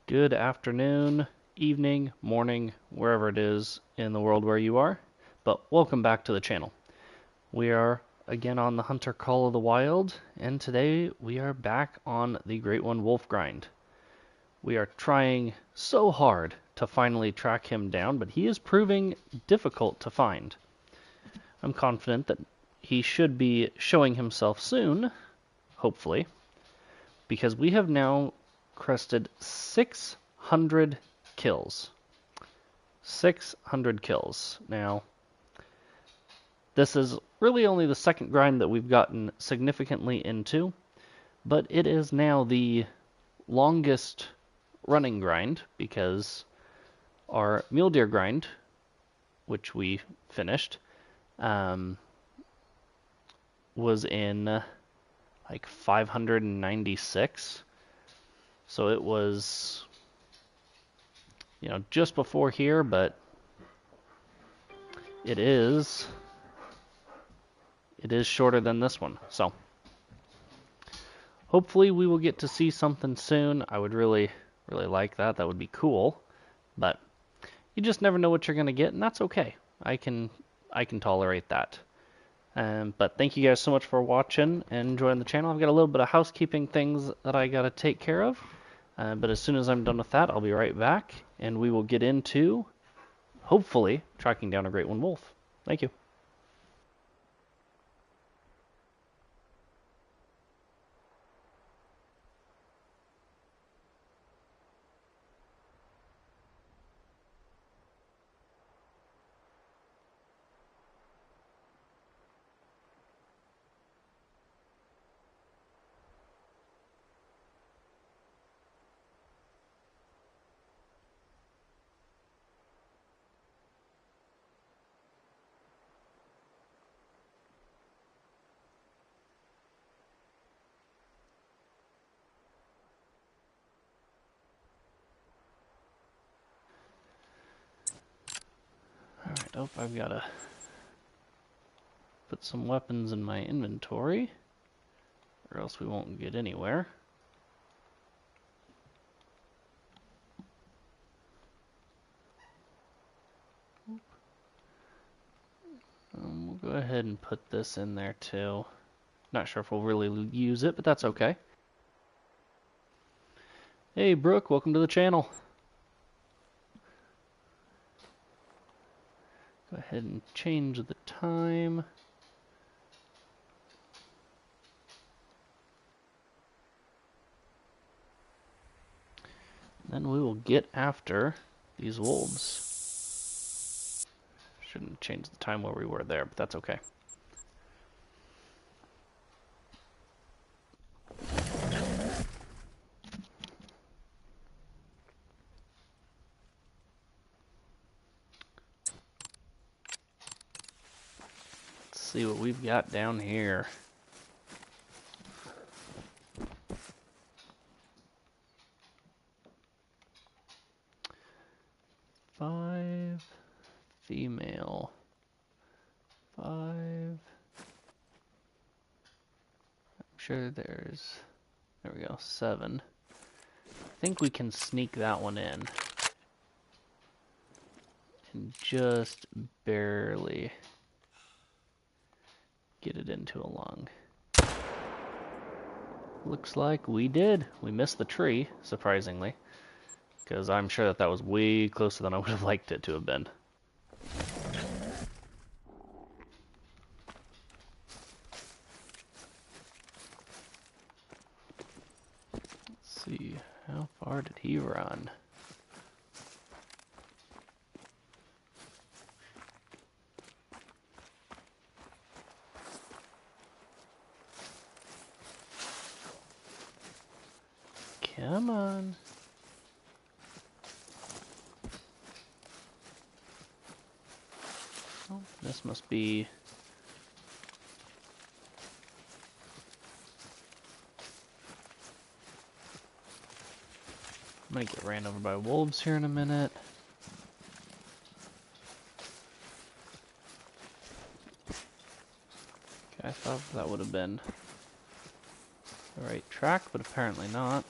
Good afternoon, evening, morning, wherever it is in the world where you are, but welcome back to the channel. We are again on the Hunter Call of the Wild, and today we are back on the Great One Wolf grind. We are trying so hard to finally track him down, but he is proving difficult to find. I'm confident that he should be showing himself soon, hopefully, because we have now crested 600 kills. 600 kills. Now, this is really only the second grind that we've gotten significantly into, but it is now the longest running grind because our mule deer grind, which we finished, was in like 596. So it was, just before here, but it is shorter than this one. So hopefully we will get to see something soon. I would really like that. That would be cool. But you just never know what you're going to get, and that's okay. I can tolerate that. But thank you guys so much for watching and joining the channel. I've got a little bit of housekeeping things that I got to take care of. But as soon as I'm done with that, I'll be right back, and we will get into, hopefully, tracking down a Great One Wolf. Thank you. Alright, I've got to put some weapons in my inventory, or else we won't get anywhere. We'll go ahead and put this in there too. Not sure if we'll really use it, but that's okay. Hey Brooke, welcome to the channel. Go ahead and change the time. Then we will get after these wolves. Shouldn't change the time where we were there, but that's okay. Let's see what we've got down here. Five female. 5. I'm sure there we go, 7. I think we can sneak that one in. And just barely get it into a lung. Looks like we did. We missed the tree, surprisingly. Because I'm sure that was way closer than I would have liked it to have been. Let's see, how far did he run? Come on. Oh, this must be... I'm gonna get ran over by wolves here in a minute. Okay, I thought that would have been the right track, but apparently not.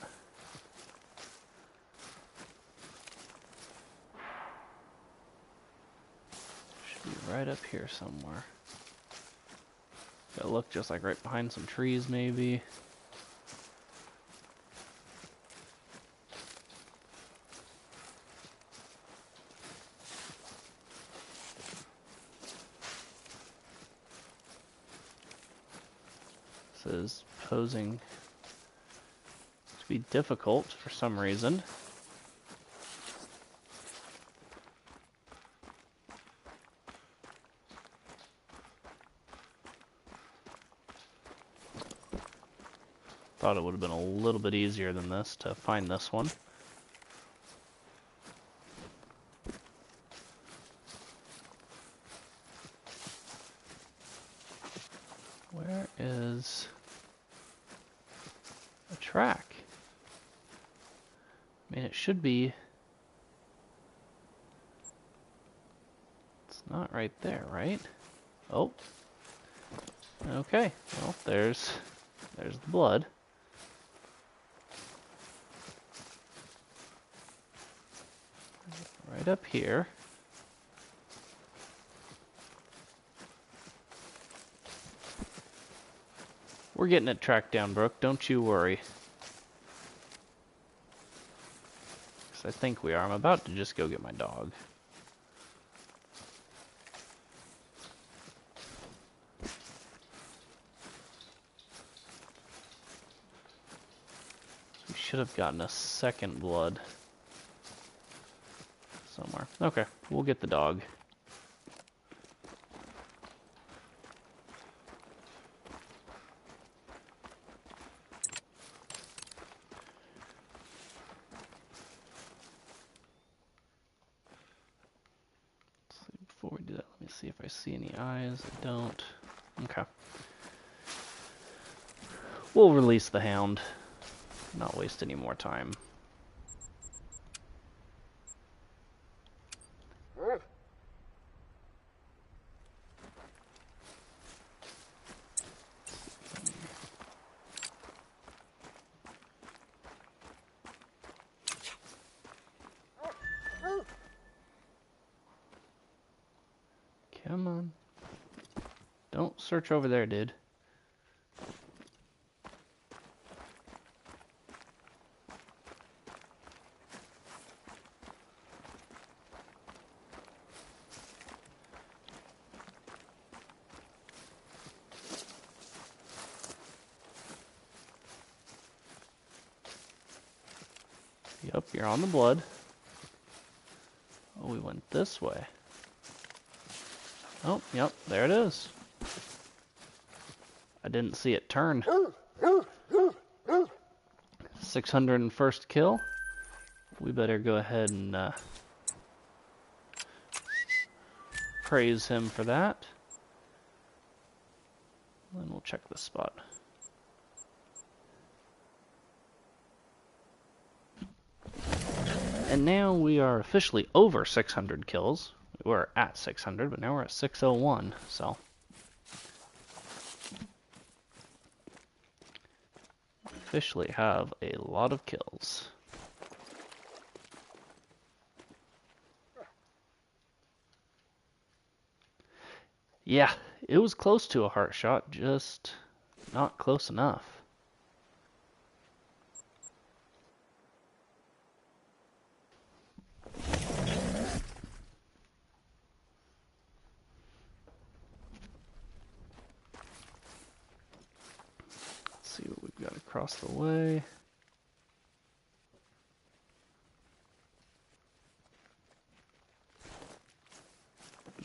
right up here somewhere. It looked just like right behind some trees, maybe. This is posing to be difficult for some reason. Thought it would have been a little bit easier than this to find this one. Where is a track? I mean, it should be. It's not right there, right? Oh. Okay. Well, there's the blood. Right up here. We're getting it tracked down, Brooke. Don't you worry. 'Cause I think we are. I'm about to just go get my dog. We should have gotten a second blood somewhere. Okay, we'll get the dog. Before we do that, let me see if I see any eyes. I don't. Okay. We'll release the hound. Not waste any more time. Come on. Don't search over there, dude. Yep, you're on the blood. Oh, we went this way. Oh, yep, there it is. I didn't see it turn. 601st kill. We better go ahead and praise him for that. Then we'll check this spot. And now we are officially over 600 kills. We were at 600, but now we're at 601, so. Officially have a lot of kills. Yeah, it was close to a heart shot, just not close enough. Let's see what we've got across the way.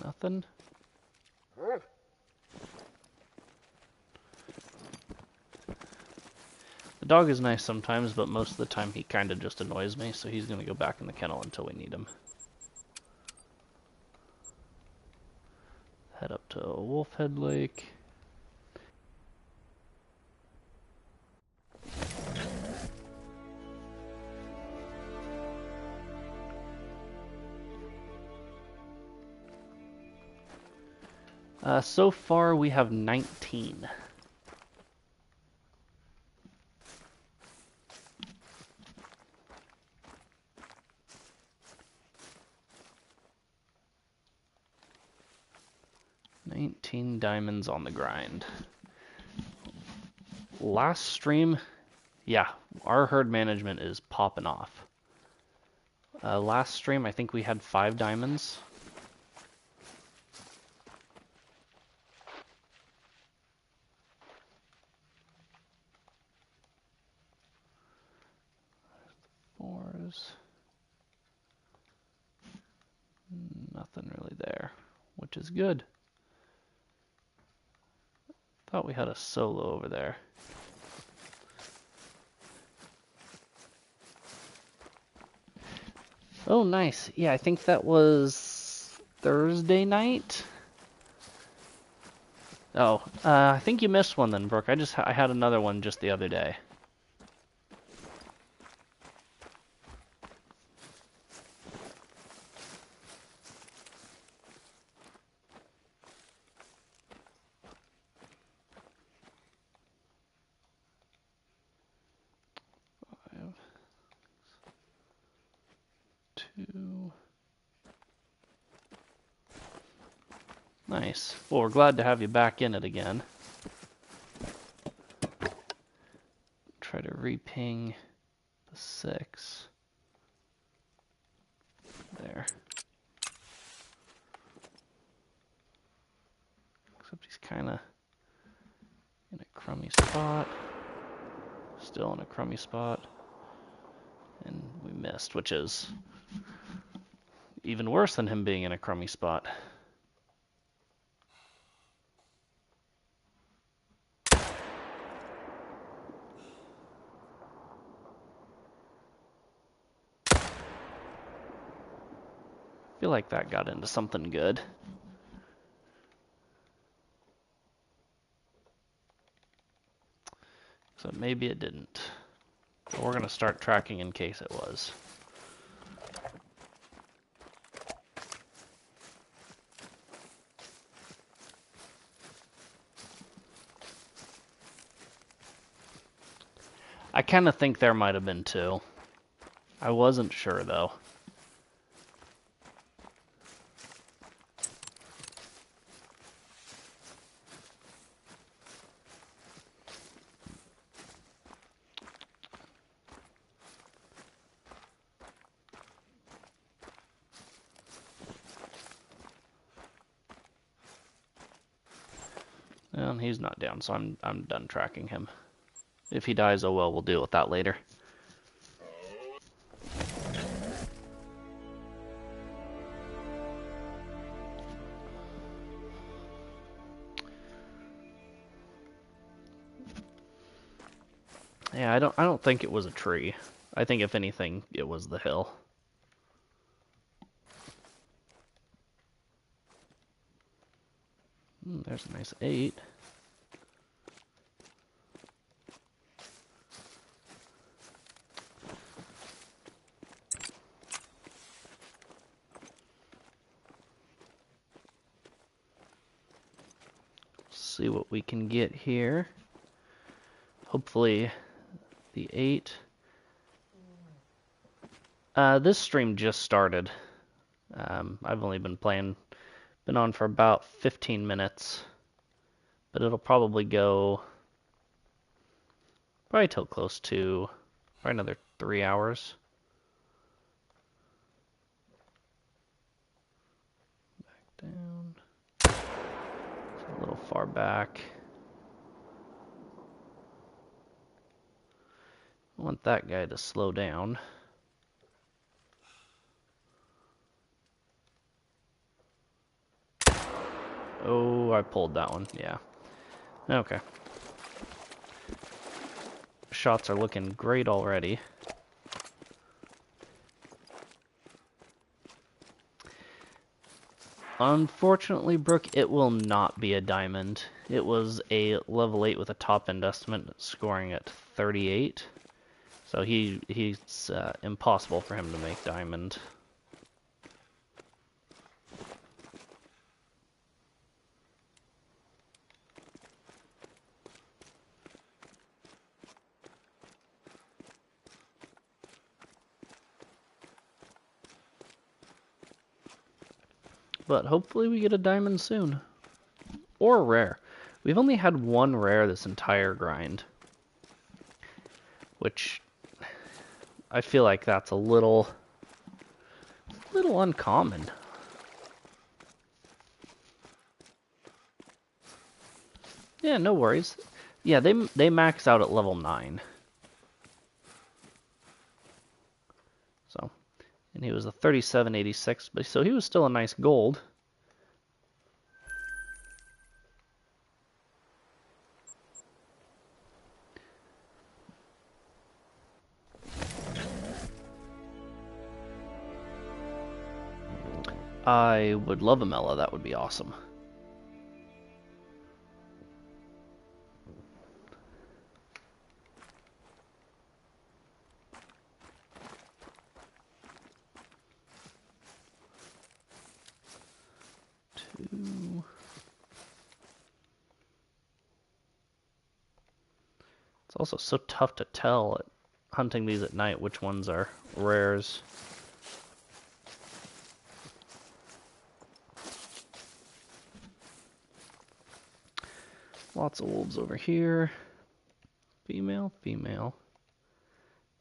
Nothing. The dog is nice sometimes, but most of the time he kind of just annoys me, so he's going to go back in the kennel until we need him. Head up to Wolfhead Lake. So far we have 19. 19 diamonds on the grind. Last stream, yeah, our herd management is popping off. Last stream, I think we had 5 diamonds. Fours. Nothing really there, which is good. Thought we had a solo over there. Oh, nice. Yeah, I think that was Thursday night. Oh, I think you missed one then, Brooke. I had another one just the other day. Two. Nice. Well, we're glad to have you back in it again. Try to reping the 6. There. Except he's kind of in a crummy spot. Still in a crummy spot. And we missed, which is even worse than him being in a crummy spot. I feel like that got into something good. So maybe it didn't. But we're going to start tracking in case it was. I kind of think there might have been 2. I wasn't sure though. Well, he's not down, so I'm done tracking him. If he dies, oh well, we'll deal with that later. Yeah, I don't think it was a tree. I think if anything, it was the hill. There's a nice 8. See what we can get here. Hopefully the 8. This stream just started. I've only been on for about 15 minutes, but it'll probably go probably till close to probably another 3 hours. Back down. It's a little far back. I want that guy to slow down. Oh, I pulled that one. Yeah. Okay. Shots are looking great already. Unfortunately, Brooke, it will not be a diamond. It was a level 8 with a top-end estimate scoring at 38. So he's impossible for him to make diamond. But hopefully we get a diamond soon. or rare. We've only had one rare this entire grind, which I feel like that's a little uncommon. Yeah, no worries. Yeah, they max out at level 9. So, and he was a 3786, but so he was still a nice gold. I would love a Mela, that would be awesome. Two. It's also so tough to tell at hunting these at night which ones are rares. Lots of wolves over here. Female, female,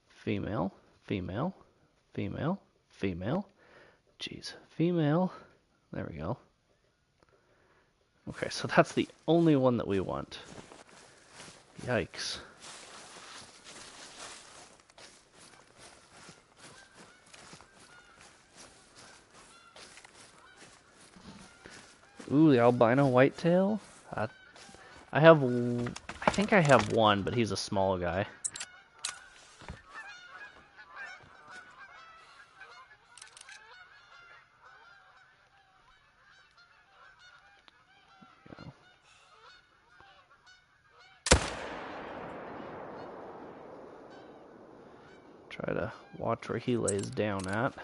female, female, female, female. Jeez, female. There we go. Okay, so that's the only one that we want. Yikes. Ooh, the albino whitetail. I think I have one, but he's a small guy. Try to watch where he lays down at.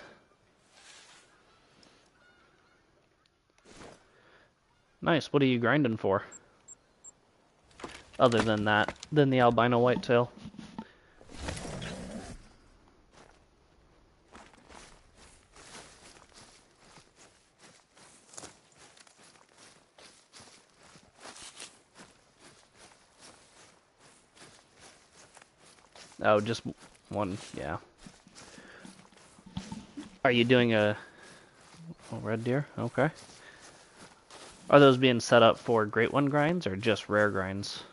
Nice. What are you grinding for? Other than that, than the albino whitetail. Oh, just one, yeah. Are you doing a red deer? Okay. Are those being set up for Great One grinds or just rare grinds?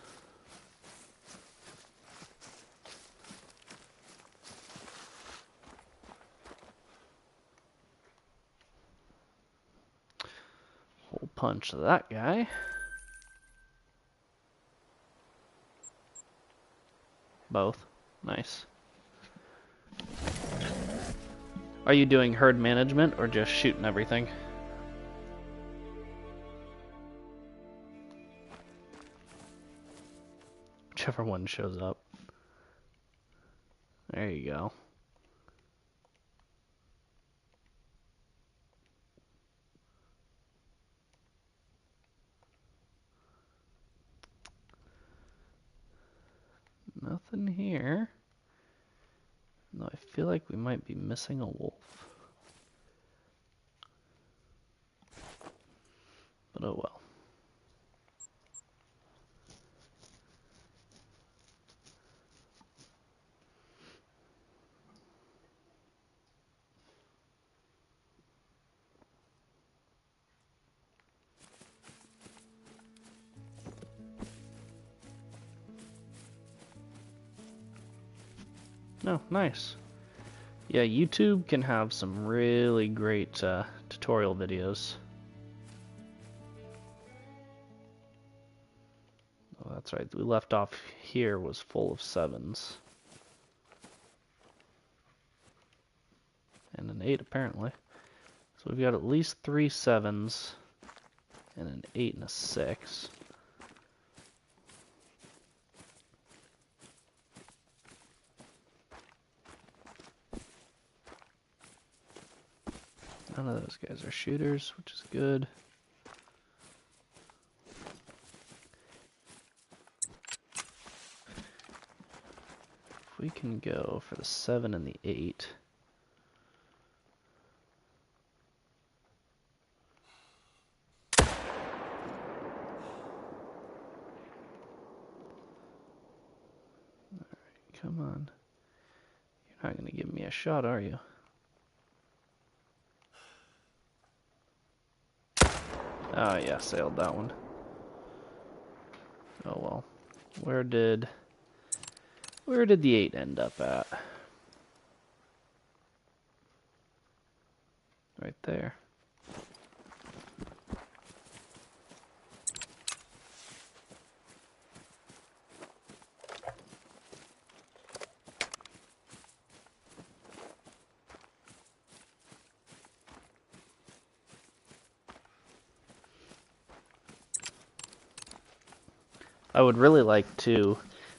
Hole punch that guy. Both. Nice. Are you doing herd management or just shooting everything? Whichever one shows up. There you go. Nothing here. No, I feel like we might be missing a wolf. But oh well. No, nice. Yeah, YouTube can have some really great tutorial videos. Oh, that's right. We left off here was full of 7s. And an 8 apparently. So we've got at least 3 7s and an 8 and a 6. None of those guys are shooters, which is good. If we can go for the 7 and the 8. Come on. You're not going to give me a shot, are you? Oh yeah, sailed that one. Oh well. Where did the 8 end up at? Right there. I would really like to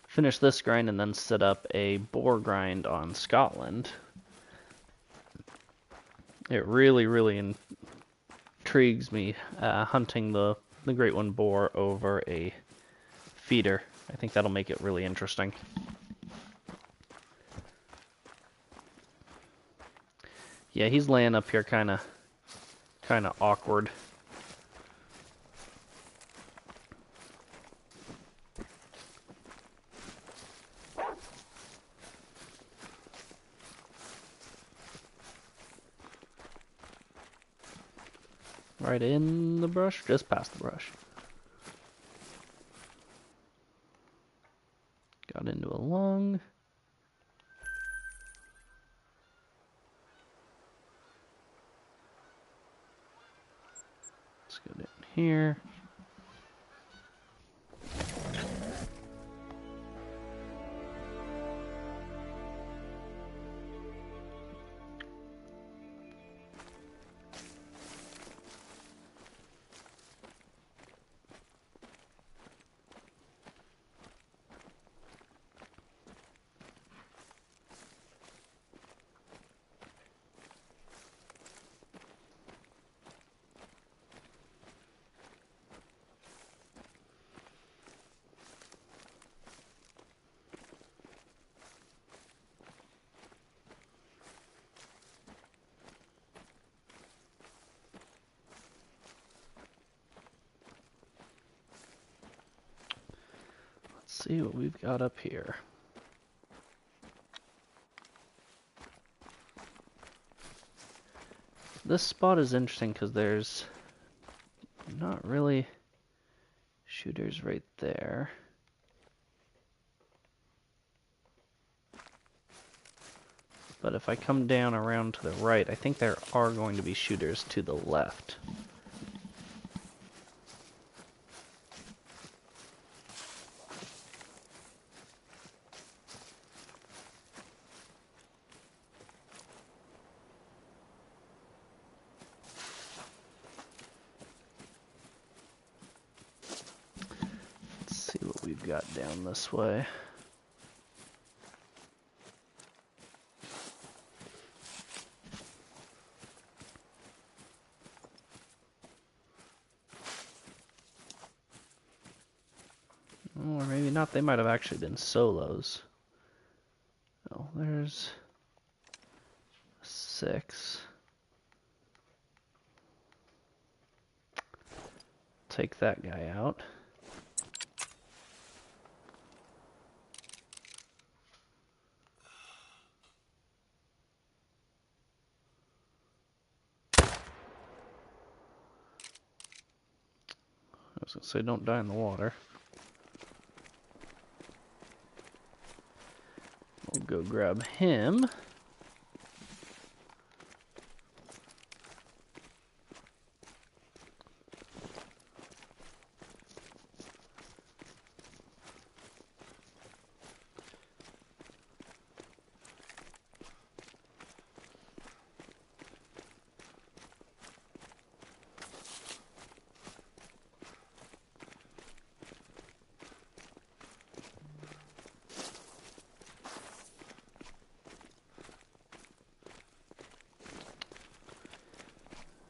finish this grind and then set up a boar grind on Scotland. It really, really intrigues me hunting the great one boar over a feeder. I think that'll make it really interesting. Yeah, he's laying up here kind of awkward. Right in the brush, just past the brush. Got into a lung. Let's go down here. See what we've got up here. This spot is interesting because there's not really shooters right there. But if I come down around to the right, I think there are going to be shooters to the left. Let's see what we've got down this way. Or maybe not, they might have actually been solos. Oh, there's 6. Take that guy out. I was gonna say, don't die in the water. We'll go grab him.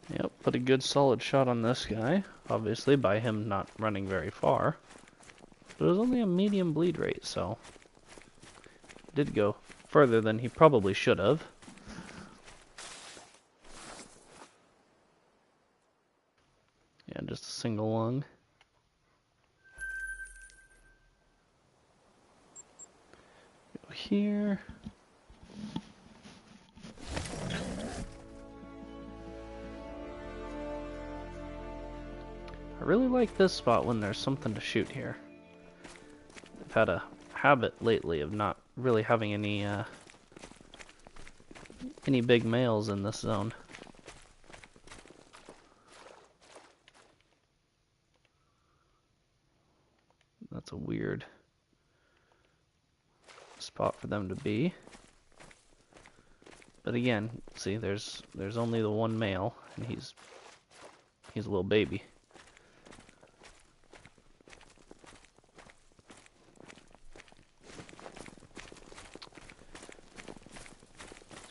Yep, put a good solid shot on this guy, obviously by him not running very far. But it was only a medium bleed rate, so did go further than he probably should have. Yeah, just a single lung. Go here. I really like this spot when there's something to shoot here. I've had a habit lately of not really having any big males in this zone. That's a weird spot for them to be. But again, see, there's only the one male, and he's a little baby.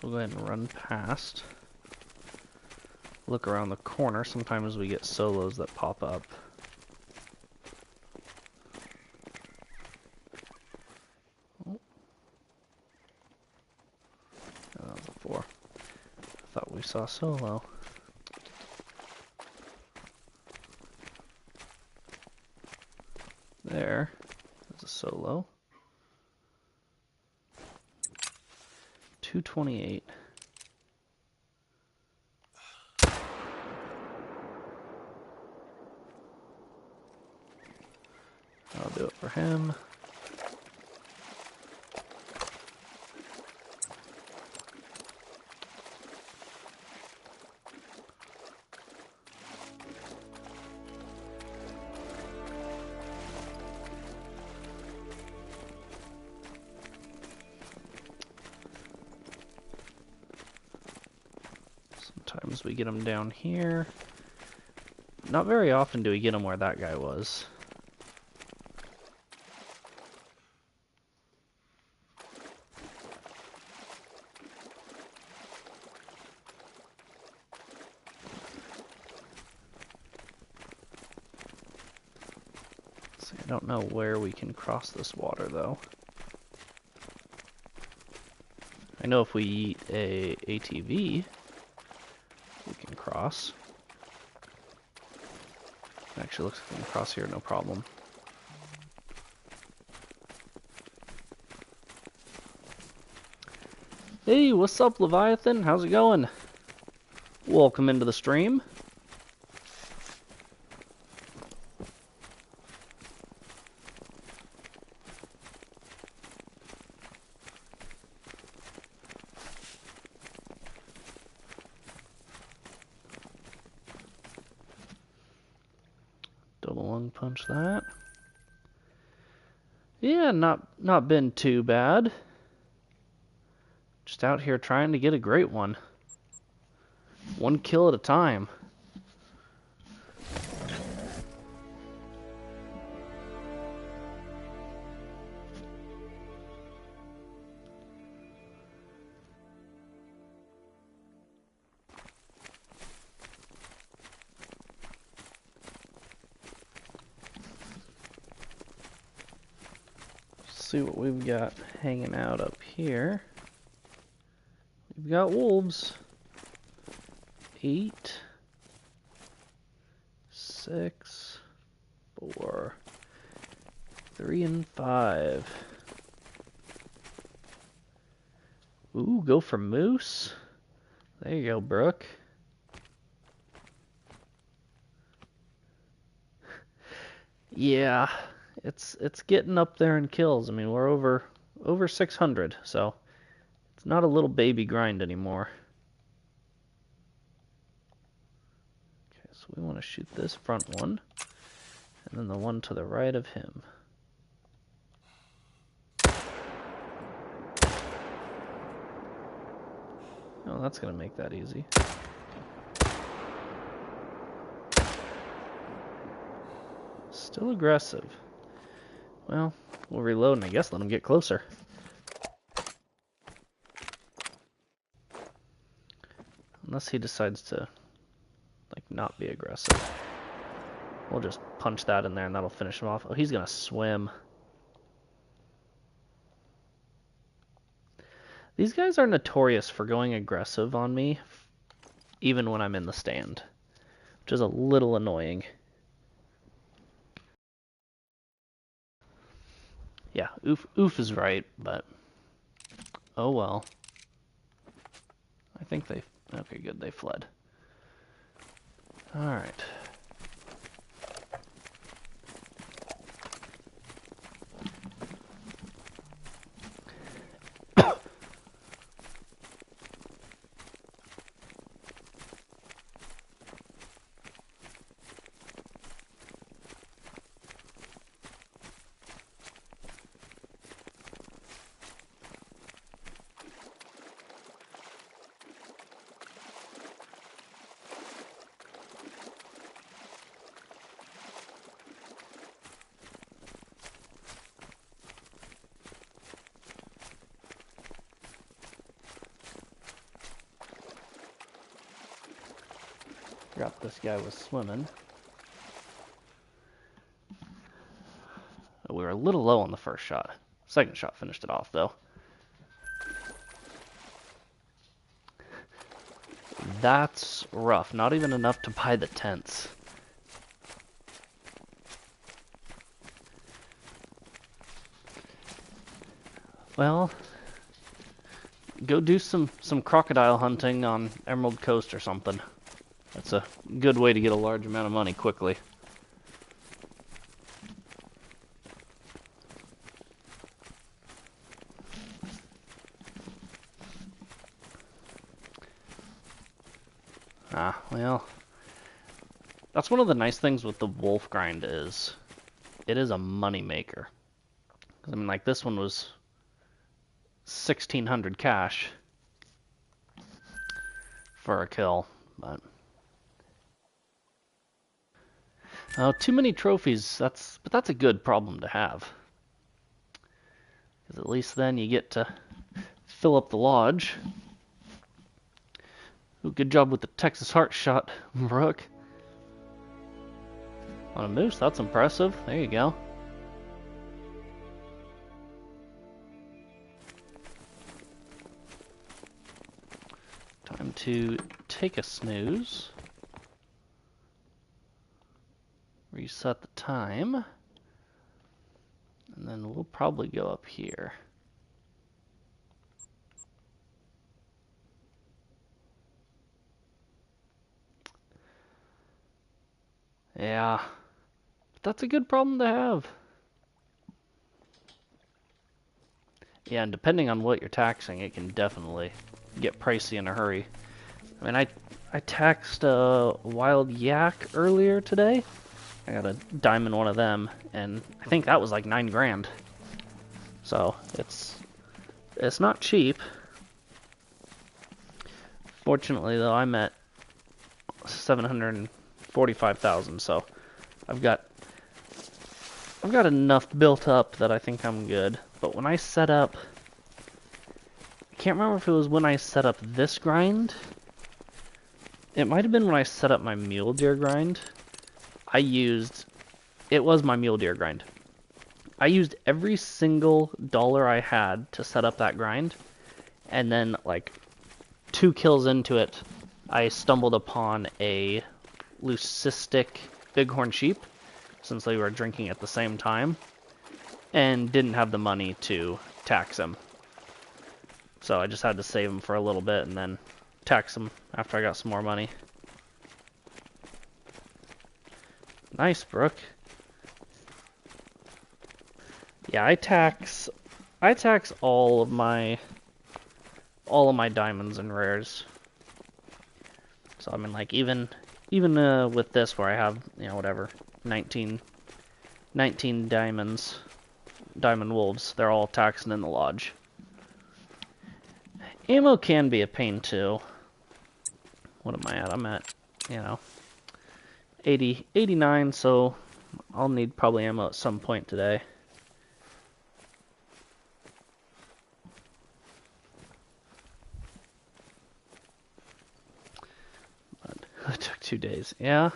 So we'll go ahead and run past. Look around the corner. Sometimes we get solos that pop up. Oh. That was a 4. I thought we saw solo. There's a solo. 228. I'll do it for him. Sometimes we get them down here. Not very often do we get them where that guy was. See, I don't know where we can cross this water though. I know if we eat a ATV, we can cross. Actually, looks like we can cross here, no problem. Hey, what's up, Leviathan? How's it going? Welcome into the stream. Double lung punch that. Yeah, not been too bad. Just out here trying to get a great one. One kill at a time. See what we've got hanging out up here. We've got wolves. 8, 6, 4, 3, and 5. Ooh, go for moose. There you go, Brooke. Yeah, it's getting up there in kills. I mean, we're over 600, so it's not a little baby grind anymore. Okay, so we want to shoot this front one, and then the one to the right of him. Oh, that's gonna make that easy. Still aggressive. Well, we'll reload and I guess let him get closer. Unless he decides to, like, not be aggressive. We'll just punch that in there and that'll finish him off. Oh, he's gonna swim. These guys are notorious for going aggressive on me, even when I'm in the stand, which is a little annoying. Yeah, oof is right, but Oh well. I think they... Okay, good, they fled. Alright. Forgot this guy was swimming. We were a little low on the first shot. Second shot finished it off, though. That's rough. Not even enough to buy the tents. Well, go do some crocodile hunting on Emerald Coast or something. That's a good way to get a large amount of money quickly. Ah, well, that's one of the nice things with the wolf grind is it is a money maker. I mean, like this one was 1,600 cash for a kill, but too many trophies. But that's a good problem to have, because at least then you get to fill up the lodge. Ooh, good job with the Texas heart shot, Brooke. On a moose, that's impressive. There you go. Time to take a snooze. Reset the time. And then we'll probably go up here. Yeah, but that's a good problem to have. Yeah, and depending on what you're taxing, it can definitely get pricey in a hurry. I mean, I taxed a wild yak earlier today. I got a diamond one of them, and I think that was like 9 grand. So it's not cheap. Fortunately, though, I'm at 745,000, so I've got enough built up that I think I'm good. But when I set up, I can't remember if it was when I set up this grind. It might have been when I set up my mule deer grind. It was my mule deer grind. I used every single dollar I had to set up that grind, and then like 2 kills into it, I stumbled upon a leucistic bighorn sheep, since they were drinking at the same time, and didn't have the money to tax him. So I just had to save him for a little bit and then tax him after I got some more money. Nice, Brooke. Yeah, I tax all of my diamonds and rares. So I mean, like even with this where I have, you know, whatever, 19 diamond wolves, they're all taxed in the lodge. Ammo can be a pain too. What am I at? I'm at, you know, 89, so I'll need probably ammo at some point today. But it took 2 days. Yeah.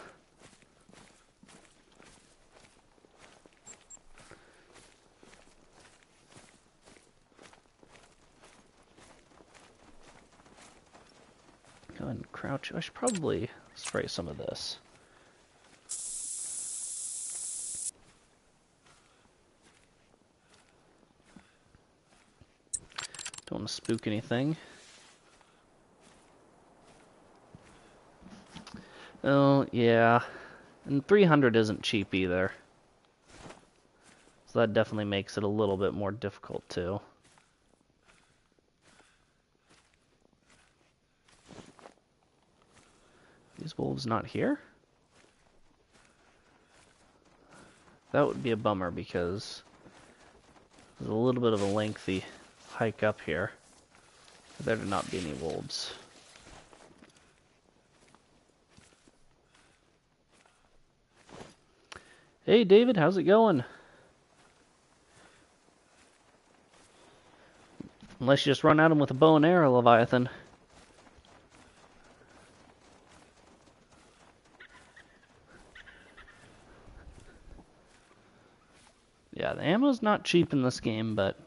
Go ahead and crouch. I should probably spray some of this. Don't want to spook anything. Oh, yeah. And 300 isn't cheap either. So that definitely makes it a little bit more difficult too. These wolves not here? That would be a bummer because there's a little bit of a lengthy hike up here. There to not be any wolves. Hey David, how's it going? Unless you just run at him with a bow and arrow, Leviathan. Yeah, the ammo's not cheap in this game, but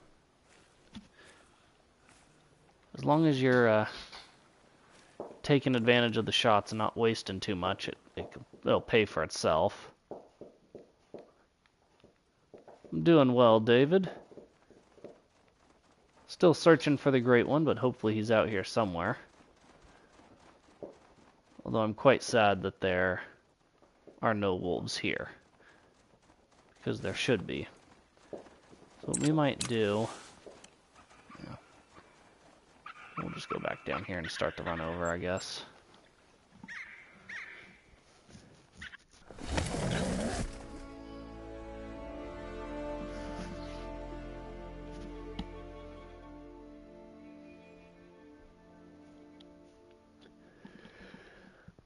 as long as you're taking advantage of the shots and not wasting too much, it'll pay for itself. I'm doing well, David. Still searching for the Great One, but hopefully he's out here somewhere. Although I'm quite sad that there are no wolves here, because there should be. So what we might do, we'll just go back down here and start to run over, I guess.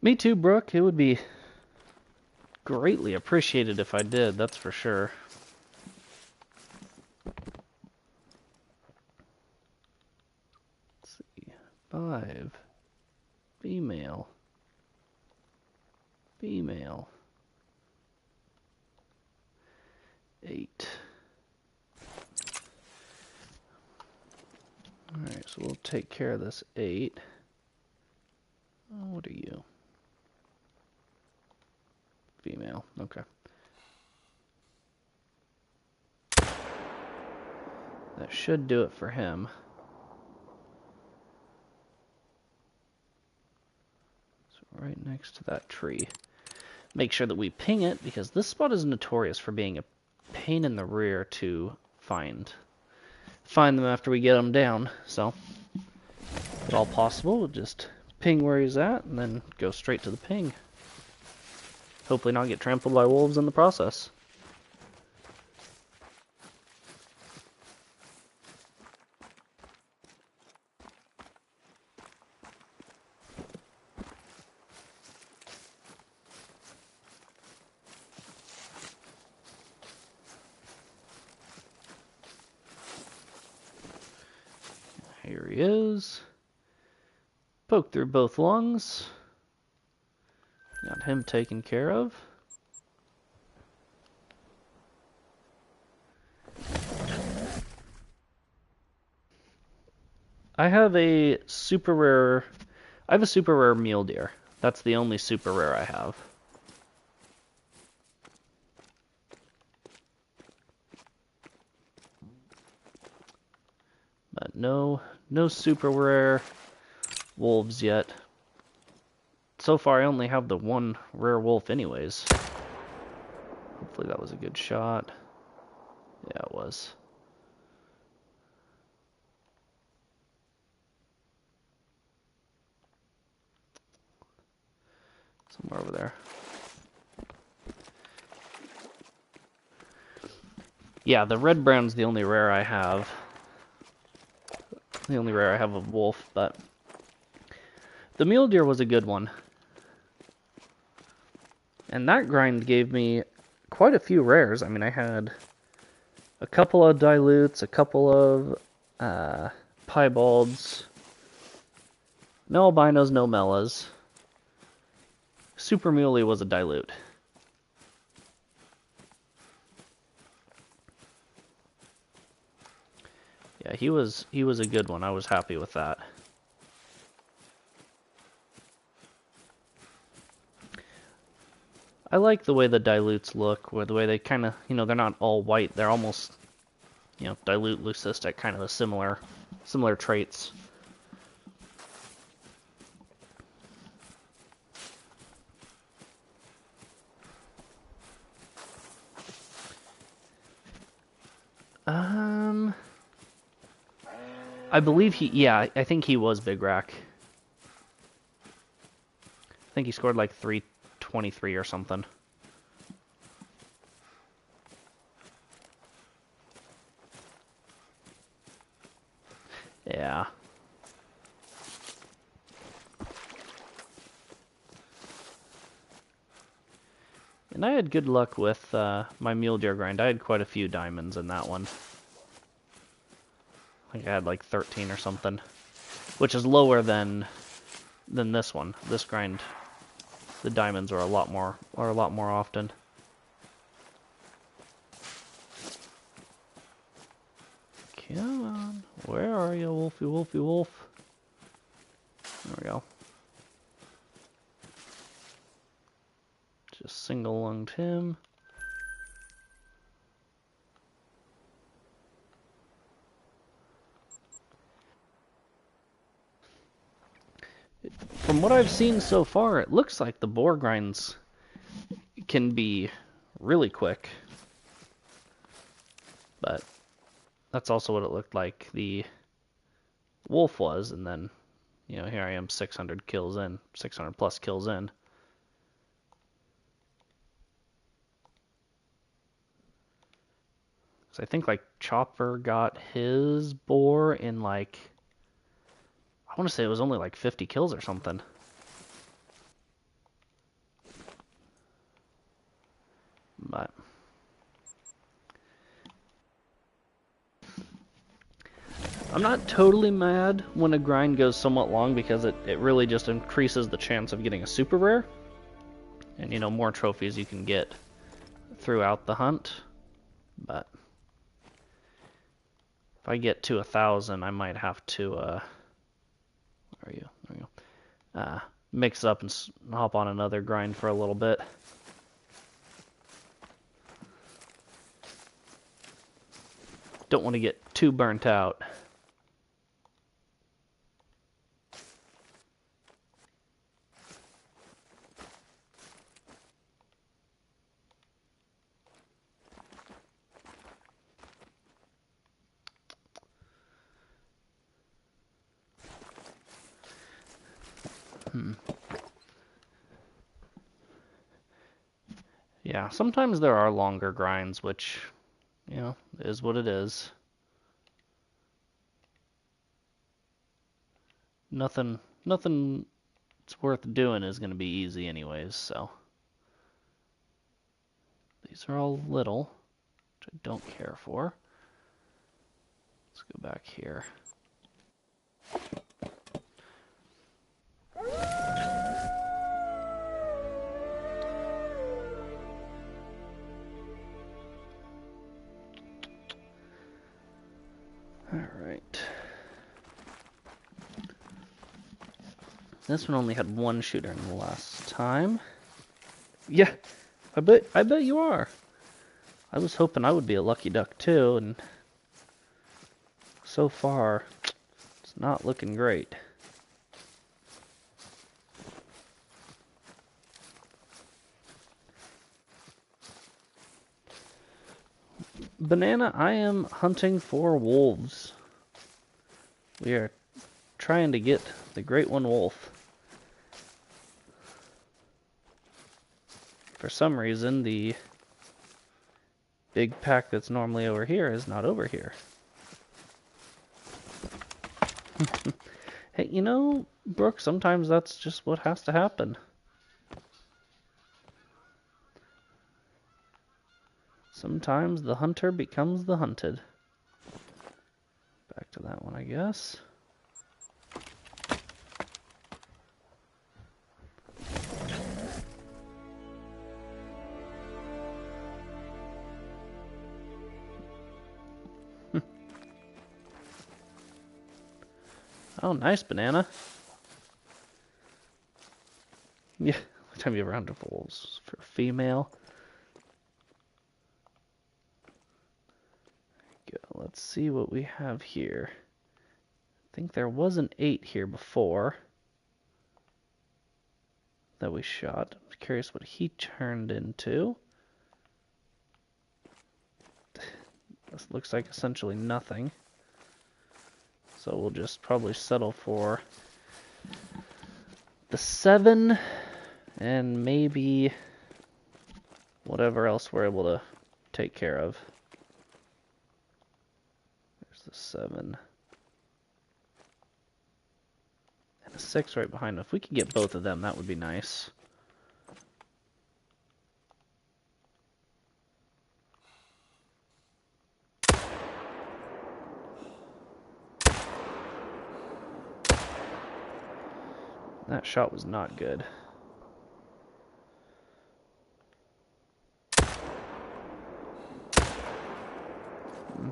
Me too, Brooke. It would be greatly appreciated if I did, that's for sure. Let's see. 5. Female. Female. 8. Alright, so we'll take care of this 8. Oh, what are you? Female. Okay. That should do it for him. So right next to that tree. Make sure that we ping it, because this spot is notorious for being a pain in the rear to find them after we get them down. So, if at all possible, we'll just ping where he's at and then go straight to the ping. Hopefully not get trampled by wolves in the process. Here he is. Poke through both lungs. Got him taken care of. I have a super rare mule deer. That's the only super rare I have. But no super rare wolves yet. So far, I only have the one rare wolf anyways. Hopefully that was a good shot. Yeah, it was. Somewhere over there. Yeah, the red-brown's the only rare I have. The only rare I have of wolf, but the mule deer was a good one. And that grind gave me quite a few rares. I mean, I had a couple of dilutes, a couple of piebalds, no albinos, no mellas. Super Muley was a dilute. Yeah, he was a good one. I was happy with that. I like the way the dilutes look, or the way they kind of, they're not all white. They're almost, dilute leucistic, kind of a similar similar traits. I believe I think he was Big Rack. I think he scored like 323 or something. Yeah. And I had good luck with my mule deer grind. I had quite a few diamonds in that one. I think I had like 13 or something, which is lower than this one. This grind, the diamonds are a lot more often. Come on, where are you, Wolfie, Wolfie, Wolf? There we go. Just single lunged him. From what I've seen so far, it looks like the boar grinds can be really quick. But that's also what it looked like the wolf was, and then, you know, here I am 600 kills in, 600 plus kills in. So I think like Chopper got his boar in like, I want to say it was only like 50 kills or something. But I'm not totally mad when a grind goes somewhat long, because it really just increases the chance of getting a super rare. And, you know, more trophies you can get throughout the hunt. But if I get to 1,000, I might have to, where are you? There we go. Mix up and hop on another grind for a little bit. Don't want to get too burnt out. Yeah, sometimes there are longer grinds, which, you know, is what it is. Nothing that's worth doing is going to be easy anyways, so. These are all little, which I don't care for. Let's go back here. Alright. This one only had one shooter in the last time. Yeah, I bet you are. I was hoping I would be a lucky duck too, and so far it's not looking great. Banana, I am hunting for wolves. We are trying to get the Great One Wolf. For some reason, the big pack that's normally over here is not over here. Hey, you know, Brooke, sometimes that's just what has to happen. Sometimes the hunter becomes the hunted. Back to that one, I guess. Oh, nice, Banana. Yeah, what time have you ever hunted for wolves? For female? There you go. Let's see what we have here. think there was an 8 here before that we shot. I'm curious what he turned into. This looks like essentially nothing. So we'll just probably settle for the 7 and maybe whatever else we're able to take care of. There's the 7. And a 6 right behind him. If we could get both of them, that would be nice. That shot was not good.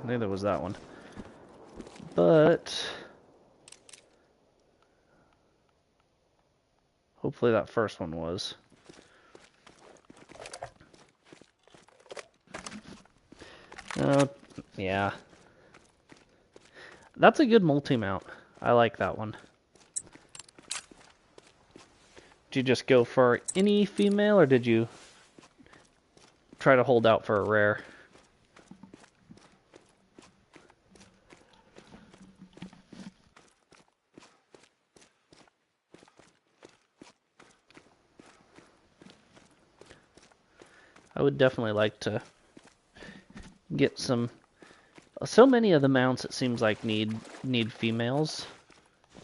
Neither was that one. But hopefully that first one was. Yeah. That's a good multi-mount. I like that one. Did you just go for any female, or did you try to hold out for a rare? I would definitely like to get some. So many of the mounts, it seems like, need females.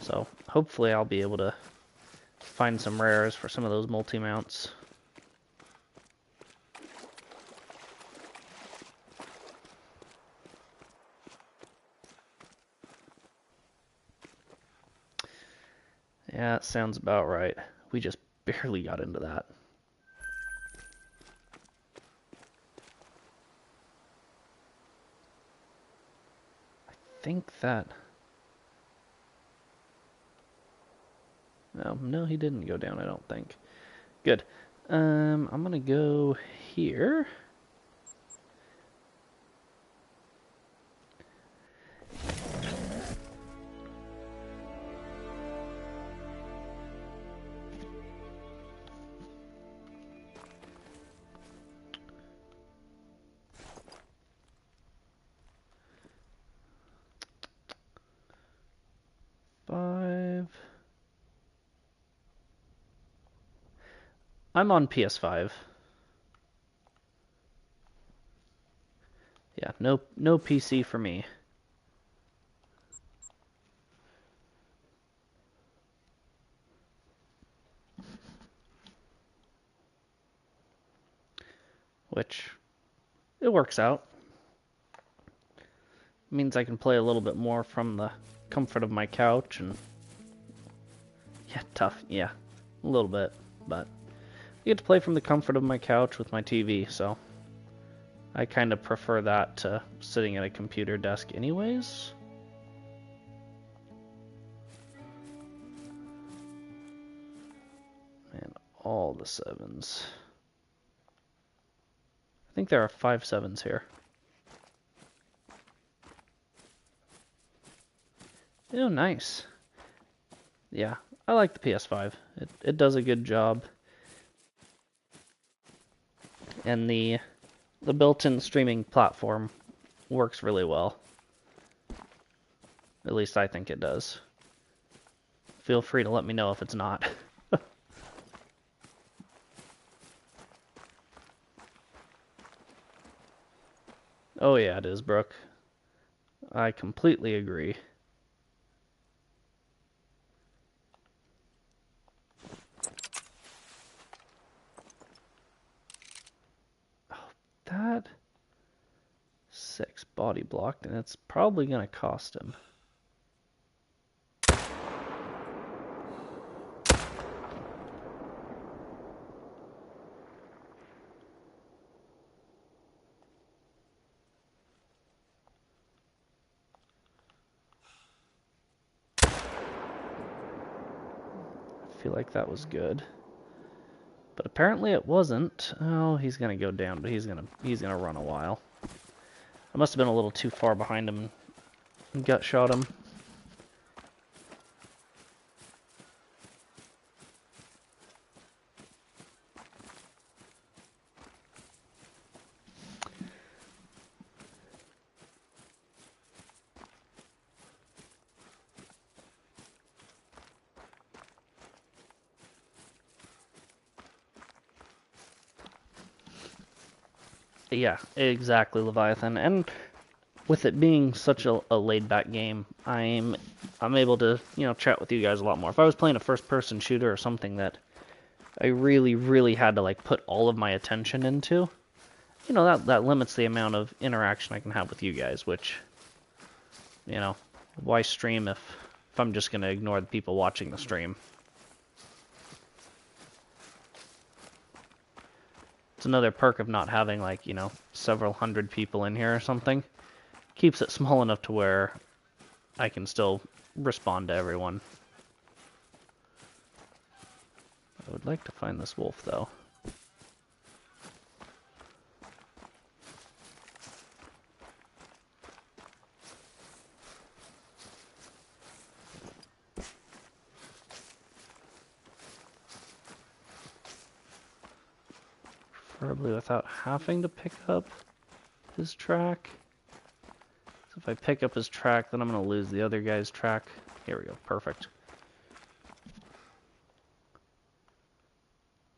So hopefully I'll be able to find some rares for some of those multi-mounts. Yeah, that sounds about right. We just barely got into that. I think that... No, he didn't go down, I don't think. Good. I'm gonna go here. I'm on PS5. Yeah, no PC for me. Which, it works out. It means I can play a little bit more from the comfort of my couch and... Yeah, tough, yeah. A little bit, but... I get to play from the comfort of my couch with my TV, so... I kind of prefer that to sitting at a computer desk anyways. And all the 7s. I think there are 5 7s here. Oh, nice. Yeah, I like the PS5. It does a good job. And the built-in streaming platform works really well. At least I think it does. Feel free to let me know if it's not. Oh yeah, it is, Brooke. I completely agree. Oh, that 6 body blocked, and it's probably going to cost him. I feel like that was good. But apparently it wasn't. Oh, he's going to go down, but he's going to run a while. I must have been a little too far behind him and gut shot him. Yeah, exactly, Leviathan. And with it being such a laid-back game, I'm able to, chat with you guys a lot more. If I was playing a first-person shooter or something that I really, really had to like put all of my attention into, that limits the amount of interaction I can have with you guys, which, why stream if I'm just going to ignore the people watching the stream? It's another perk of not having like, several hundred people in here or something. Keeps it small enough to where I can still respond to everyone. I would like to find this wolf, though. Preferably without having to pick up his track. So if I pick up his track, then I'm going to lose the other guy's track. Here we go. Perfect.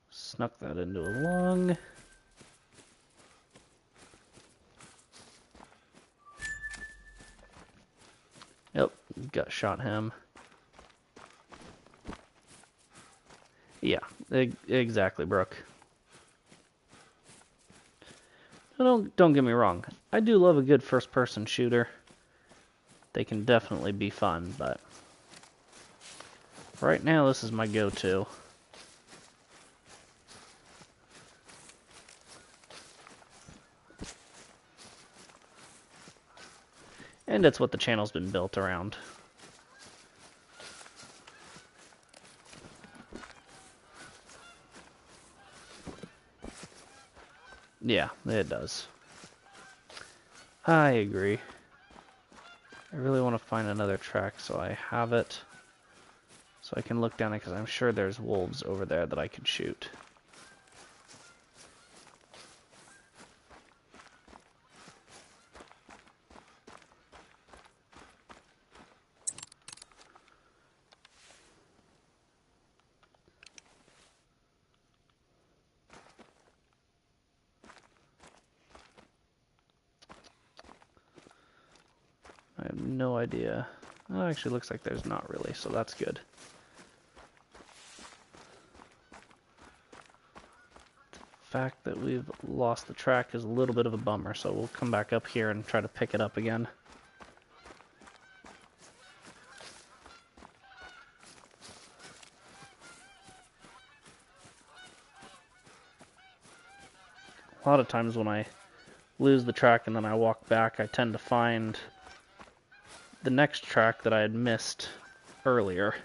Snuck that into a lung. Yep, gut shot him. Yeah, exactly, Brooke. Don't get me wrong. I do love a good first-person shooter. They can definitely be fun, but right now this is my go-to. And it's what the channel's been built around. Yeah, it does. I agree. I really want to find another track so I have it. So I can look down it, because I'm sure there's wolves over there that I could shoot. I have no idea. Oh, actually looks like there's not really, so that's good. The fact that we've lost the track is a little bit of a bummer, so we'll come back up here and try to pick it up again. A lot of times when I lose the track and then I walk back, I tend to find the next track that I had missed earlier.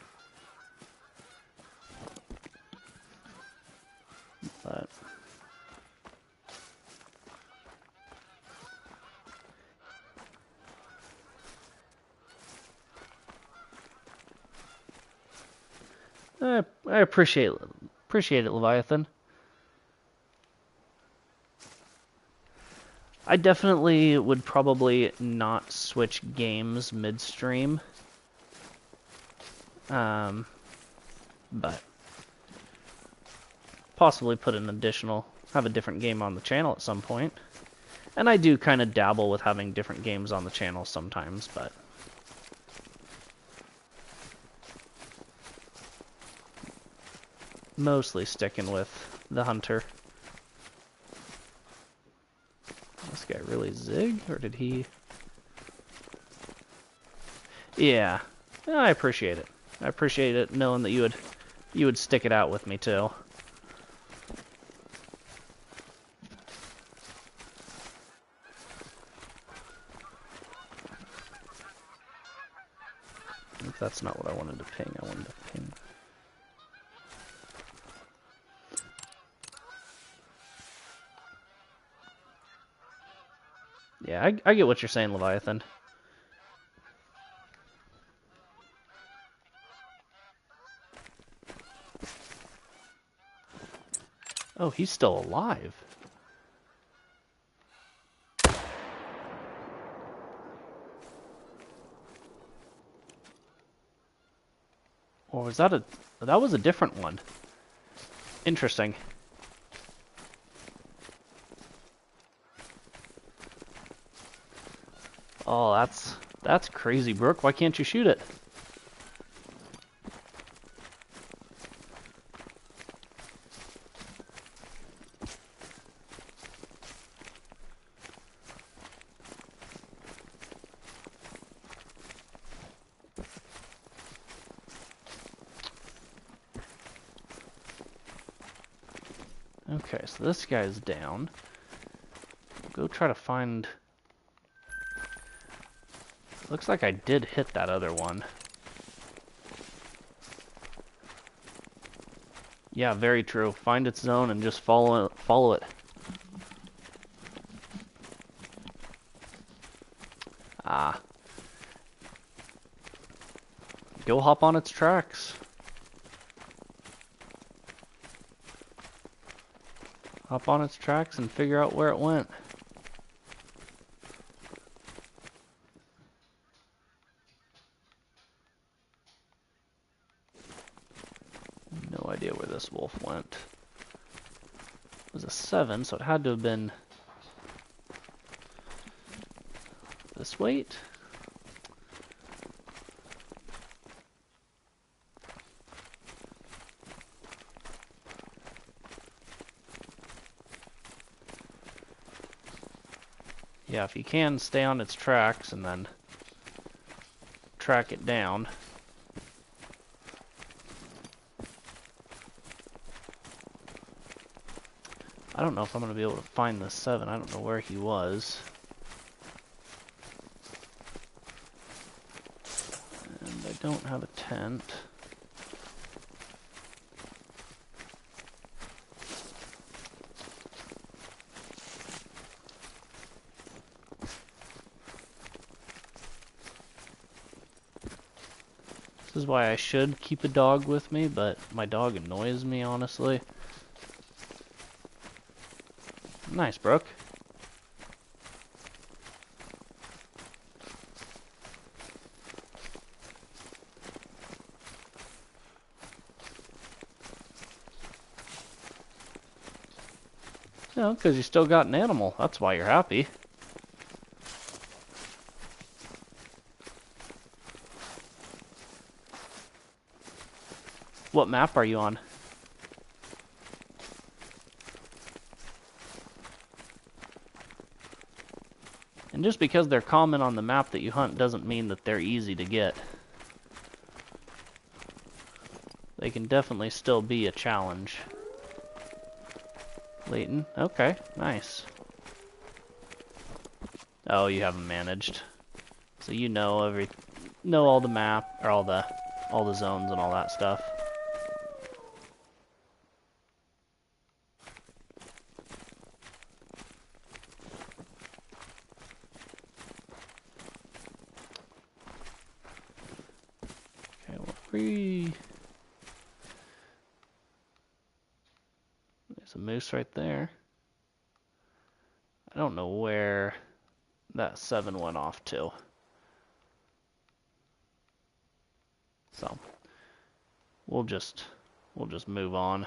But I appreciate it, Leviathan. I definitely would probably not switch games midstream. But possibly put have a different game on the channel at some point. And I do kind of dabble with having different games on the channel sometimes, but mostly sticking with the Hunter. This guy really zig, or did he? Yeah, I appreciate it. I appreciate it knowing that you would stick it out with me too. If that's not what I wanted to ping, I wanted to ping. Yeah, I get what you're saying, Leviathan. Oh, he's still alive. Or was that that was a different one. Interesting. Oh, that's crazy, Brooke. Why can't you shoot it? Okay, so this guy's down. Go try to find... Looks like I did hit that other one. Yeah, very true. Find its zone and just follow it. Ah. Go hop on its tracks. Hop on its tracks and figure out where it went. No idea where this wolf went. It was a 7, so it had to have been this weight. Yeah, if you can, stay on its tracks and then track it down. I don't know if I'm going to be able to find the 7. I don't know where he was. And I don't have a tent. This is why I should keep a dog with me, but my dog annoys me, honestly. Nice, Brooke. No, because you still got an animal. That's why you're happy. What map are you on? And just because they're common on the map that you hunt doesn't mean that they're easy to get. They can definitely still be a challenge. Leighton, okay, nice. Oh, you haven't managed. So you know all the map, or all the zones and all that stuff. Okay, well, there's a moose right there. I don't know where that 7 went off to. So we'll just move on.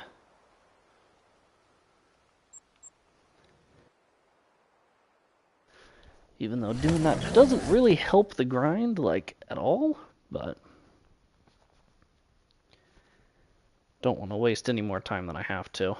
Even though doing that doesn't really help the grind, like, at all, but don't want to waste any more time than I have to.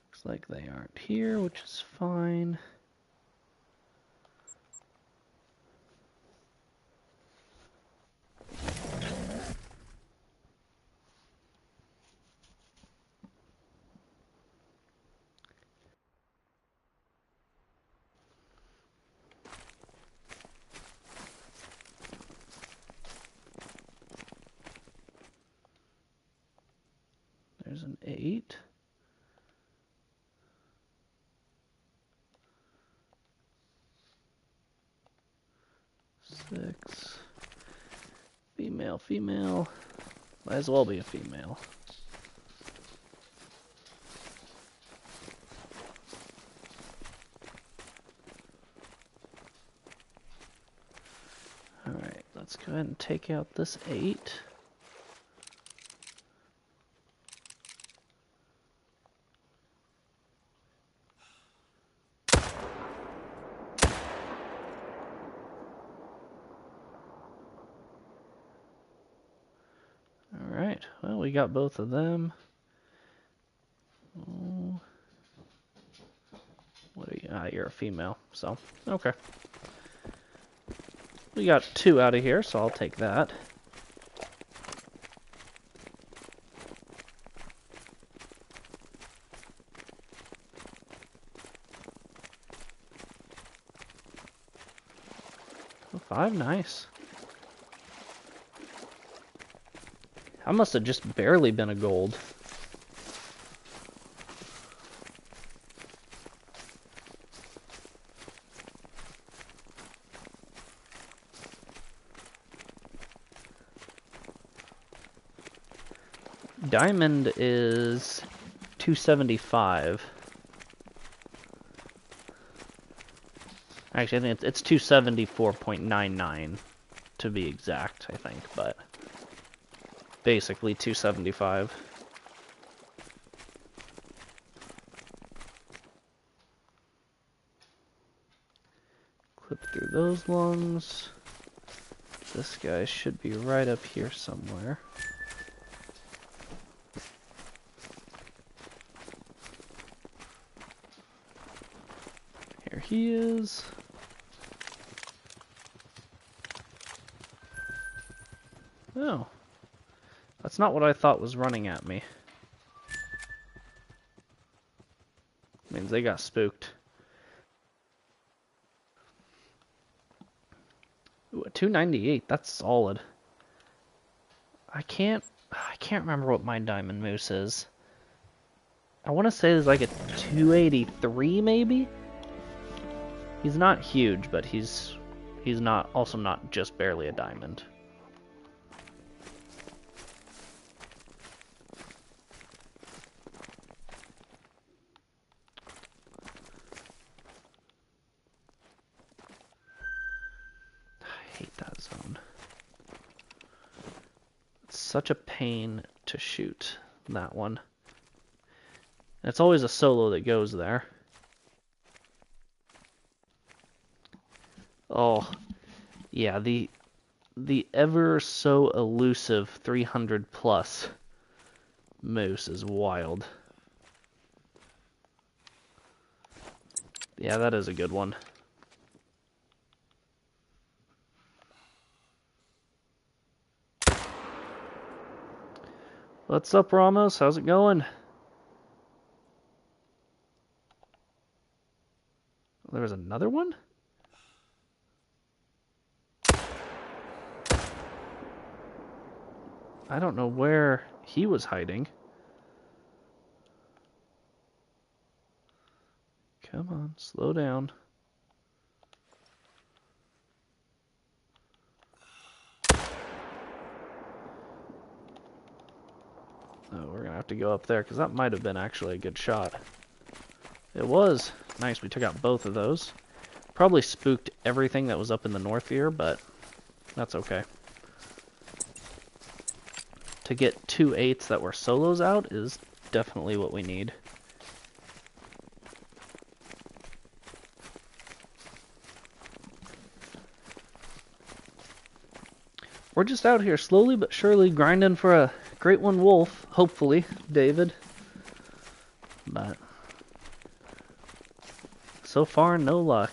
Looks like they aren't here, which is fine. There's an 8. Six. Female. Might as well be a female. Let's go ahead and take out this 8. Alright, well, we got both of them. Oh. What are you? Ah, you're a female, so, okay. We got 2 out of here, so I'll take that. Oh, 5, nice. I must have just barely been a gold. Diamond is 275. Actually, I think it's 274.99 to be exact, I think, but basically 275. Clip through those lungs. This guy should be right up here somewhere. Here he is. Oh. That's not what I thought was running at me. Means they got spooked. Ooh, a 298, that's solid. I can't remember what my diamond moose is. I want to say it's like a 283 maybe? He's not huge, but he's not also not just barely a diamond. I hate that zone. It's such a pain to shoot that one. And it's always a solo that goes there. Oh, yeah, the ever so elusive 300 plus moose is wild. Yeah, that is a good one. What's up, Ramos? How's it going? There was another one? I don't know where he was hiding. Come on, slow down. Oh, we're gonna have to go up there, because that might have been actually a good shot. It was. Nice, we took out both of those. Probably spooked everything that was up in the north ear, but that's okay. To get 2 8s that were solos out is definitely what we need. We're just out here slowly but surely grinding for a great one wolf, hopefully, David. But so far, no luck.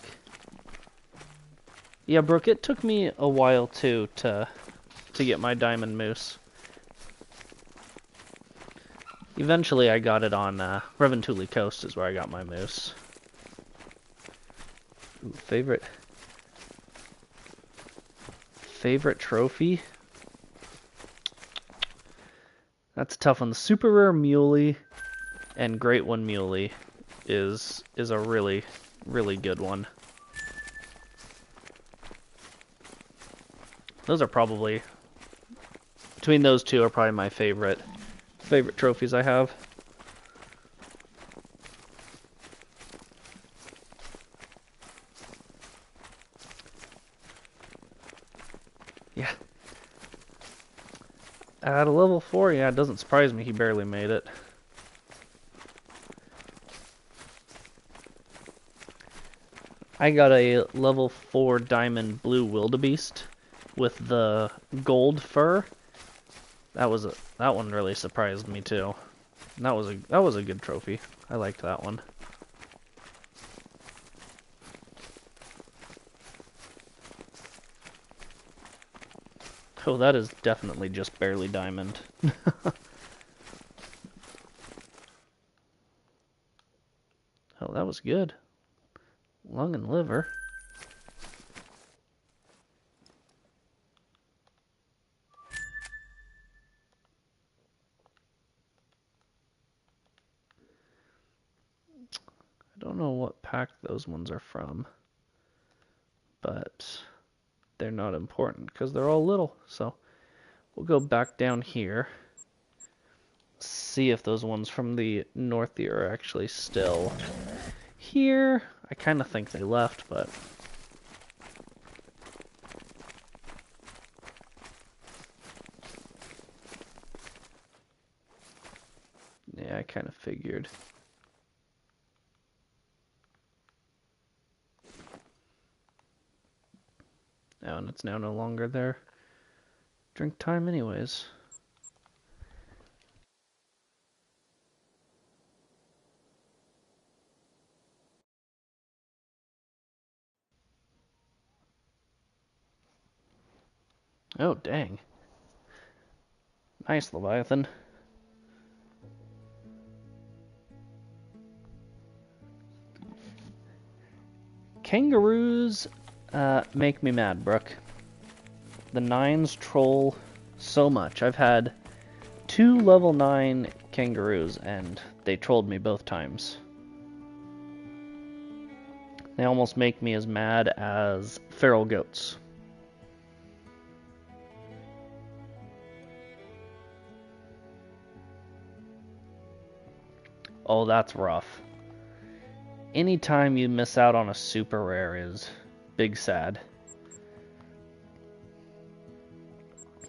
Yeah, Brooke, it took me a while too to get my diamond moose. Eventually, I got it on Reventuli Coast is where I got my moose. Ooh, favorite trophy? That's a tough one. The super rare muley and great one muley is a really, really good one. Those are probably, between those two are probably my favorite trophies I have. Yeah. At a level 4, yeah, it doesn't surprise me he barely made it. I got a level 4 diamond blue wildebeest with the gold fur. That one really surprised me too. And that was a good trophy. I liked that one. Oh, that is definitely just barely diamond. Oh, that was good. Lung and liver. I don't know what pack those ones are from, but they're not important because they're all little. So we'll go back down here, see if those ones from the north here are actually still here. I kind of think they left, but yeah, I kind of figured. Oh, and it's now no longer their drink time anyways. Oh, dang. Nice, Leviathan. Kangaroos make me mad, Brooke. The 9s troll so much. I've had 2 level 9 kangaroos, and they trolled me both times. They almost make me as mad as feral goats. Oh, that's rough. Anytime you miss out on a super rare is big sad.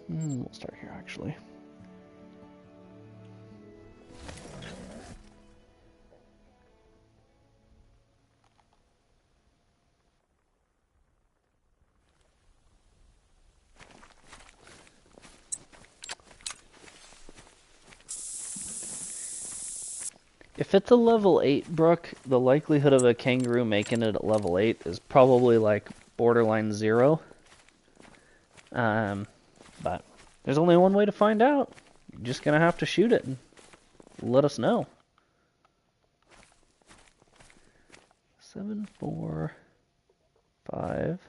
We'll start here, actually. If it's a level 8 brook, the likelihood of a kangaroo making it at level 8 is probably like borderline 0. But there's only one way to find out. You're just gonna have to shoot it and let us know. 7, 4, 5,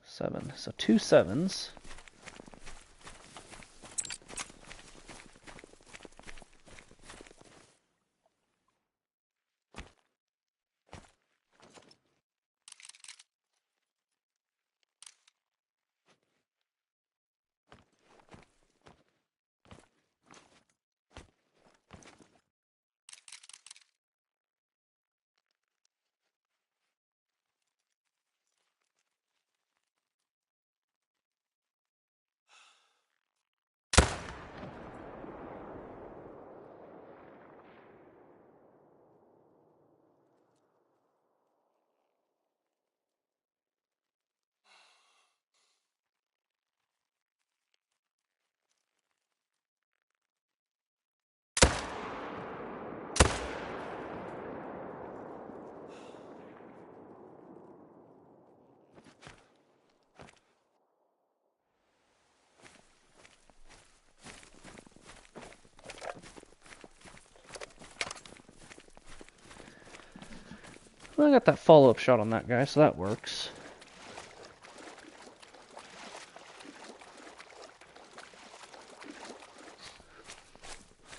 7. So 2 7s. Well, I got that follow-up shot on that guy, so that works.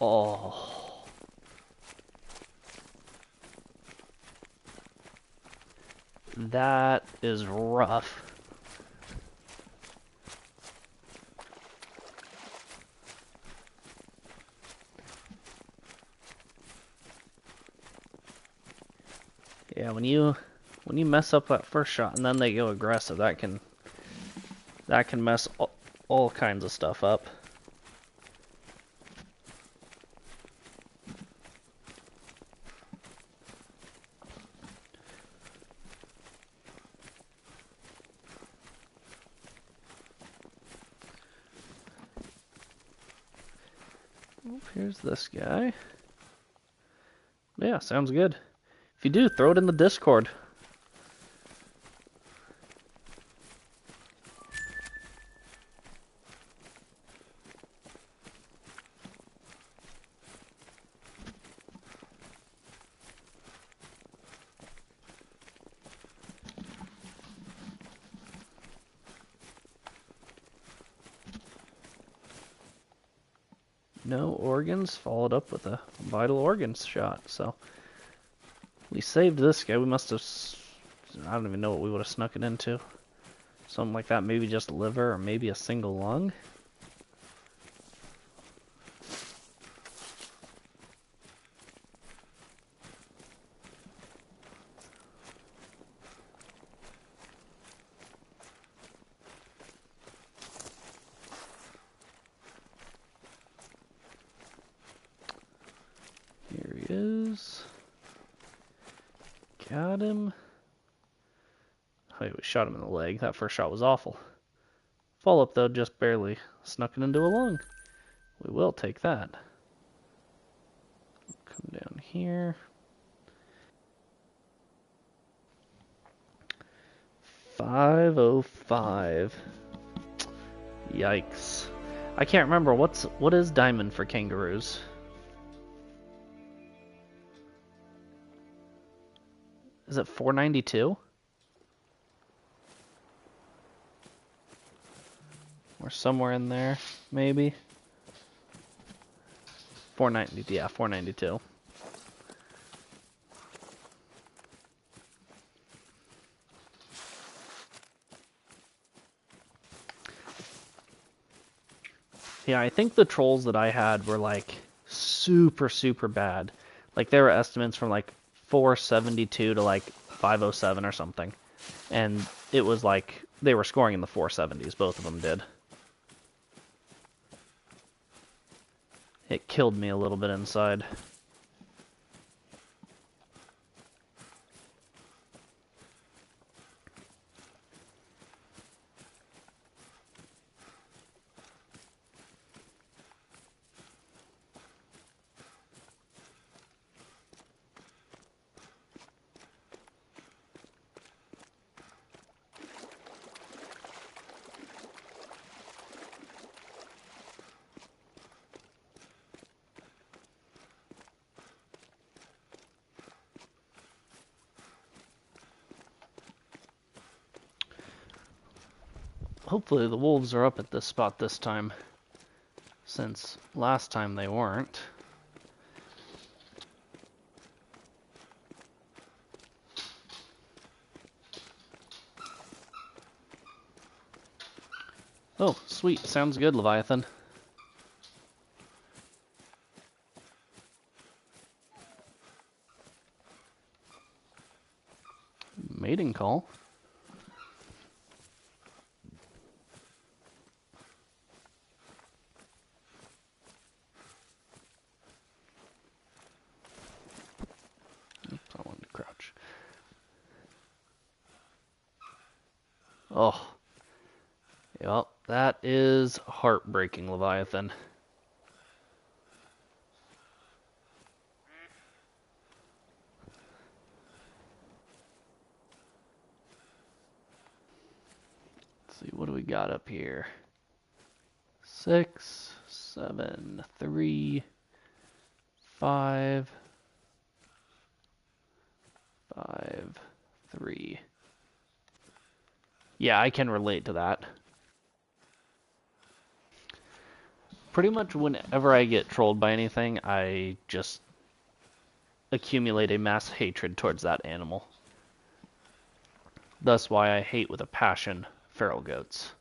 Oh. That is rough. Yeah, when you mess up that first shot and then they go aggressive, that can That can mess all kinds of stuff up. Oh, here's this guy. Yeah, sounds good. If you do, throw it in the Discord. No organs, followed up with a vital organs shot. So we saved this guy. We must have, I don't even know what we would have snuck it into. Something like that, maybe just liver or maybe a single lung. Here he is. Got him. Oh, we shot him in the leg. That first shot was awful. Follow-up, though, just barely snuck it into a lung. We will take that. Come down here. 505. Yikes. I can't remember what is diamond for kangaroos. Is it 492? Or somewhere in there, maybe. 490, yeah, 492. Yeah, I think the trolls that I had were like super, super bad. Like there were estimates from like 472 to like 507 or something. And it was like they were scoring in the 470s, both of them did. It killed me a little bit inside. Hopefully the wolves are up at this spot this time, since last time they weren't. Oh, sweet. Sounds good, Leviathan. Mating call. Oops, I wanted to crouch. Oh. Yep, that is heartbreaking, Leviathan. Let's see, what do we got up here? 6, 7, 3, 5, 5, 3. Yeah, I can relate to that. Pretty much whenever I get trolled by anything, I just accumulate a mass hatred towards that animal. Thus why I hate with a passion feral goats.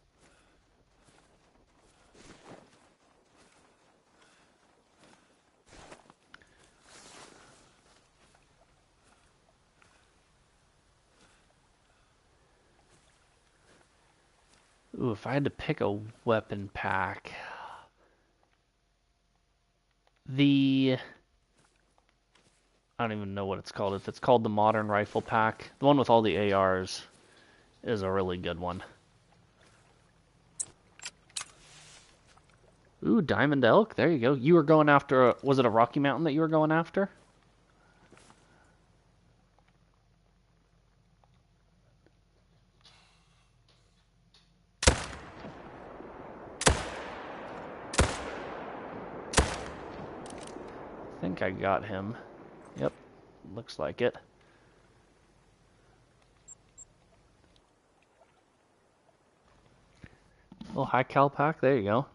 Ooh, if I had to pick a weapon pack, I don't even know what it's called. If it's called the Modern Rifle Pack, the one with all the ARs is a really good one. Ooh, Diamond Elk. There you go. You were going after was it a Rocky Mountain that you were going after? I think I got him. Yep, looks like it. Oh, high cal pack. There you go.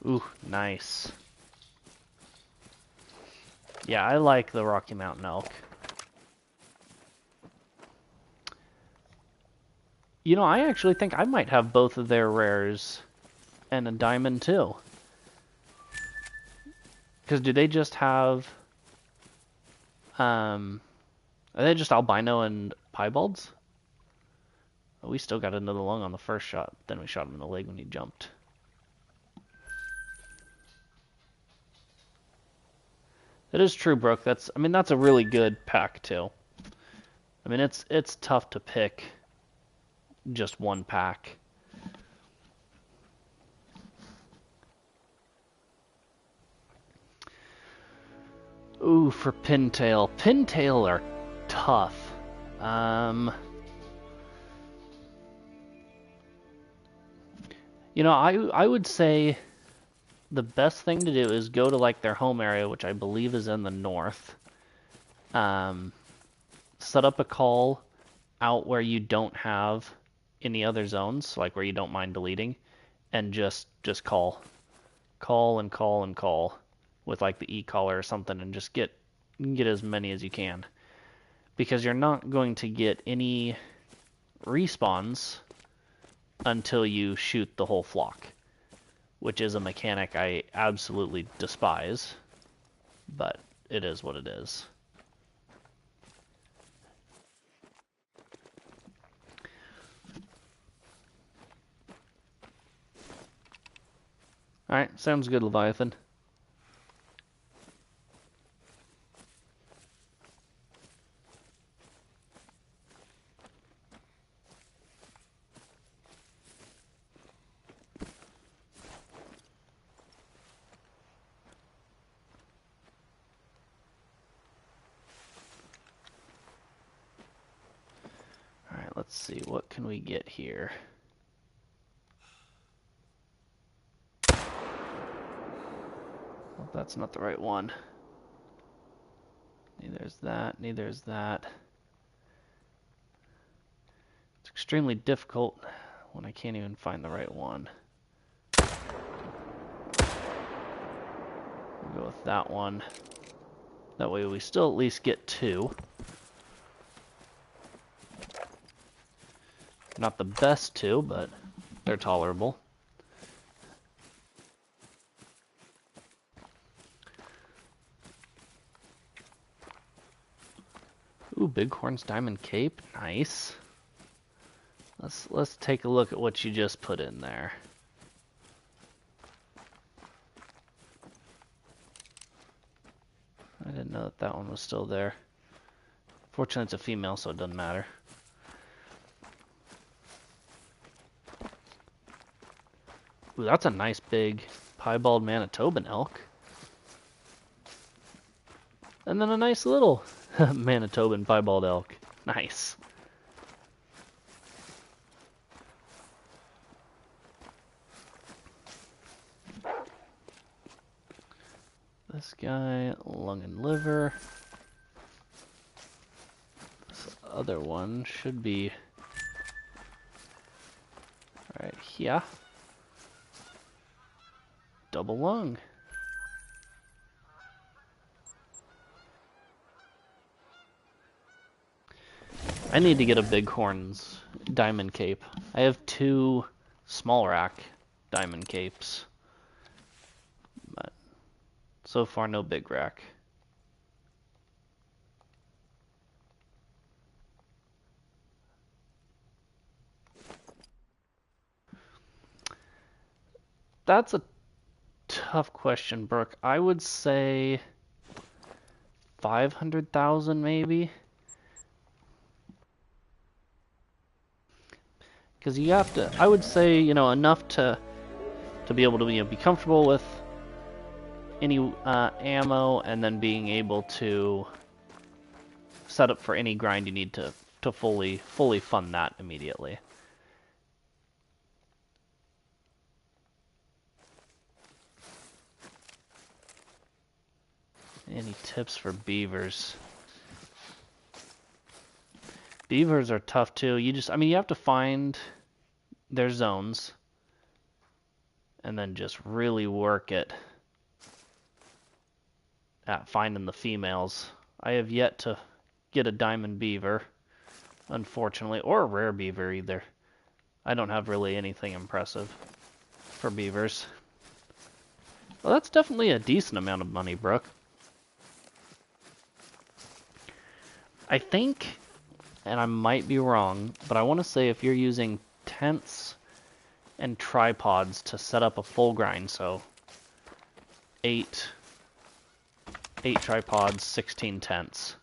Ooh, nice. Yeah, I like the Rocky Mountain elk. You know, I actually think I might have both of their rares and a diamond too. Because do they just have, are they just albino and piebalds? Oh, we still got another lung on the first shot. Then we shot him in the leg when he jumped. It is true, Brooke. I mean, that's a really good pack too. I mean, it's tough to pick just one pack. Ooh, for pintail. Pintail are tough. You know, I would say the best thing to do is go to like their home area, which I believe is in the north. Set up a call out where you don't have any other zones, like where you don't mind deleting, and just call and call and call with like the e-caller or something, and just get as many as you can, because you're not going to get any respawns until you shoot the whole flock, which is a mechanic I absolutely despise, but it is what it is. Alright, sounds good, Leviathan. Alright, let's see, what can we get here? Well, that's not the right one. Neither is that, neither is that. It's extremely difficult when I can't even find the right one. We'll go with that one. That way we still at least get two. Not the best two, but they're tolerable. Ooh, Bighorn's Diamond Cape. Nice. Let's take a look at what you just put in there. I didn't know that one was still there. Fortunately, it's a female, so it doesn't matter. Ooh, that's a nice big piebald Manitoban elk. And then a nice little Manitoban piebald elk. Nice. This guy, lung and liver. This other one should be right here. Double lung. I need to get a Bighorn's Diamond Cape. I have two small rack Diamond Capes, but so far no big rack. That's a tough question, Brooke. I would say 500,000 maybe. Because you have to, I would say, enough to be able to be comfortable with any ammo, and then being able to set up for any grind you need to fully fund that immediately. Any tips for beavers? Beavers are tough too. You have to find their zones and then just really work it at finding the females. I have yet to get a diamond beaver, unfortunately, or a rare beaver either. I don't have really anything impressive for beavers. Well, that's definitely a decent amount of money, Brooke. I think, and I might be wrong, but I want to say if you're using tents and tripods to set up a full grind, so 8 tripods, 16 tents,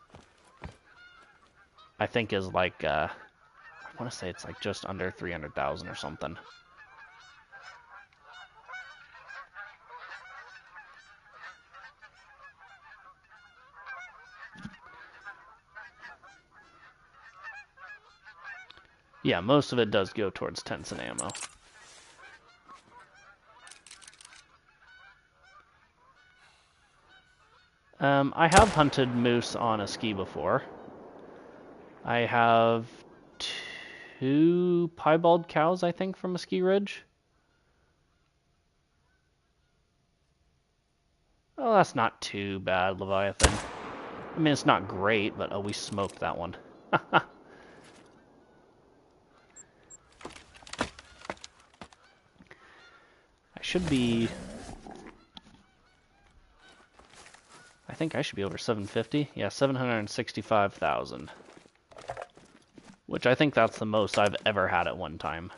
I think is like, I want to say it's like just under 300,000 or something. Yeah, most of it does go towards tents and ammo. I have hunted moose on a ski before. I have 2 piebald cows, I think, from a ski ridge. Oh, that's not too bad, Leviathan. I mean, it's not great, but oh, we smoked that one. I should be... I think I should be over 750. Yeah, 765,000. Which I think that's the most I've ever had at one time.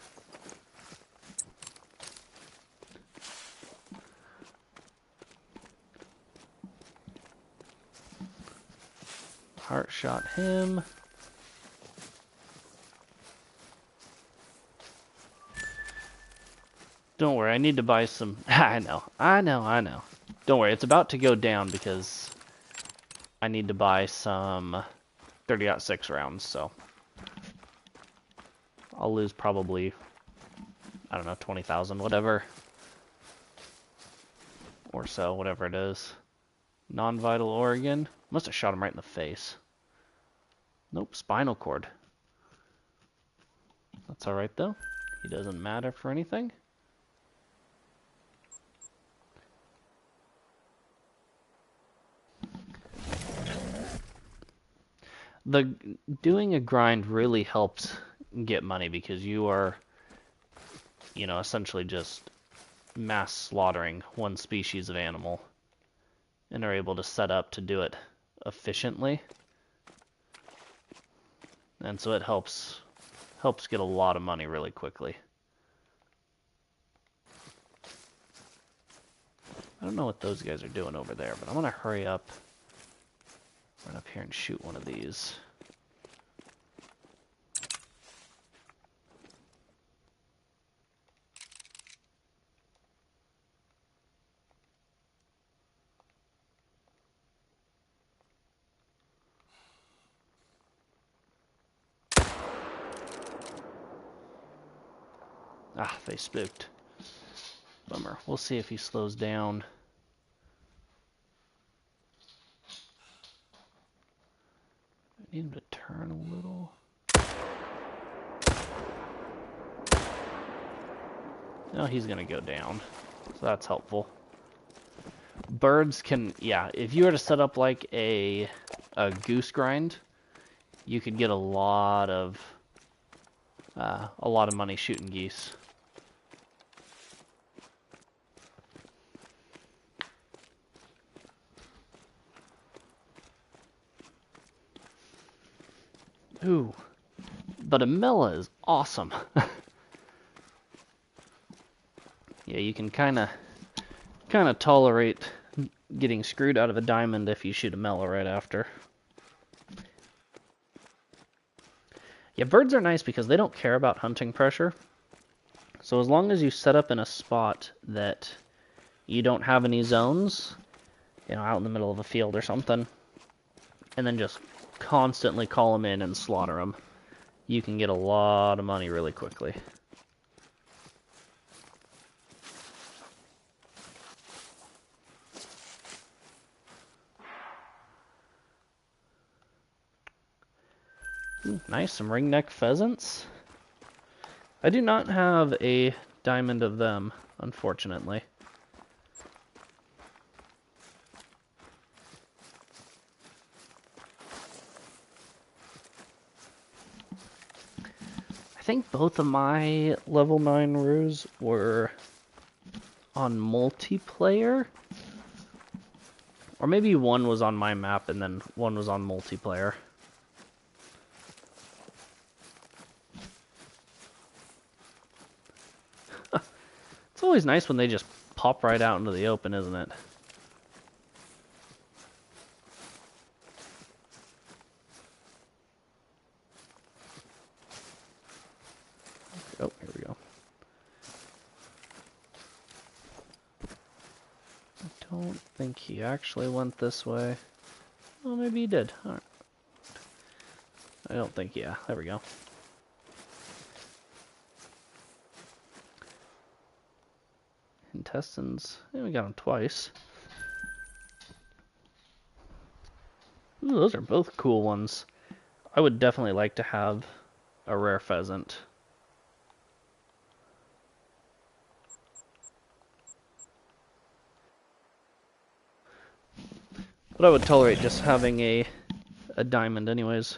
Heart shot him. Don't worry, I need to buy some... I know. Don't worry, it's about to go down because I need to buy some 30-06 rounds, so... I'll lose probably, I don't know, 20,000, whatever. Or so, whatever it is. Non-vital organ. Must have shot him right in the face. Nope, spinal cord. That's alright though. He doesn't matter for anything. Doing a grind really helps get money because you are, essentially just mass slaughtering one species of animal and are able to set up to do it efficiently. And so it helps get a lot of money really quickly. I don't know what those guys are doing over there, but I'm gonna hurry up, run up here and shoot one of these. Ah, they spooked. Bummer. We'll see if he slows down. I need him to turn a little. No, he's gonna go down. So that's helpful. Birds can, yeah, if you were to set up like a goose grind, you could get a lot of money shooting geese. Ooh, but a Mela is awesome. Yeah, you can kind of tolerate getting screwed out of a diamond if you shoot a mellow right after. Yeah, birds are nice because they don't care about hunting pressure. So as long as you set up in a spot that you don't have any zones, you know, out in the middle of a field or something, and then just constantly call them in and slaughter them, you can get a lot of money really quickly. Nice, some ringneck pheasants. I do not have a diamond of them, unfortunately. I think both of my level 9 roos were on multiplayer. Or maybe one was on my map and then one was on multiplayer. It's always nice when they just pop right out into the open, isn't it? Oh, here we go. I don't think he actually went this way. Well, maybe he did. All right. I don't think, yeah, there we go. Intestines, yeah, we got them twice. Ooh, those are both cool ones. I would definitely like to have a rare pheasant. But I would tolerate just having a diamond anyways.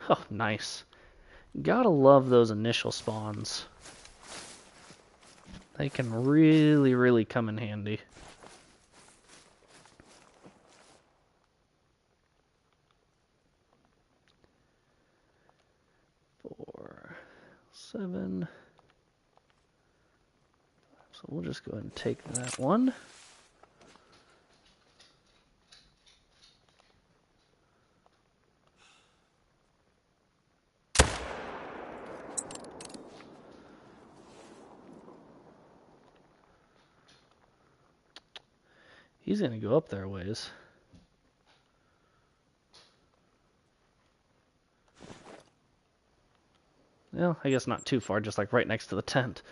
Oh, nice. Gotta love those initial spawns. They can really, really come in handy. 4, 7. So we'll just go ahead and take that one. He's gonna go up there a ways. Well, I guess not too far, just like right next to the tent.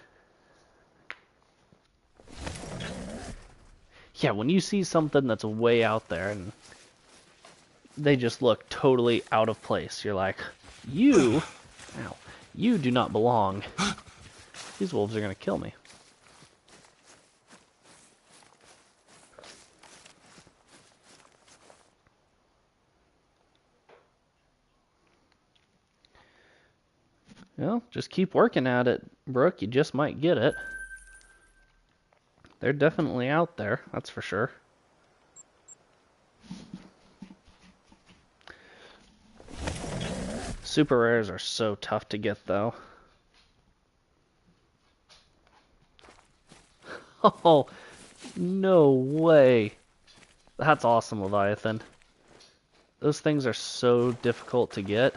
Yeah, when you see something that's way out there and they just look totally out of place, you're like, you, ow, you do not belong. These wolves are gonna kill me. Well, just keep working at it, Brooke. You just might get it. They're definitely out there, that's for sure. Super rares are so tough to get, though. Oh, no way. That's awesome, Leviathan. Those things are so difficult to get.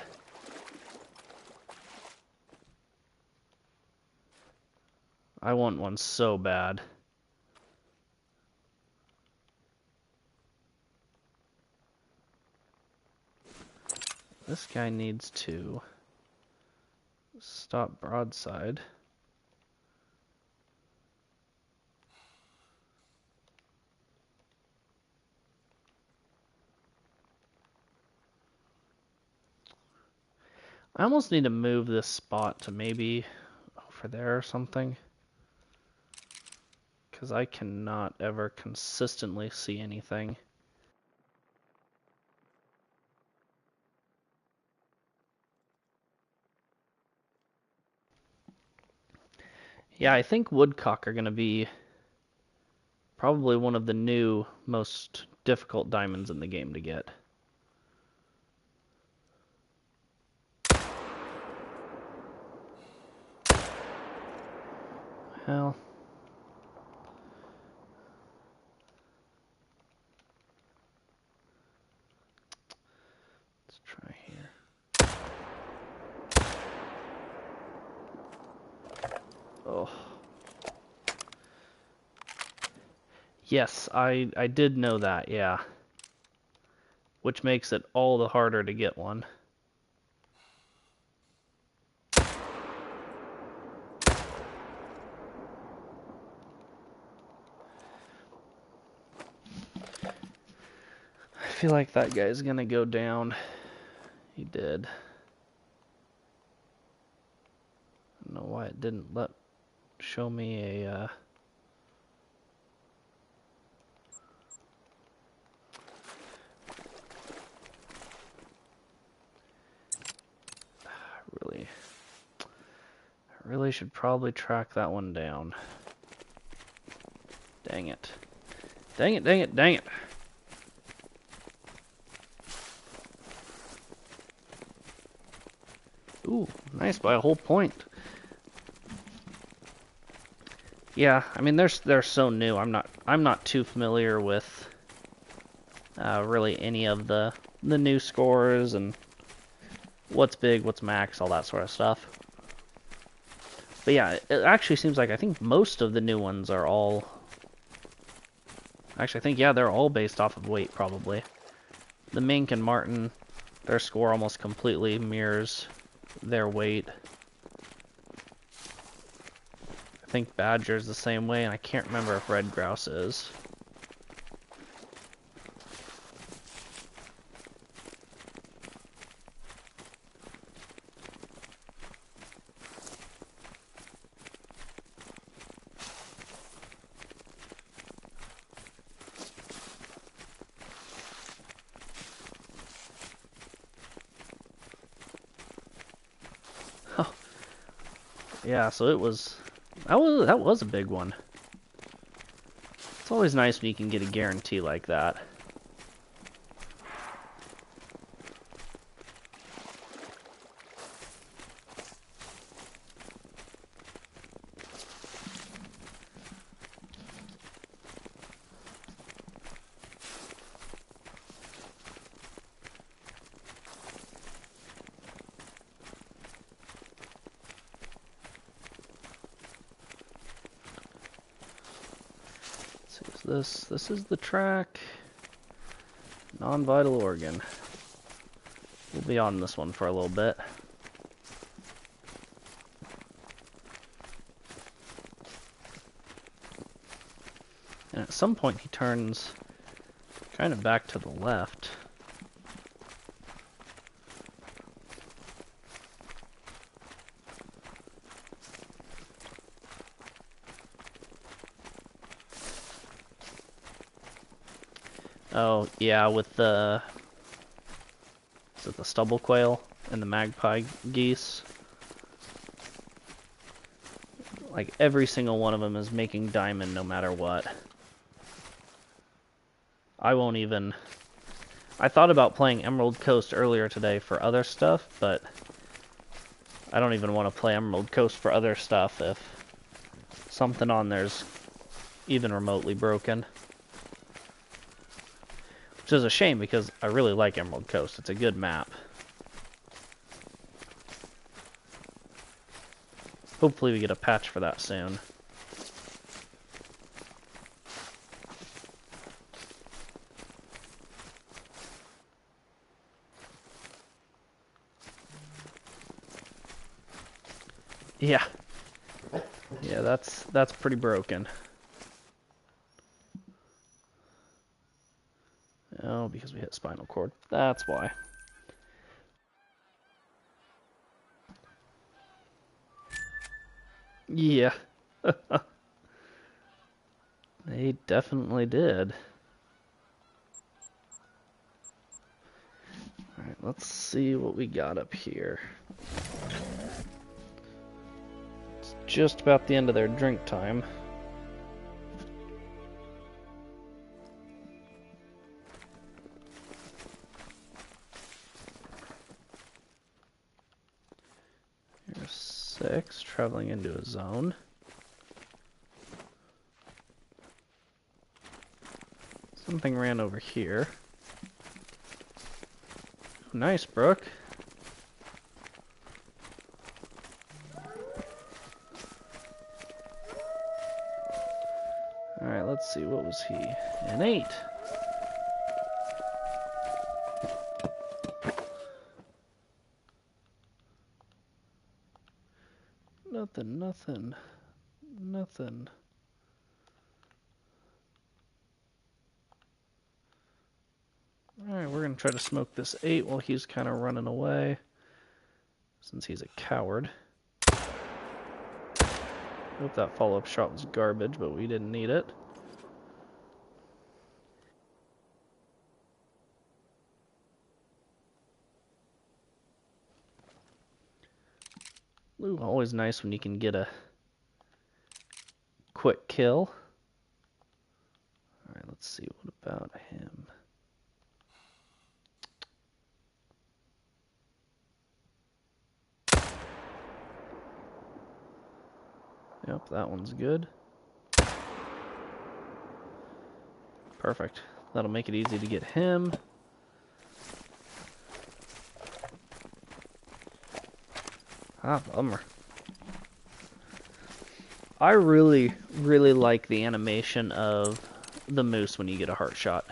I want one so bad. This guy needs to stop broadside. I almost need to move this spot to maybe over there or something, because I cannot ever consistently see anything. Yeah, I think woodcock are going to be probably one of the new most difficult diamonds in the game to get. hell? Let's try here. Oh. Yes, I did know that, yeah. Which makes it all the harder to get one. I feel like that guy's gonna go down. He did. I don't know why it didn't show me a I really should probably track that one down. Dang it. Dang it, dang it, dang it. Ooh, nice by a whole point. Yeah, I mean they're so new. I'm not too familiar with really any of the new scores and what's big, what's max, all that sort of stuff. But yeah, it actually seems like I think most of the new ones are all... Actually, I think, yeah, they're all based off of weight, probably. The mink and marten, their score almost completely mirrors their weight. I think badger's the same way, and I can't remember if red grouse is. Oh, yeah, so that was a big one. It's always nice when you can get a guarantee like that. This is the track. Non-vital organ. We'll be on this one for a little bit. And at some point he turns kind of back to the left. Oh, yeah, with the... Is it the stubble quail and the magpie geese? Like, every single one of them is making diamond no matter what. I won't even... I thought about playing Emerald Coast earlier today for other stuff, but I don't even want to play Emerald Coast for other stuff if something on there's even remotely broken. Which is a shame because I really like Emerald Coast. It's a good map. Hopefully we get a patch for that soon. Yeah. Yeah, that's pretty broken. Oh, because we hit spinal cord. That's why. Yeah. They definitely did. Alright, let's see what we got up here. It's just about the end of their drink time. Here's 6, traveling into a zone. Something ran over here. Nice, Brooke. Alright, let's see. What was he? An 8. Nothing, nothing, nothing. Alright, we're going to try to smoke this 8 while he's kind of running away, since he's a coward. Hope that follow-up shot was garbage, but we didn't need it. Ooh, always nice when you can get a quick kill. Alright, let's see, what about him? Yep, that one's good. Perfect. That'll make it easy to get him. Ah, bummer. I really, really like the animation of the moose when you get a heart shot.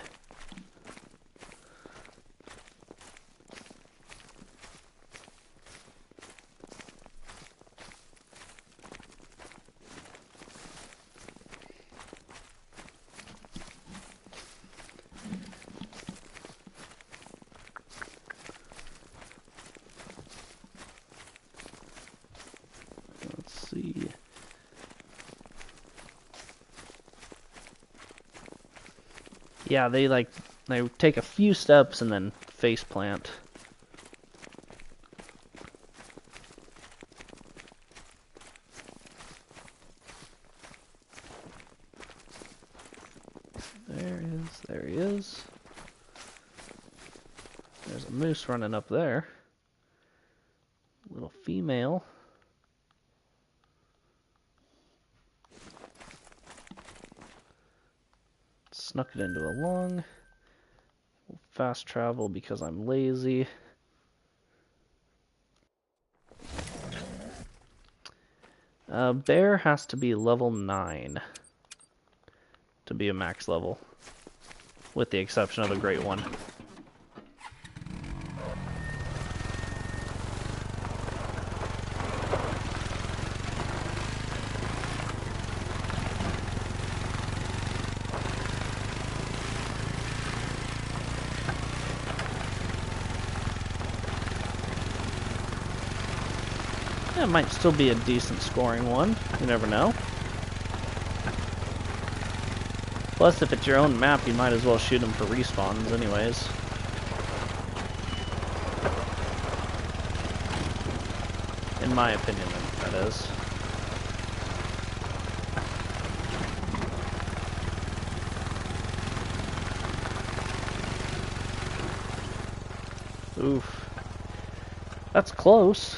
Let's see. Yeah, they take a few steps and then face plant. There he is. There's a moose running up there. Little female. Snuck it into a lung. Fast travel because I'm lazy. Bear has to be level 9 to be a max level, with the exception of a great one. Yeah, it might still be a decent scoring one. You never know. Plus, if it's your own map, you might as well shoot them for respawns anyways. In my opinion, that is. Oof. That's close.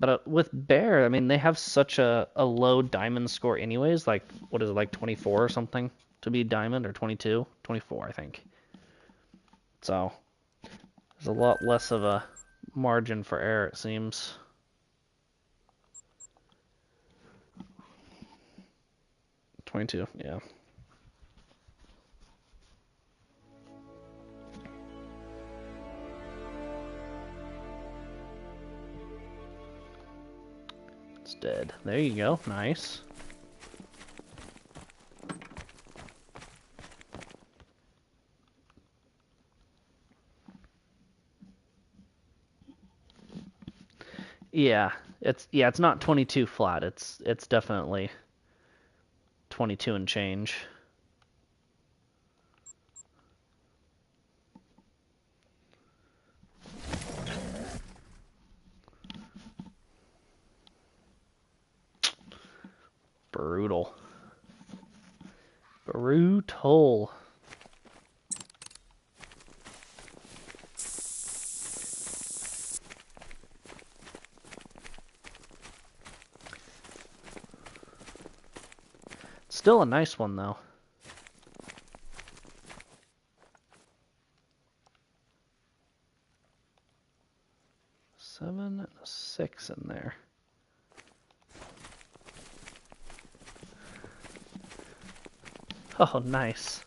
But with Bear, I mean, they have such a low diamond score anyways, like, what is it, like 24 or something to be diamond, or 22? 24, I think. So, there's a lot less of a margin for error, it seems. $22, yeah. It's dead. There you go. Nice. Yeah, it's not 22 flat. It's definitely 22 and change. Brutal. Brutal. Still a nice one, though. 7 and a 6 in there. Oh, nice.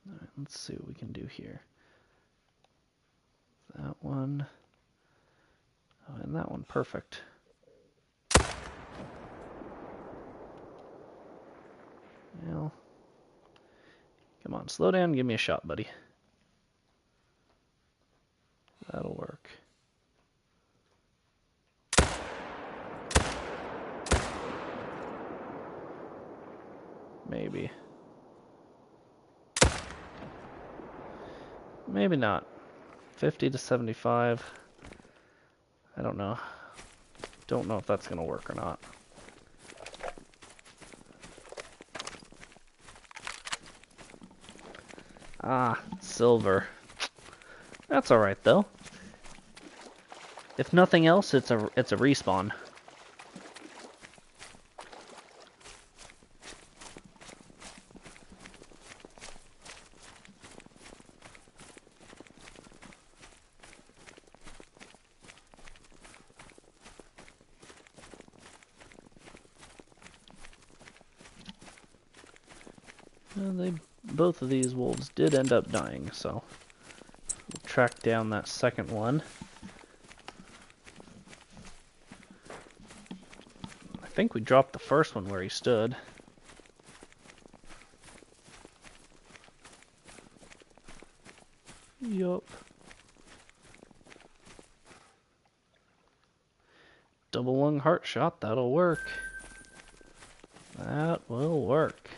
All right, let's see what we can do here. That one. Oh, and that one, perfect. Well, come on, slow down and give me a shot, buddy. That'll work. Maybe. Maybe not. 50 to 75. I don't know. Don't know if that's going to work or not. Ah, silver. That's alright though. If nothing else, it's a respawn. Both of these wolves did end up dying, so we'll track down that second one. I think we dropped the first one where he stood. Yup. Double lung heart shot, that'll work. That will work.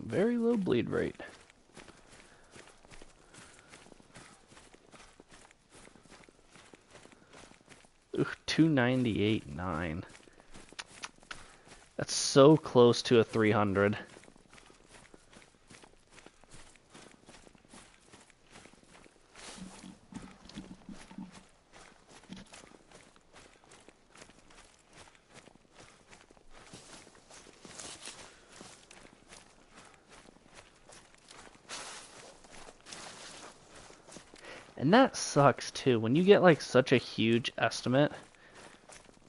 Very low bleed rate. Ooh, 298.9. That's so close to a 300. And that sucks too, when you get like such a huge estimate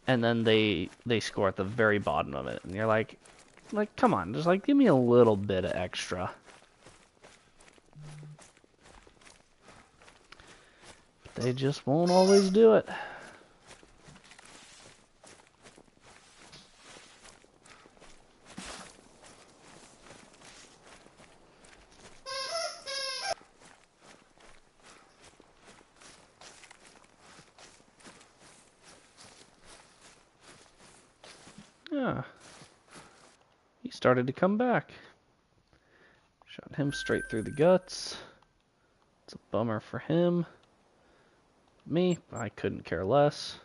and then they score at the very bottom of it and you're like come on, just like give me a little bit of extra. But they just won't always do it. Yeah. He started to come back. Shot him straight through the guts. It's a bummer for him. Me, I couldn't care less.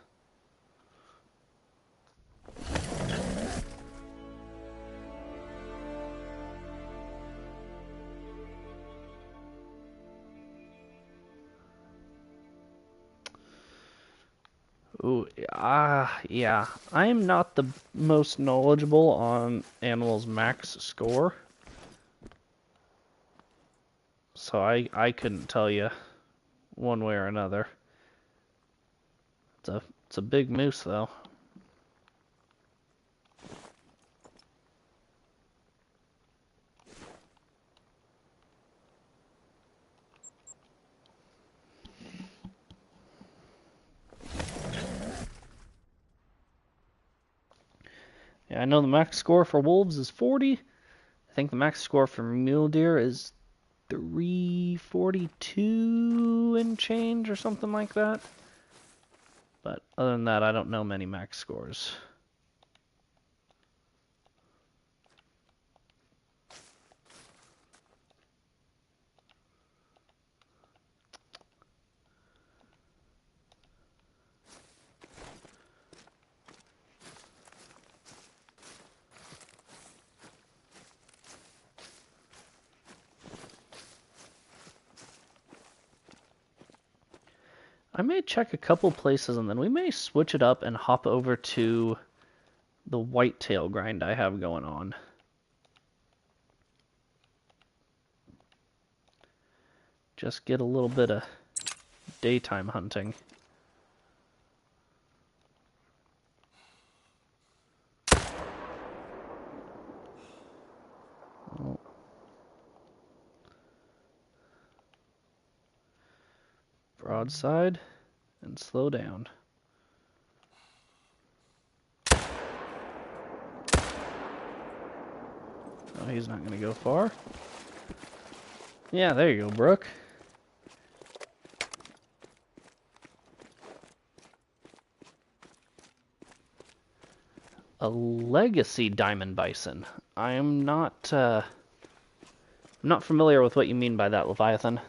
Ooh, yeah. I am not the most knowledgeable on animals' max score. So I couldn't tell you one way or another. It's a big moose though. Yeah, I know the max score for wolves is 40. I think the max score for mule deer is 342 and change or something like that. But other than that, I don't know many max scores. I may check a couple places and then we may switch it up and hop over to the whitetail grind I have going on. Just get a little bit of daytime hunting. Oh. Broadside and slow down. Oh, he's not going to go far. Yeah, there you go, Brooke. A legacy diamond bison. I'm not familiar with what you mean by that, Leviathan.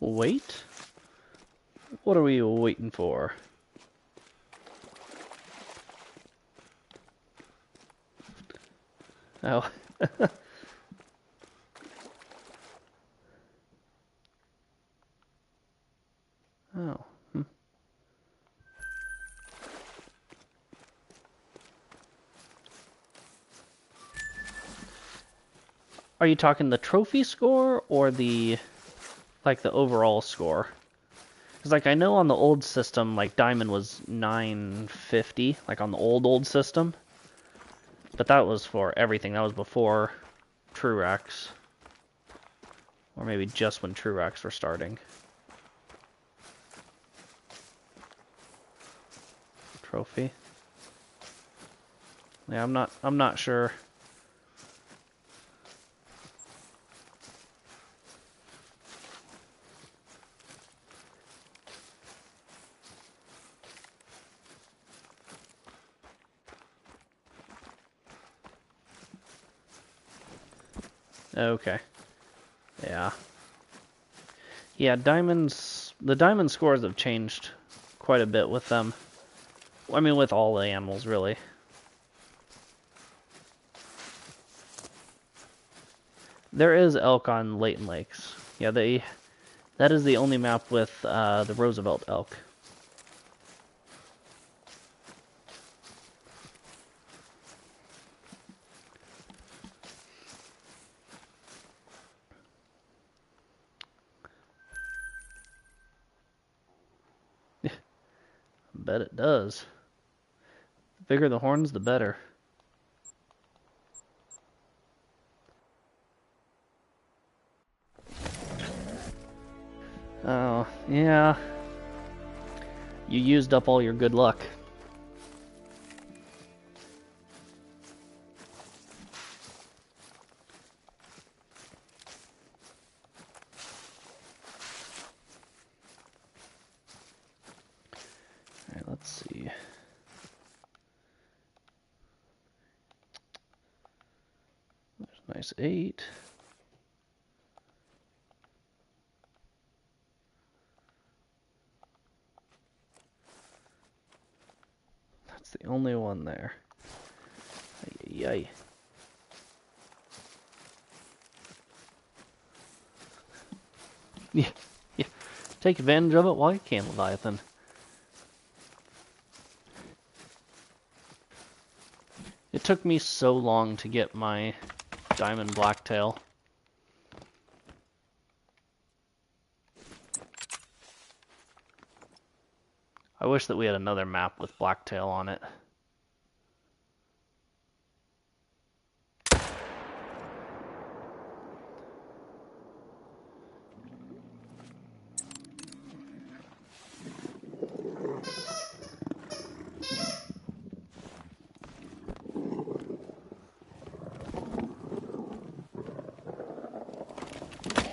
Wait? What are we waiting for? Oh. Oh. Are you talking the trophy score or the overall score? Because I know on the old system, diamond was 950, on the old system. But that was for everything. That was before True Racks. Or maybe just when True Racks were starting. Trophy. Yeah, I'm not sure. Okay. Yeah. Yeah, the diamond scores have changed quite a bit with them. I mean, with all the animals, really. There is elk on Layton Lakes. Yeah, that is the only map with the Roosevelt elk. Bet it does. The bigger the horns, the better. Oh, yeah. You used up all your good luck. Alright, let's see. There's a nice 8. That's the only one there. Yay. Yeah, yeah. Take advantage of it while you can, Leviathan. It took me so long to get my diamond blacktail. I wish that we had another map with blacktail on it.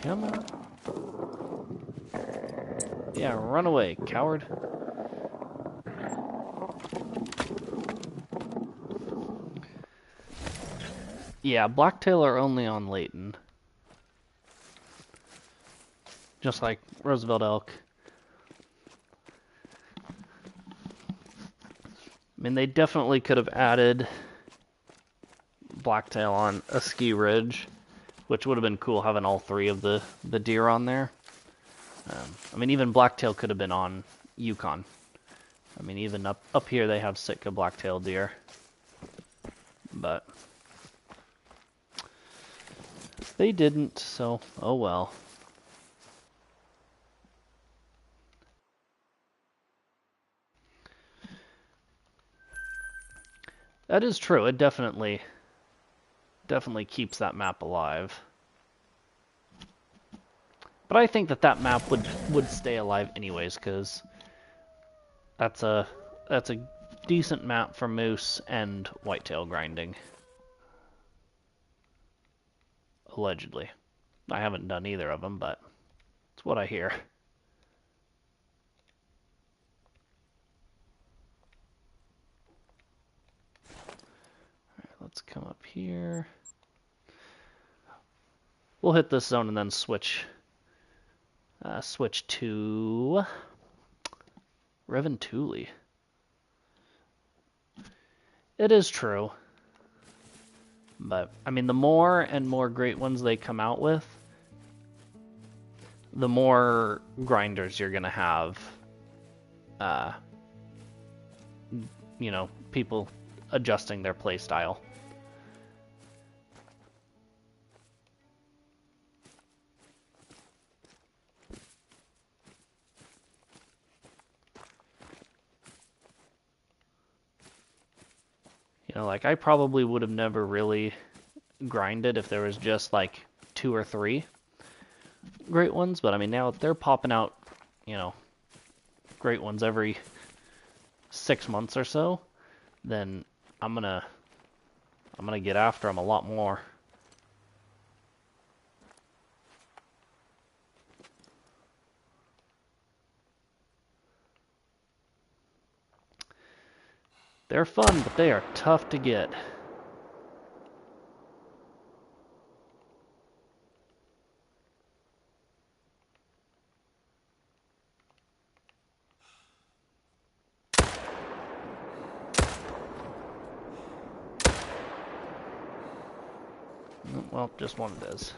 Come on. Yeah, run away, coward. Yeah, blacktail are only on Layton. Just like Roosevelt elk. I mean, they definitely could have added blacktail on a ski ridge, which would have been cool having all three of the deer on there. I mean, even blacktail could have been on Yukon. I mean, even up here they have Sitka blacktail deer. But they didn't, so oh well. That is true. It definitely keeps that map alive. But I think that map would stay alive anyways, because that's a decent map for moose and whitetail grinding. Allegedly. I haven't done either of them, but it's what I hear. Alright, let's come up here. We'll hit this zone and then switch to Reventuli. It is true. But, I mean, the more and more great ones they come out with, the more grinders you're going to have. You know, people adjusting their play style. You know, like, I probably would have never really grinded if there was just, like, 2 or 3 great ones, but I mean, now if they're popping out, you know, great ones every 6 months or so, then I'm gonna get after them a lot more. They're fun, but they are tough to get. Well, just one it is.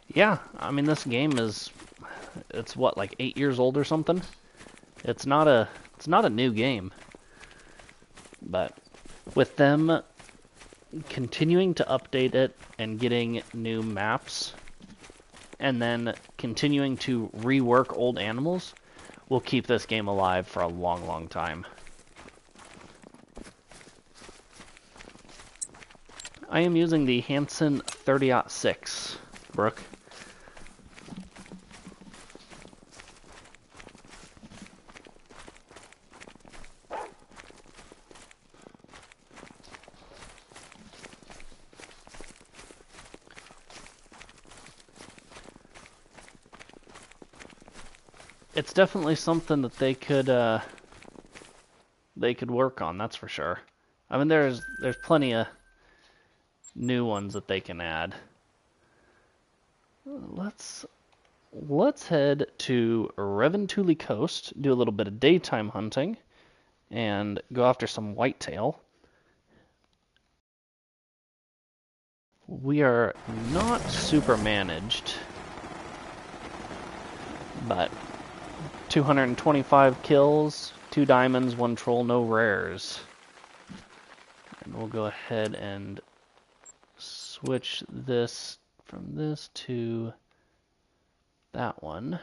Yeah, I mean, this game it's what, like 8 years old or something? It's not a new game. But with them continuing to update it and getting new maps and then continuing to rework old animals will keep this game alive for a long, long time. I am using the Hansen 30-06, Brooke. It's definitely something that they could work on, that's for sure. I mean, there's plenty of new ones that they can add. Let's head to Reventuli Coast, do a little bit of daytime hunting, and go after some whitetail. We are not super managed, but 225 kills, 2 diamonds, 1 troll, no rares. And we'll go ahead and switch this from this to that one.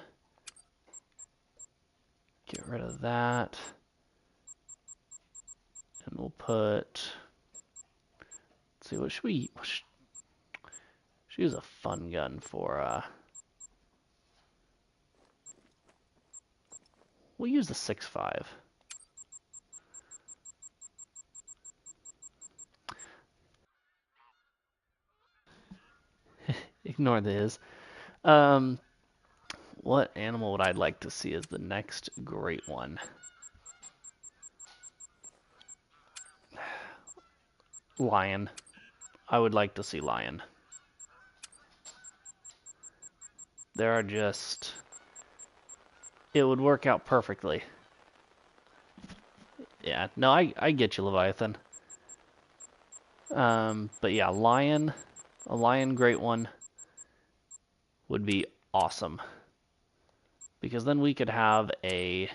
Get rid of that. And we'll put, let's see, what should we use a fun gun for, we'll use the 6.5. Ignore this. What animal would I like to see as the next great one? Lion. I would like to see lion. There are just... It would work out perfectly. Yeah, no, I get you, Leviathan. But yeah, lion, a lion great one would be awesome. Because then we could have a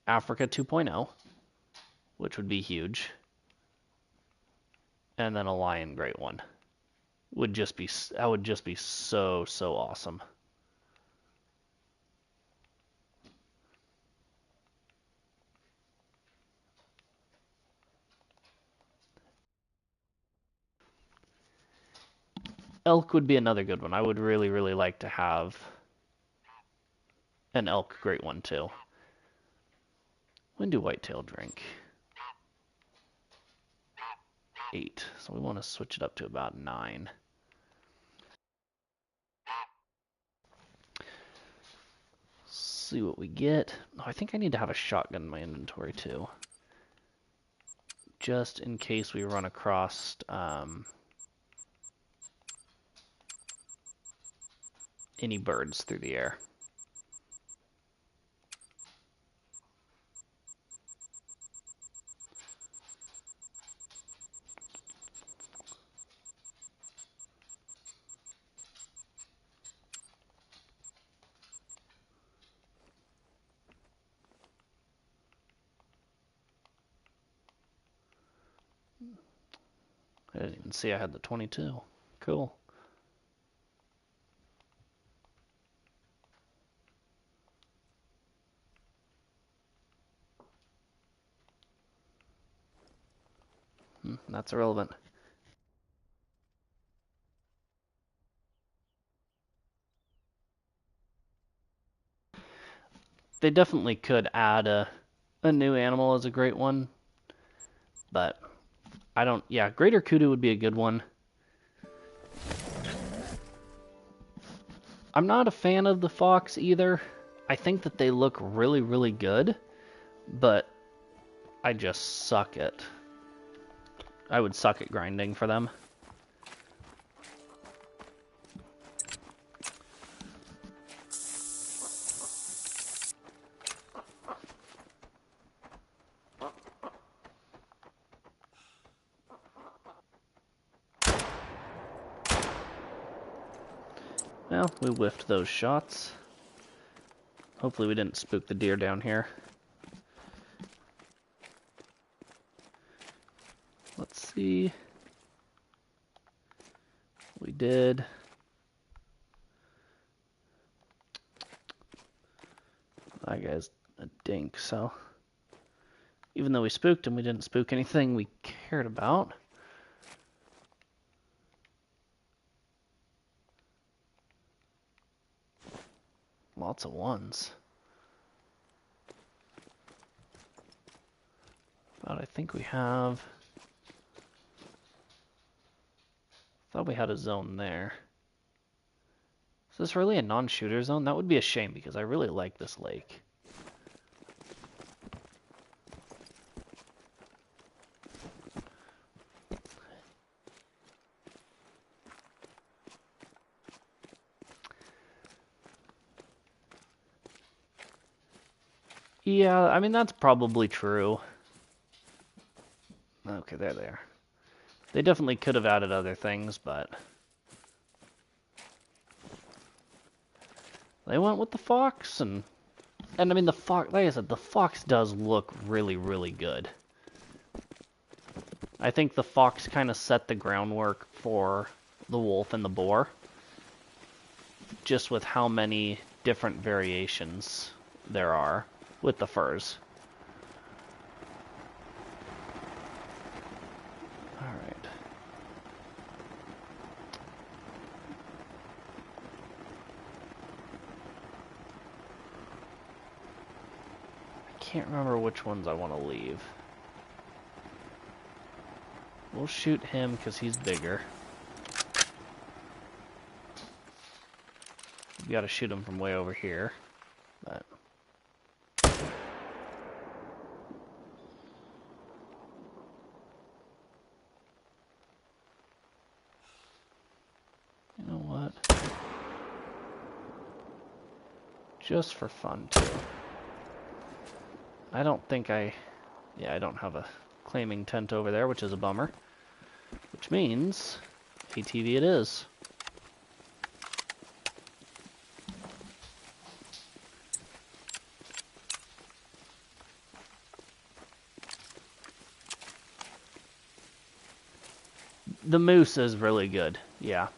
Africa 2.0, which would be huge. And then a lion great one. That would just be so awesome. Elk would be another good one. I would really like to have an elk great one too. When do whitetail drink? 8. So we want to switch it up to about 9. See what we get. Oh, I think I need to have a shotgun in my inventory too. Just in case we run across any birds through the air. I didn't even see I had the 22. Cool. That's irrelevant. They definitely could add a new animal as a great one, but I don't... Yeah, greater kudu would be a good one. I'm not a fan of the fox either. I think that they look really good, but I just suck at... I would suck at grinding for them. Well, we whiffed those shots. Hopefully we didn't spook the deer down here. Let's see. We did. That guy's a dink, so... Even though we spooked him, we didn't spook anything we cared about. Lots of ones. But I think we have... Thought we had a zone there. Is this really a non-shooter zone? That would be a shame because I really like this lake. Yeah, I mean, that's probably true. Okay, there they are. They definitely could have added other things, but... They went with the fox, and I mean, the fox, like I said, the fox does look really good. I think the fox kind of set the groundwork for the wolf and the boar, just with how many different variations there are with the furs. Alright. I can't remember which ones I want to leave. We'll shoot him because he's bigger. We gotta shoot him from way over here. But... just for fun too. I don't think I don't have a claiming tent over there, which is a bummer. Which means ATV it is. The moose is really good, yeah.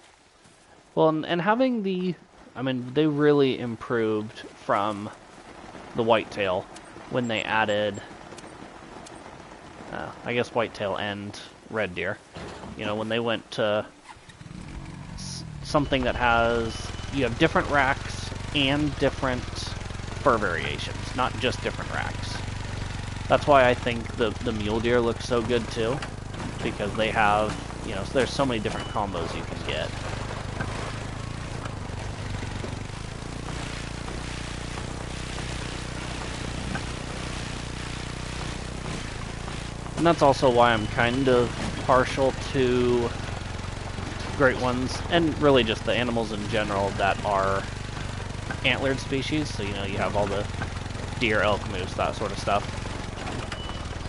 Well, and having I mean, they really improved from the whitetail when they added, I guess, whitetail and red deer. You know, when they went to something that you have different racks and different fur variations, not just different racks. That's why I think the mule deer looks so good too, because they have, you know, there's so many different combos you can get. And that's also why I'm kind of partial to great ones, and really just the animals in general that are antlered species. So, you know, you have all the deer, elk, moose, that sort of stuff.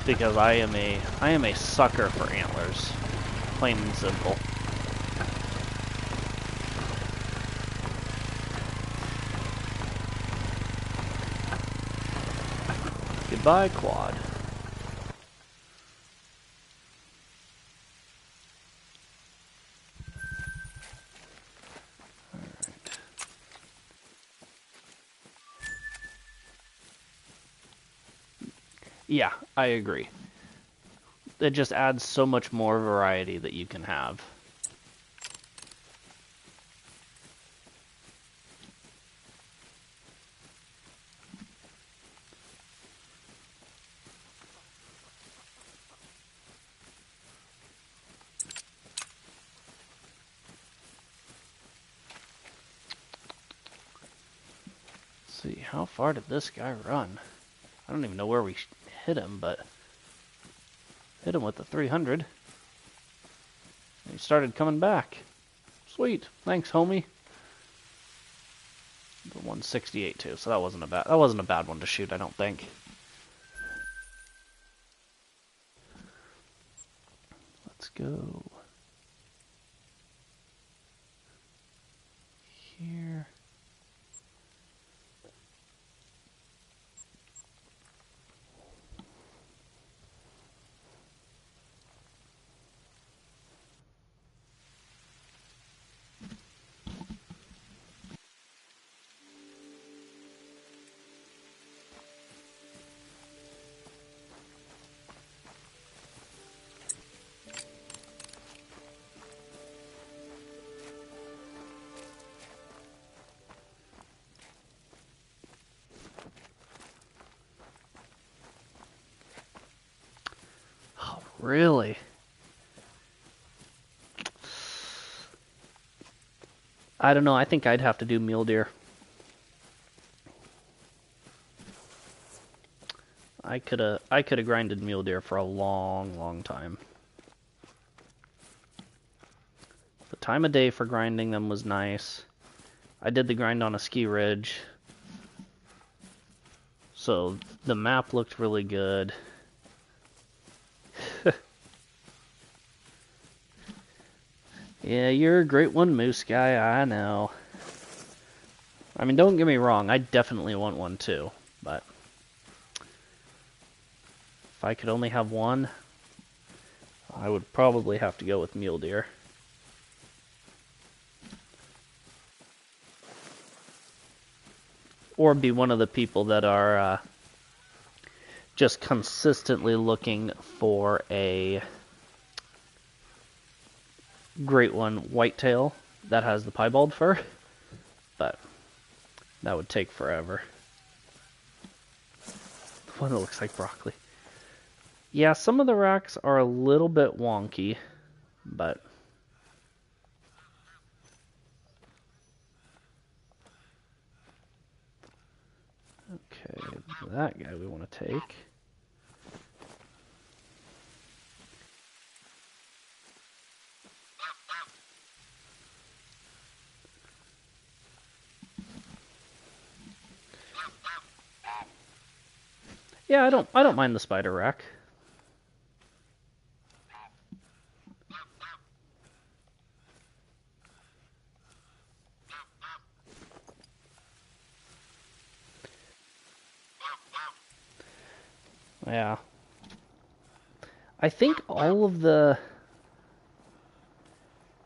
Because I am a sucker for antlers, plain and simple. Goodbye, quad. Yeah, I agree. It just adds so much more variety that you can have. Let's see, how far did this guy run? I don't even know where we hit him, but hit him with the 300. He started coming back. Sweet, thanks, homie. The 168 too, so that wasn't a bad one to shoot, I don't think. Let's go here. Oh, really? I don't know, I think I'd have to do mule deer. I could have grinded mule deer for a long time. The time of day for grinding them was nice. I did the grind on a ski ridge, so the map looked really good. Yeah, you're a great one, moose guy, I know. I mean, don't get me wrong, I definitely want one too, but if I could only have one, I would probably have to go with mule deer. Or be one of the people that are just consistently looking for a great one whitetail that has the piebald fur, but that would take forever. One that looks like broccoli. Yeah, some of the racks are a little bit wonky, but okay, that guy we want to take. Yeah, I don't mind the spider rack. Yeah. I think all of the...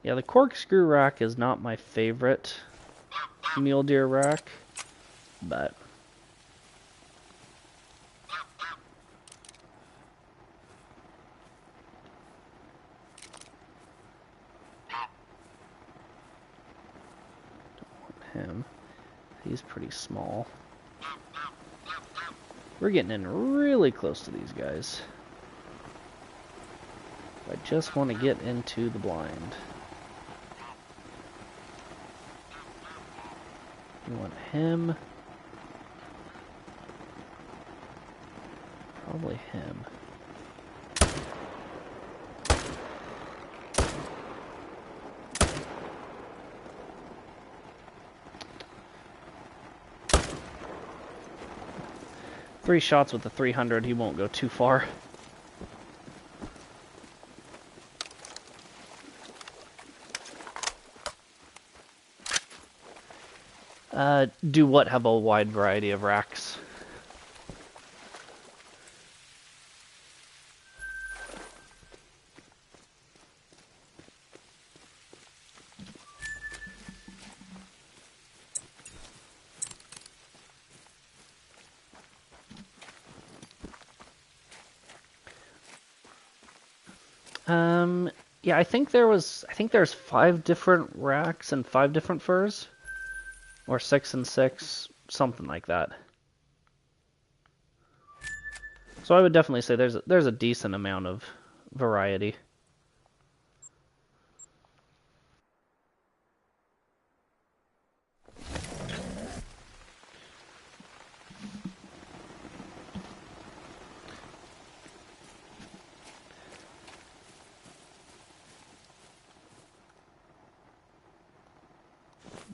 Yeah, the corkscrew rack is not my favorite mule deer rack, but... him. He's pretty small. We're getting in really close to these guys. I just want to get into the blind. You want him. Probably him. Three shots with the 300, he won't go too far. Do what? Have a wide variety of racks? Yeah, I think there's 5 different racks and 5 different furs. Or 6 and 6, something like that. So I would definitely say there's a decent amount of variety.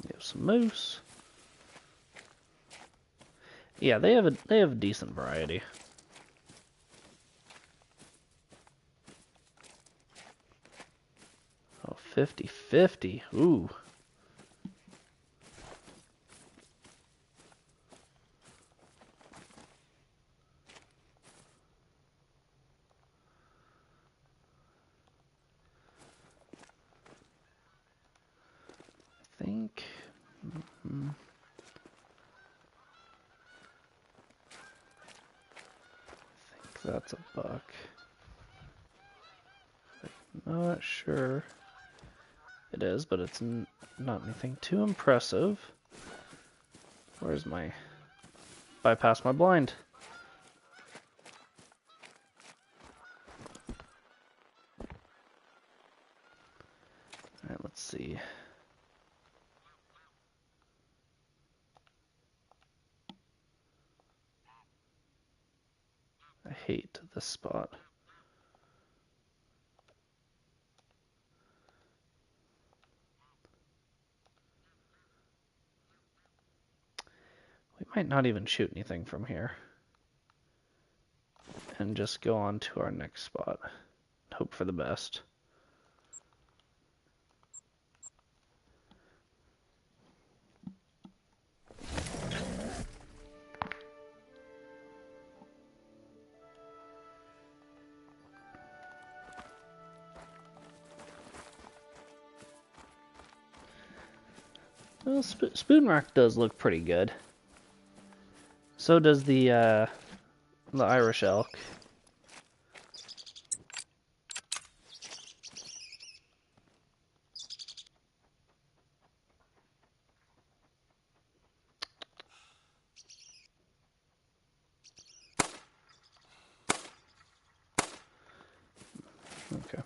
There's some moose. Yeah, they have a decent variety. Oh, 50-50. Ooh. I think. I think that's a buck. I'm not sure. It is, but it's not anything too impressive. Where's my... bypass my blind. Alright, let's see. I hate this spot. We might not even shoot anything from here. And just go on to our next spot. Hope for the best. Well, spoon rack does look pretty good. So does the Irish elk. Okay.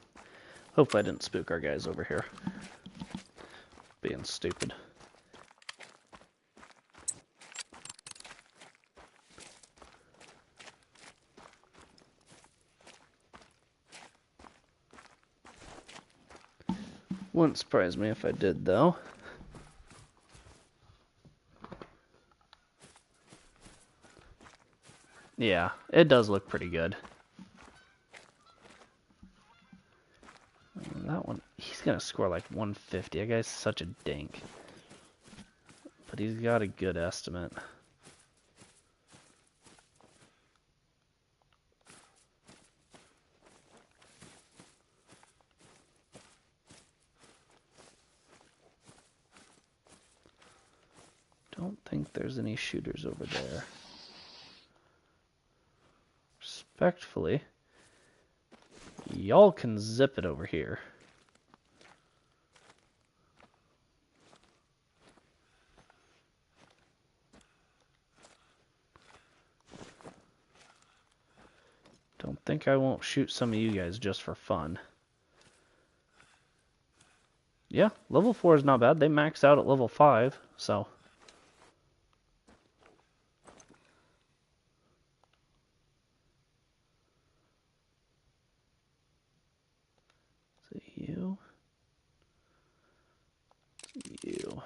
Hope I didn't spook our guys over here. Being stupid. Wouldn't surprise me if I did, though. Yeah, it does look pretty good. That one, he's gonna score like 150. That guy's such a dink. But he's got a good estimate. Don't think there's any shooters over there. Respectfully, y'all can zip it over here. Don't think I won't shoot some of you guys just for fun. Yeah, level 4 is not bad. They max out at level 5, so... You.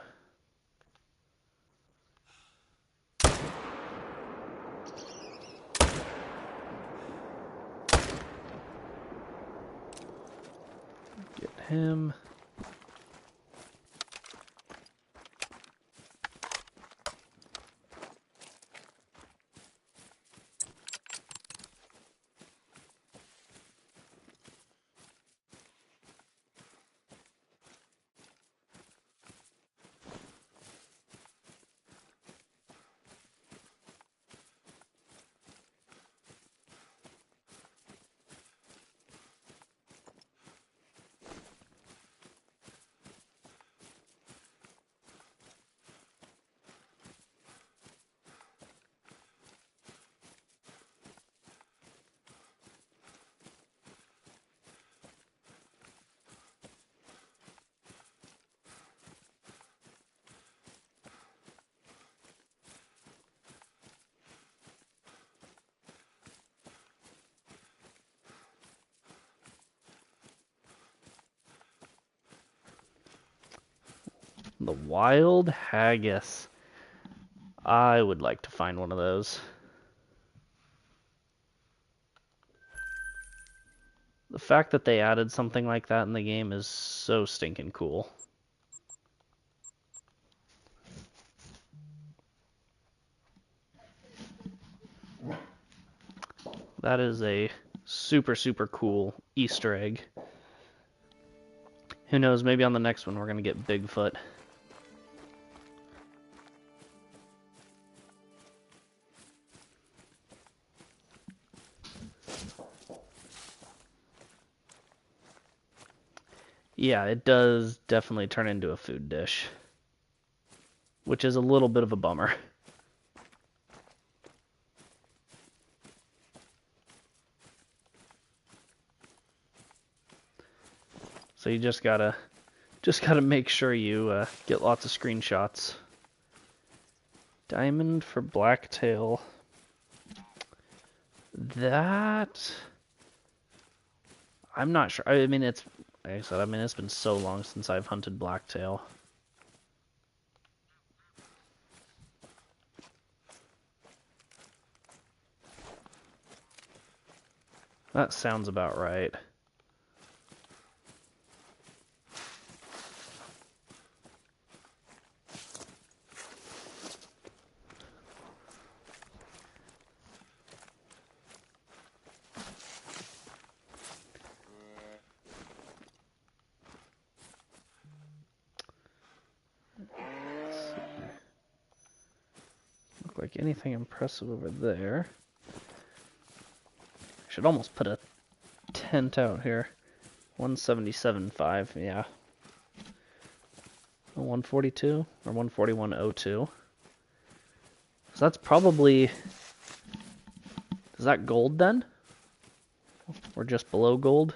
Get him. The wild haggis. I would like to find one of those. The fact that they added something like that in the game is so stinking cool. That is a super, super cool Easter egg. Who knows, maybe on the next one we're going to get Bigfoot. Yeah, it does definitely turn into a food dish, which is a little bit of a bummer. So you just gotta make sure you get lots of screenshots. Diamond for blacktail. That I'm not sure. I mean, it's like I said. I mean, it's been so long since I've hunted blacktail. That sounds about right. Look like anything impressive over there. Should almost put a tent out here. 177.5, yeah. 142 or 141.02. So that's probably, is that gold then? Or just below gold?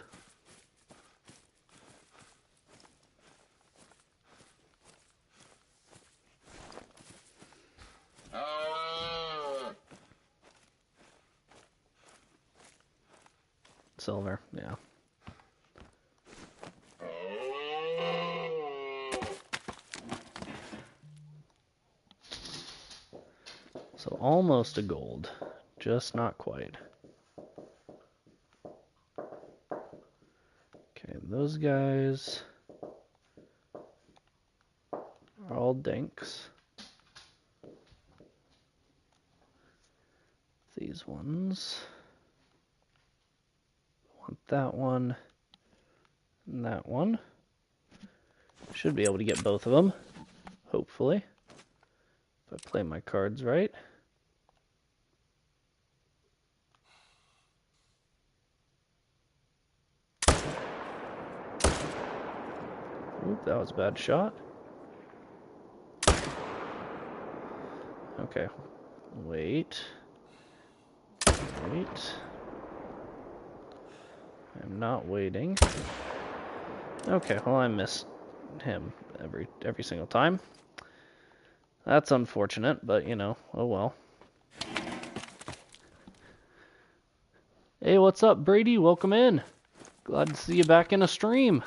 Silver, yeah. So almost a gold. just not quite. Okay, those guys are all dinks. These ones. Want that one and that one. Should be able to get both of them, hopefully, if I play my cards right. Oop, that was a bad shot. Okay, wait. I'm not waiting. Okay, well I missed him every single time. That's unfortunate, but you know, oh well. Hey, what's up, Brady? Welcome in. Glad to see you back in a stream.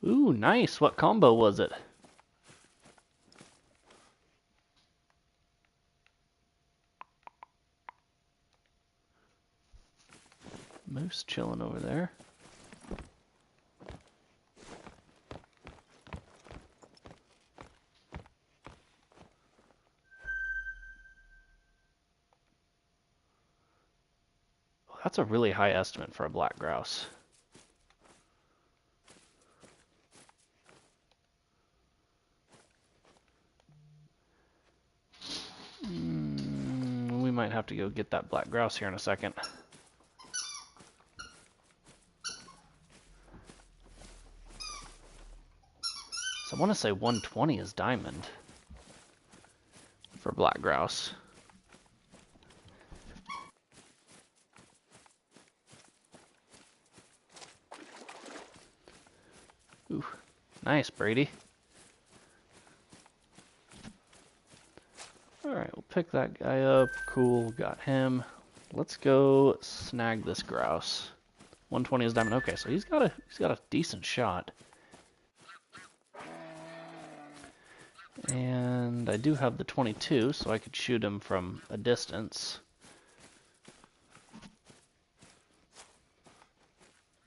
Ooh, nice. What combo was it? Moose chilling over there. Oh, that's a really high estimate for a black grouse. We might have to go get that black grouse here in a second. So I want to say 120 is diamond for black grouse. Ooh, nice, Brady. Alright, we'll pick that guy up. Cool, got him. Let's go snag this grouse. 120 is diamond. Okay, so he's got a decent shot. And I do have the 22, so I could shoot him from a distance.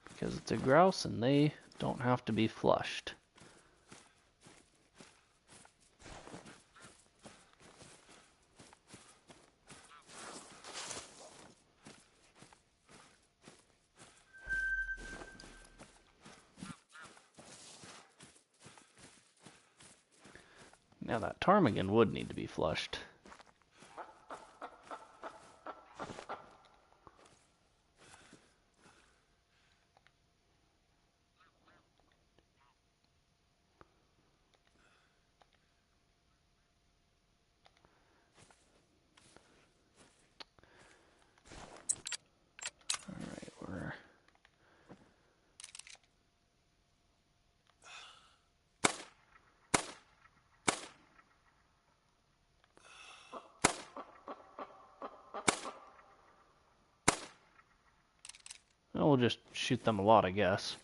Because it's a grouse and they don't have to be flushed. Now that ptarmigan would need to be flushed. Alright, we're... Well, we'll just shoot them a lot, I guess.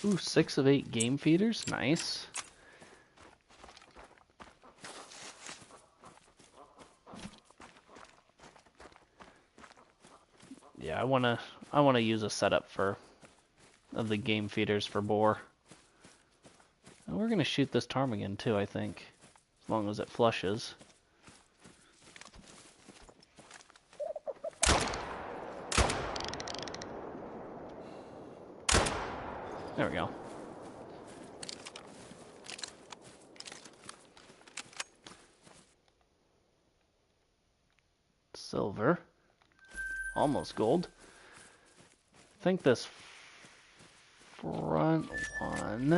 Ooh, 6 of 8 game feeders. Nice. Yeah, I wanna use a setup of the game feeders for boar. And we're gonna shoot this ptarmigan too, I think, as long as it flushes. There we go. Silver. Almost gold. I think this front one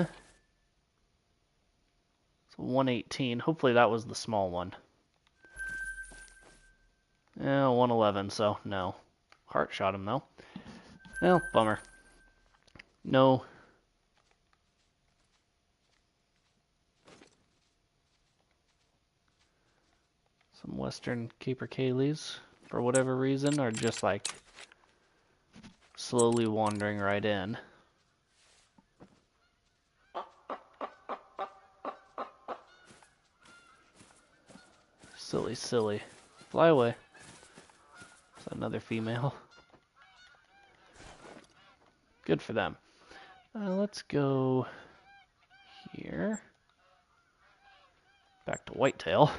is 118. Hopefully that was the small one. Yeah, 111, so no. Heart shot him though. Well, bummer. No. Some Western capercaillies, for whatever reason, are just like slowly wandering right in. Silly, silly. Fly away. It's another female. Good for them. Let's go here. Back to whitetail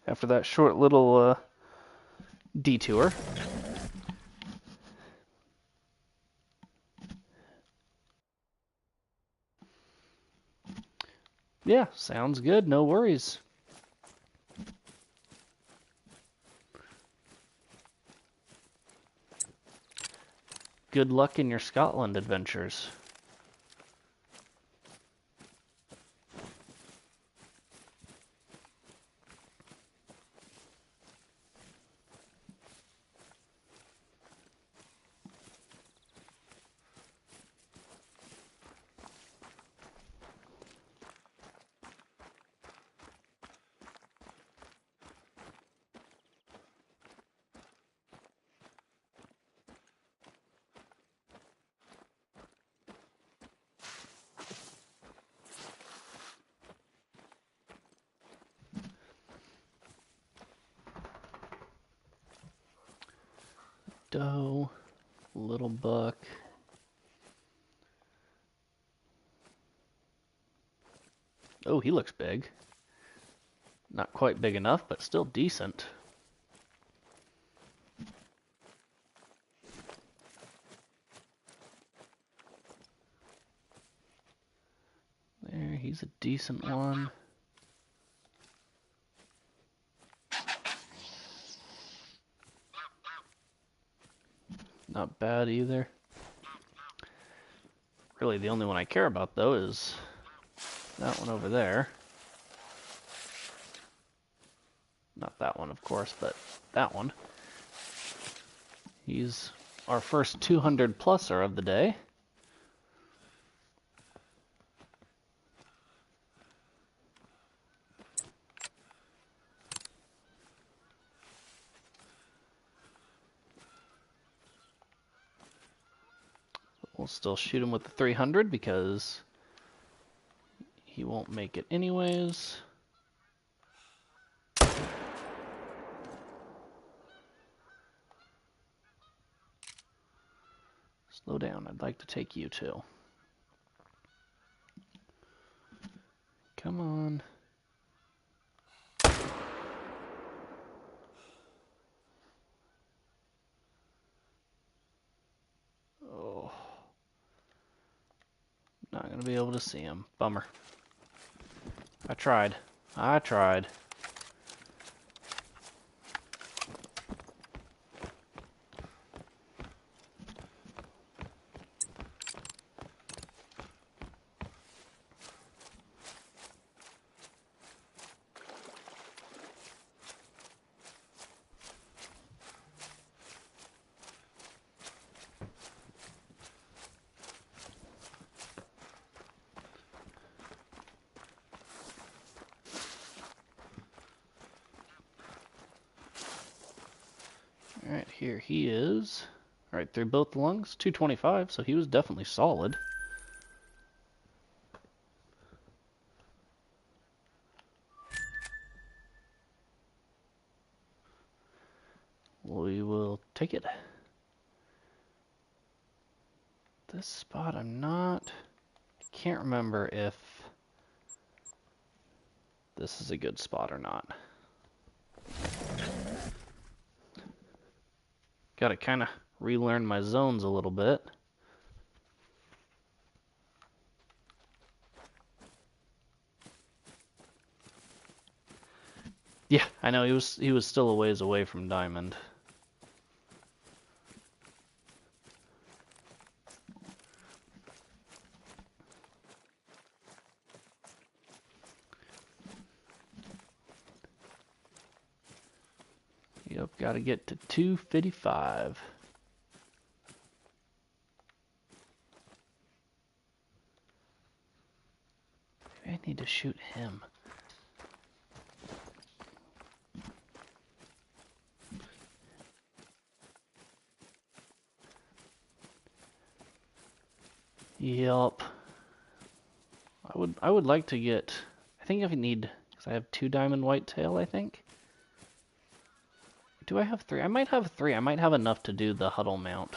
after that short little detour. Yeah, sounds good. No worries. Good luck in your Scotland adventures. Doe, little buck. Oh, he looks big. Not quite big enough, but still decent. There, he's a decent one. Not bad either. Really, the only one I care about, though, is that one over there. Not that one, of course, but that one. He's our first 200 pluser of the day. We'll still shoot him with the 300 because he won't make it anyways. Slow down, I'd like to take you too. Come on. Oh. Not gonna be able to see him. Bummer. I tried. I tried. Alright, here he is. Right through both lungs, 225, so he was definitely solid. We will take it. This spot can't remember if this is a good spot or not. Gotta kind of relearn my zones a little bit. Yeah, I know he was still a ways away from diamond. Yep, gotta get to 255. Maybe I need to shoot him. Yup. I would like to get, I think if I need, because I have 2 diamond whitetail, I think. Do I have 3? I might have 3. I might have enough to do the huddle mount.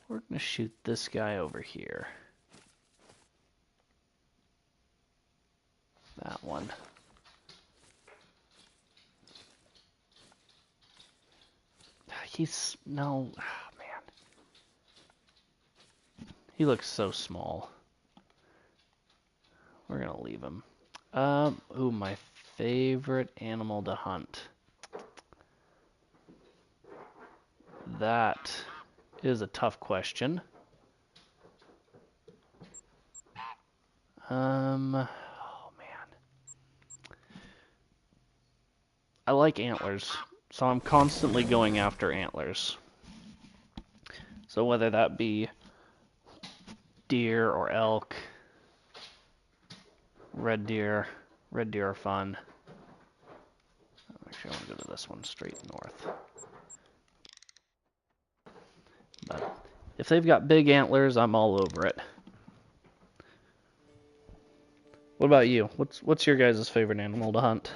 We're going to shoot this guy over here. That one. No, oh, man. He looks so small. We're going to leave him. Ooh, my favorite animal to hunt. That is a tough question. Oh man. I like antlers, so I'm constantly going after antlers. So whether that be deer or elk, red deer are fun. Actually, I want to go to this one straight north. But if they've got big antlers, I'm all over it. What about you? What's your guys' favorite animal to hunt?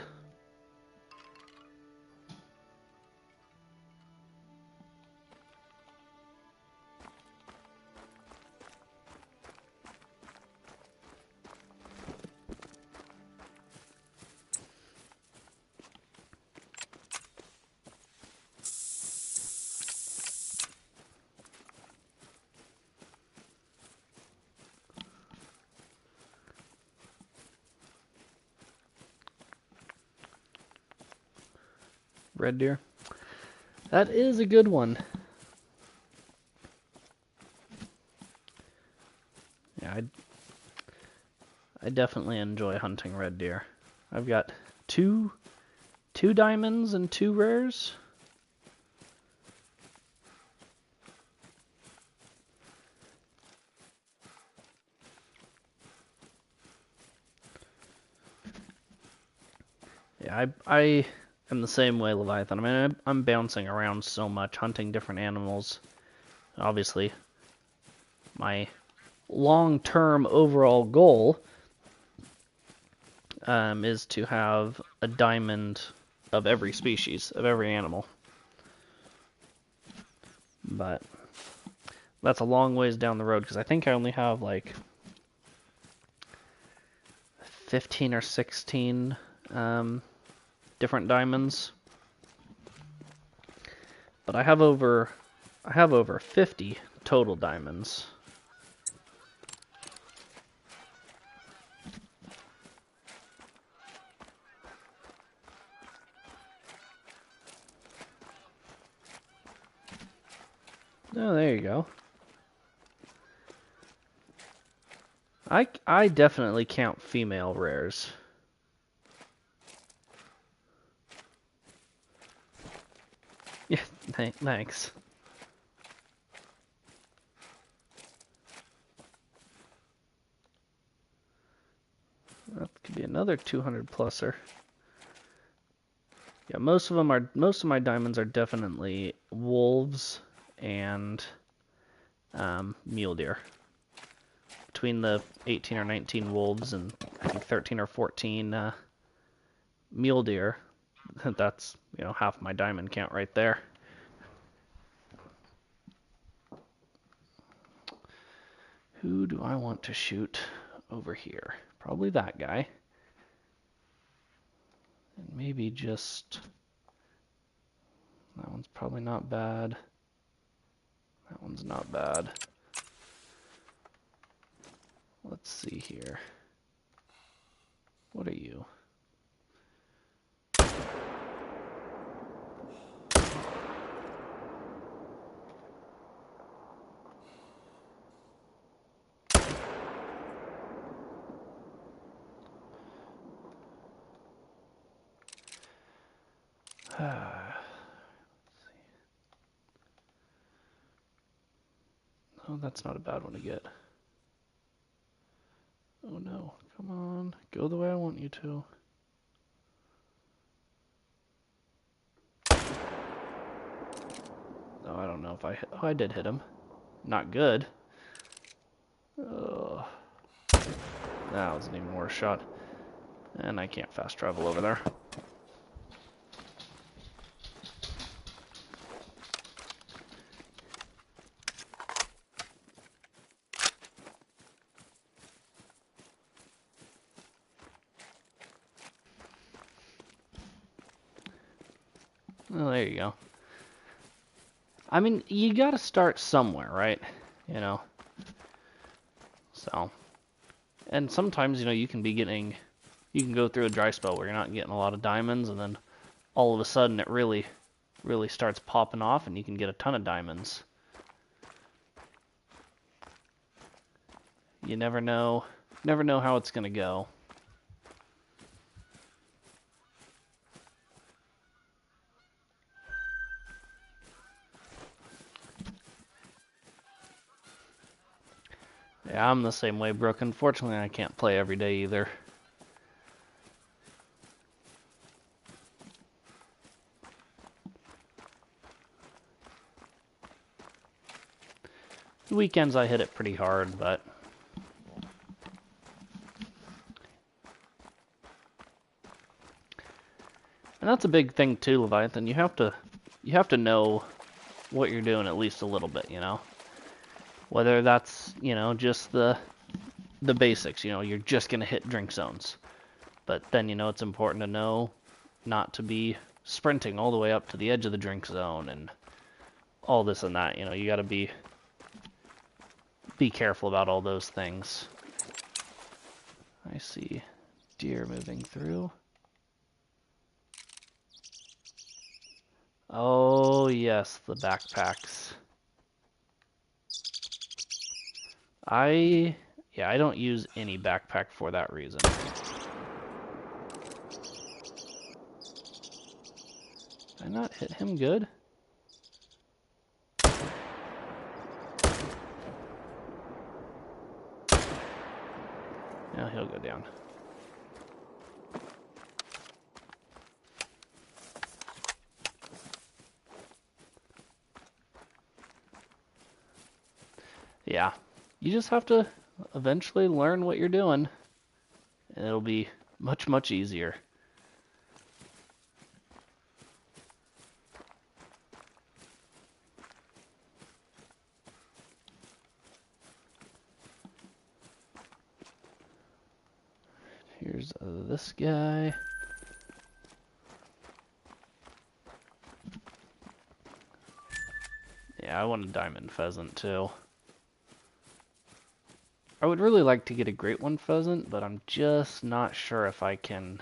Red deer? That is a good one. Yeah, I definitely enjoy hunting red deer. I've got two diamonds and 2 rares. Yeah, I am the same way, Leviathan. I mean, I'm bouncing around so much, hunting different animals. Obviously, my long-term overall goal is to have a diamond of every species, of every animal. But that's a long ways down the road, because I think I only have like 15 or 16 different diamonds. But I have over 50 total diamonds. Oh, there you go. I definitely count female rares. Yeah, thanks. That could be another 200 pluser. Yeah, most of my diamonds are definitely wolves and mule deer. Between the 18 or 19 wolves and I think 13 or 14 mule deer, that's, half my diamond count right there. Who do I want to shoot over here? Probably that guy. And maybe just... That one's probably not bad. That one's not bad. Let's see here. What are you? Oh, that's not a bad one to get. Oh no, come on, go the way I want you to. Oh, I don't know if I hit. Oh, I did hit him. Not good. Oh, that was an even worse shot. And I can't fast travel over there. Well, there you go. I mean, you gotta start somewhere, right? You know? So. And sometimes, you know, you can go through a dry spell where you're not getting a lot of diamonds, and then all of a sudden it really starts popping off, and you can get a ton of diamonds. You never know how it's gonna go. Yeah, I'm the same way, Brooke. Unfortunately, I can't play every day either. The weekends I hit it pretty hard, but and that's a big thing too, Leviathan. You have to know what you're doing at least a little bit, you know. Whether that's, you know, just the basics, you know, you're just gonna hit drink zones. But then, you know, it's important to know not to be sprinting all the way up to the edge of the drink zone and all this and that. You know, you gotta be careful about all those things. I see deer moving through. Oh, yes, the backpacks. I don't use any backpack for that reason. Did I not hit him good? Yeah, he'll go down. Yeah, you just have to eventually learn what you're doing, and it'll be much, much easier. Here's this guy. Yeah, I want a diamond pheasant too. I would really like to get a great one pheasant, but I'm just not sure if I can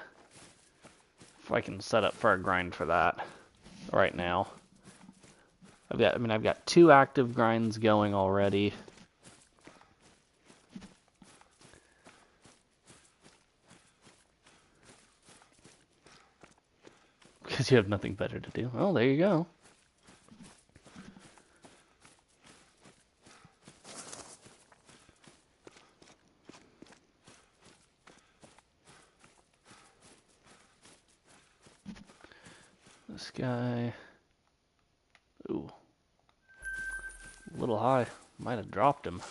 set up for a grind for that right now. I've got 2 active grinds going already. Because you have nothing better to do. Well, there you go. This guy. Ooh. A little high. Might have dropped him.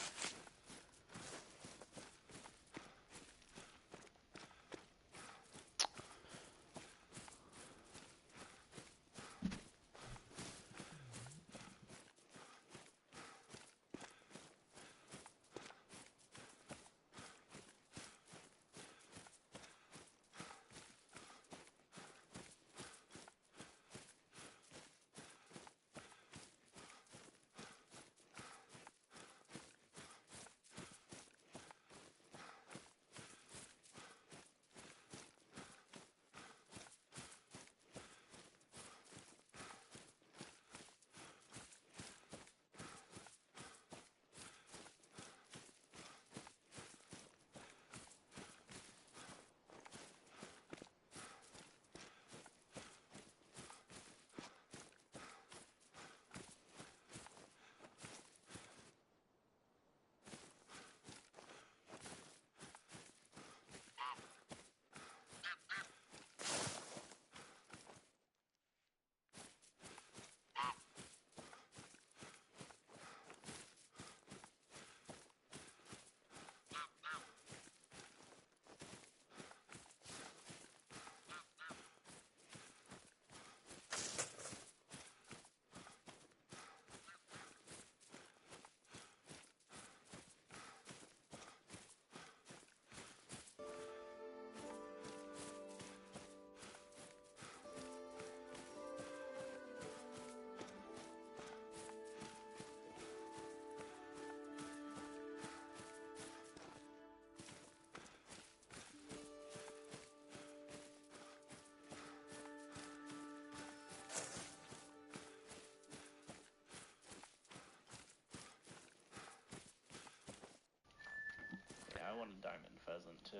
too.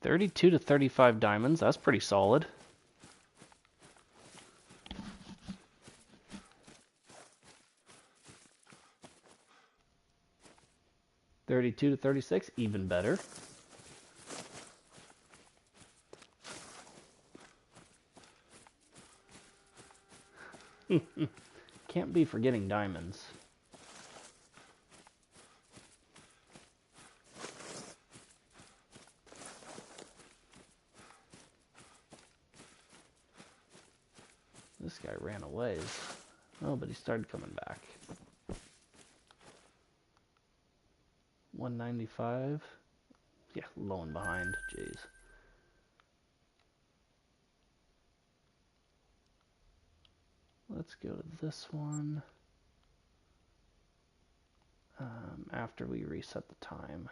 32 to 35 diamonds, that's pretty solid. $32 to 36, even better. Can't be forgetting diamonds. This guy ran away. Oh, but he started coming back. 195. Yeah, low and behind. Jeez. Let's go to this one after we reset the time.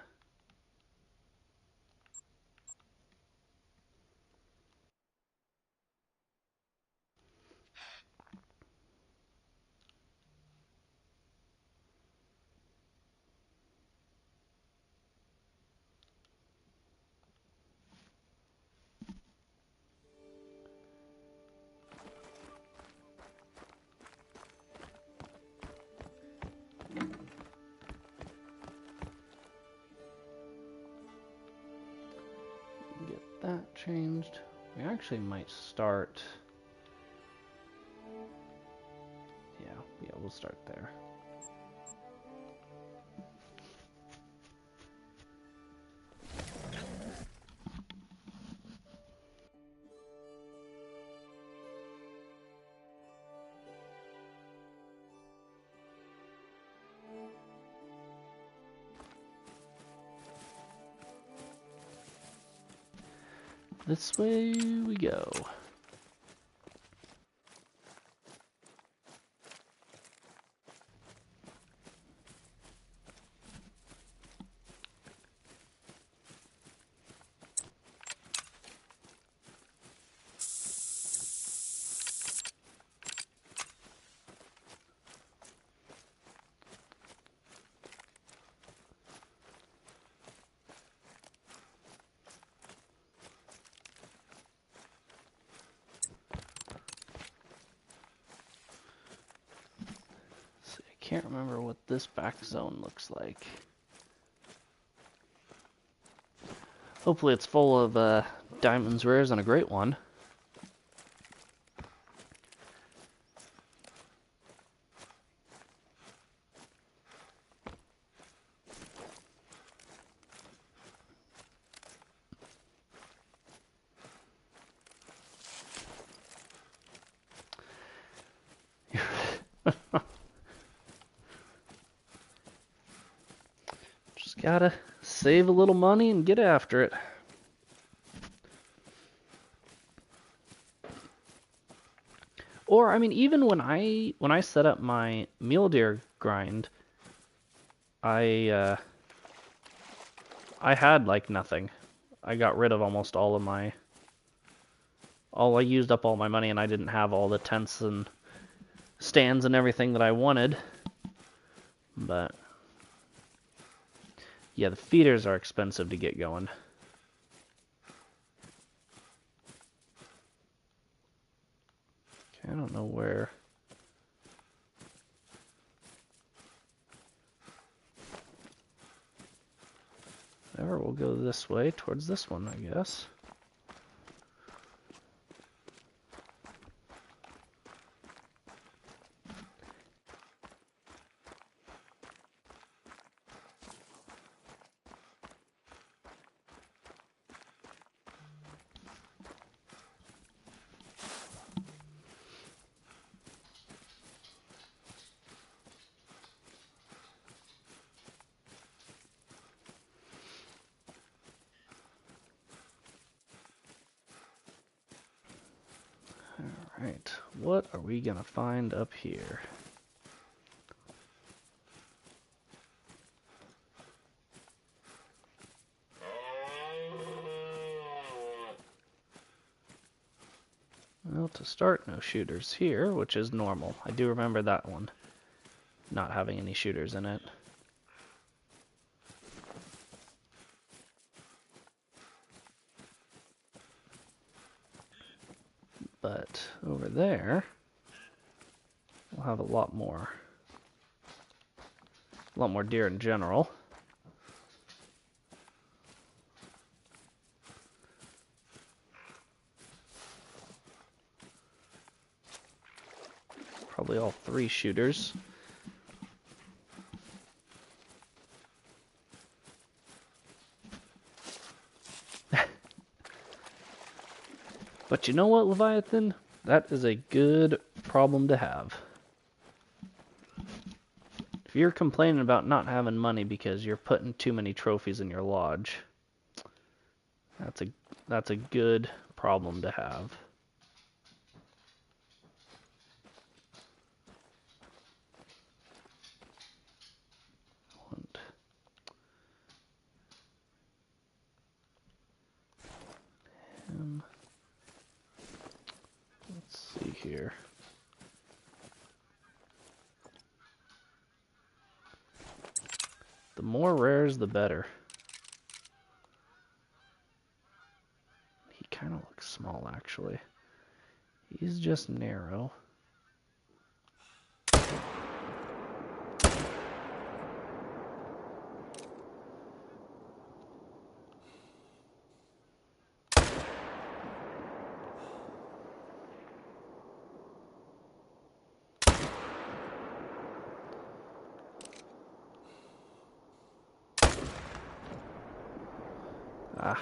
Get that changed. We actually might start. Yeah, we'll start there. This way we go. Can't remember what this back zone looks like. Hopefully it's full of diamonds, rares, and a great one. Just gotta save a little money and get after it. Or, I mean, even when I set up my mule deer grind, I had like nothing. I got rid of almost all of my. I used up all my money, and I didn't have all the tents and stands and everything that I wanted. But yeah, the feeders are expensive to get going. Okay, I don't know where. Whatever, we'll go this way towards this one, I guess. Alright, what are we gonna find up here? Well, to start, no shooters here, which is normal. I do remember that one. not having any shooters in it. But over there, we'll have a lot more deer in general. Probably all 3 shooters. But you know what, Leviathan? That is a good problem to have. If you're complaining about not having money because you're putting too many trophies in your lodge, that's a good problem to have. Let's see here. The more rares, the better. He kind of looks small, actually. He's just narrow. Ah.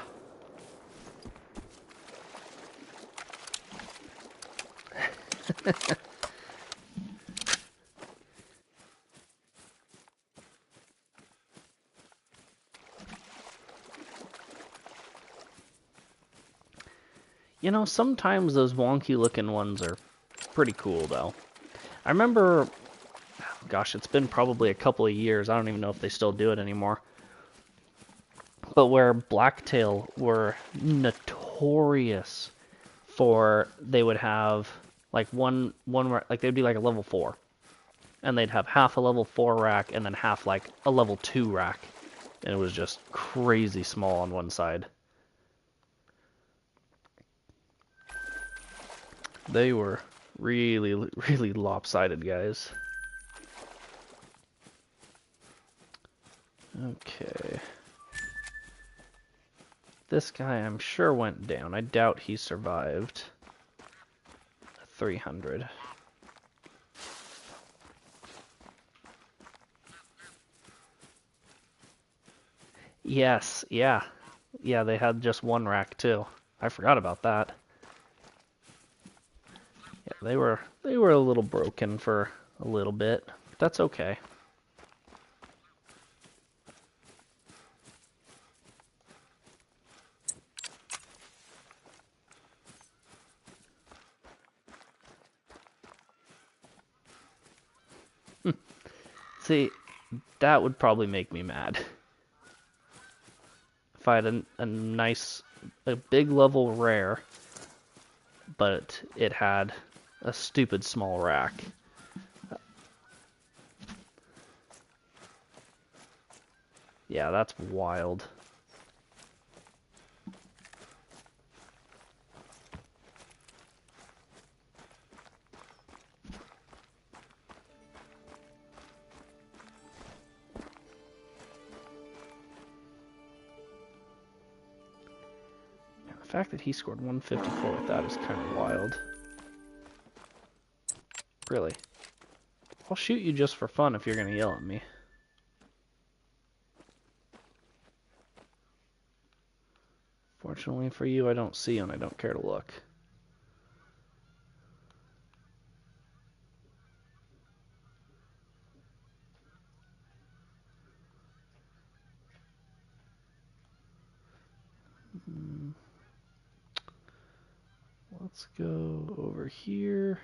You know, sometimes those wonky looking ones are pretty cool, though. I remember, gosh, it's been probably a couple of years. I don't even know if they still do it anymore. But where blacktail were notorious for, they would have like one like they'd be like a level 4, and they'd have half a level 4 rack and then half like a level 2 rack, and it was just crazy small on one side. They were really, really lopsided, guys. Okay. This guy, I'm sure, went down. I doubt he survived 300. Yes, yeah. Yeah, they had just one rack, too. I forgot about that. Yeah, they were a little broken for a little bit. But that's okay. See, that would probably make me mad. If I had a big level rare, but it had a stupid small rack. Yeah, that's wild. The fact that he scored 154 with that is kind of wild. Really. I'll shoot you just for fun if you're going to yell at me. Fortunately for you, I don't see you and I don't care to look. Let's go over here.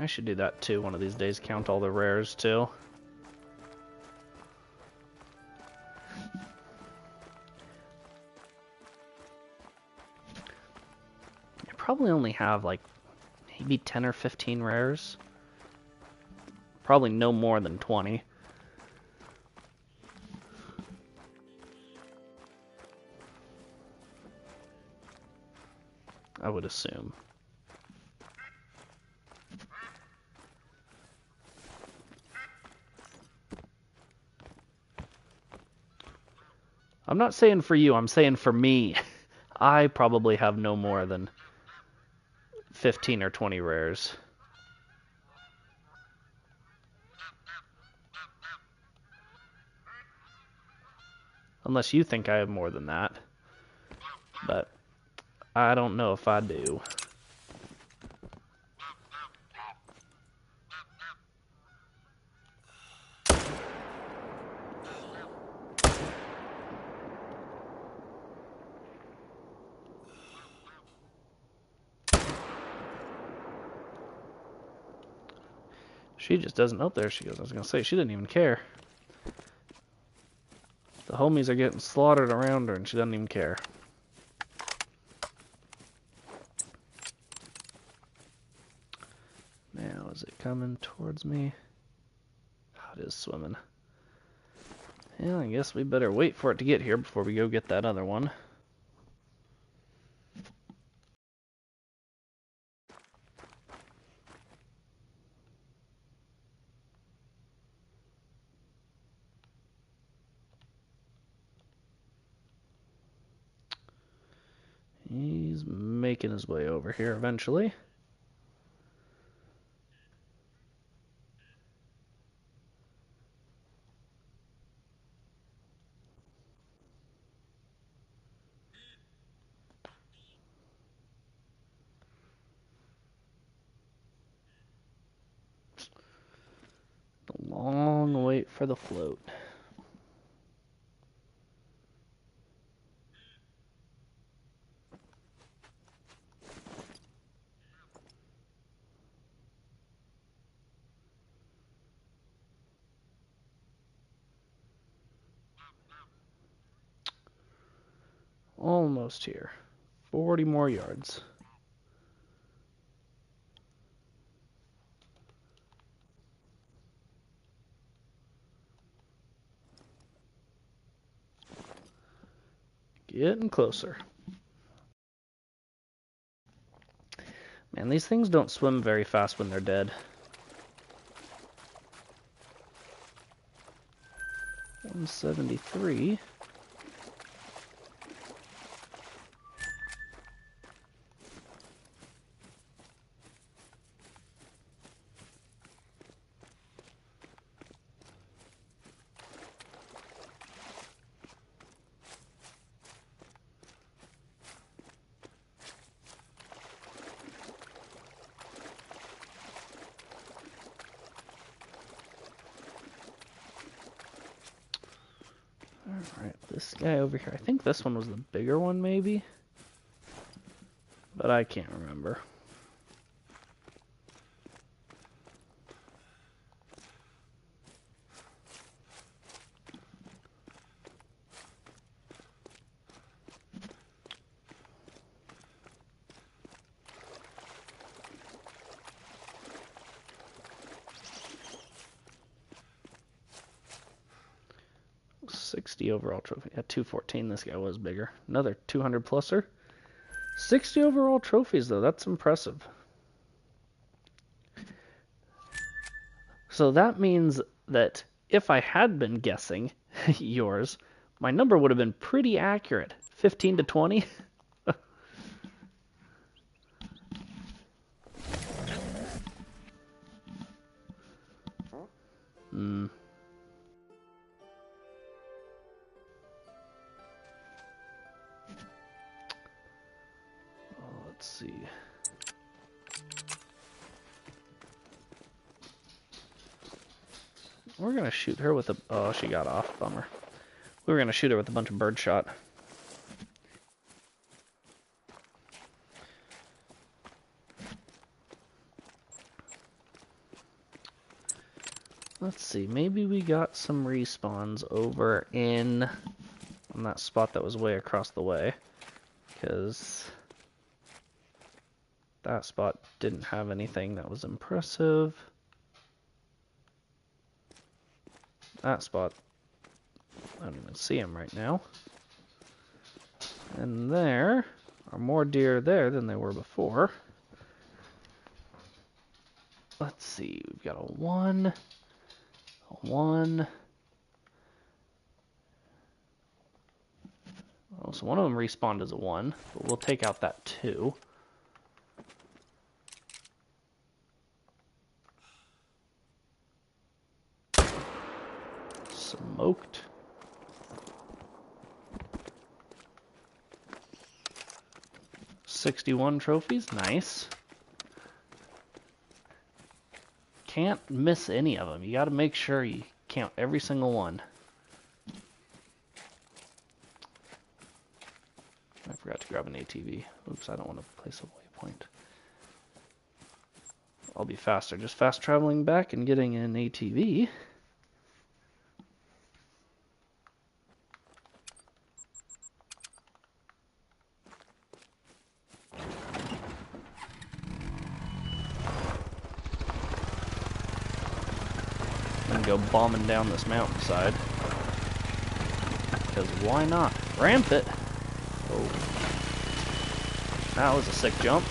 I should do that too one of these days, count all the rares too. I probably only have like maybe 10 or 15 rares. Probably no more than 20. I would assume. I'm not saying for you, I'm saying for me. I probably have no more than 15 or 20 rares. Unless you think I have more than that. But I don't know if I do. She just doesn't. Oh, there she goes. I was going to say, she didn't even care. The homies are getting slaughtered around her, and she doesn't even care. Now, is it coming towards me? Oh, it is swimming. Yeah, I guess we better wait for it to get here before we go get that other one. He's making his way over here eventually. The long wait for the float. Almost here. 40 more yards. Getting closer. Man, these things don't swim very fast when they're dead. 173. Alright, this guy over here. I think this one was the bigger one, maybe? But I can't remember. $60 overall trophy. At 214, this guy was bigger. Another 200 pluser. 60 overall trophies, though. That's impressive. So that means that if I had been guessing yours, my number would have been pretty accurate. 15 to 20. Let's see. We're gonna shoot her with a... Oh, she got off. Bummer. We were gonna shoot her with a bunch of birdshot. Let's see, maybe we got some respawns over on that spot that was way across the way, because that spot didn't have anything that was impressive. That spot, I don't even see him right now. And there are more deer there than there were before. Let's see, we've got a 1, a 1. Oh, so one of them respawned as a 1, but we'll take out that 2. Smoked. $61 trophies, nice. Can't miss any of them. You got to make sure you count every single one. I forgot to grab an ATV. Oops, I don't want to place a waypoint. I'll be faster. Just fast traveling back and getting an ATV. And go bombing down this mountainside. Because why not? Ramp it! Oh. That was a sick jump.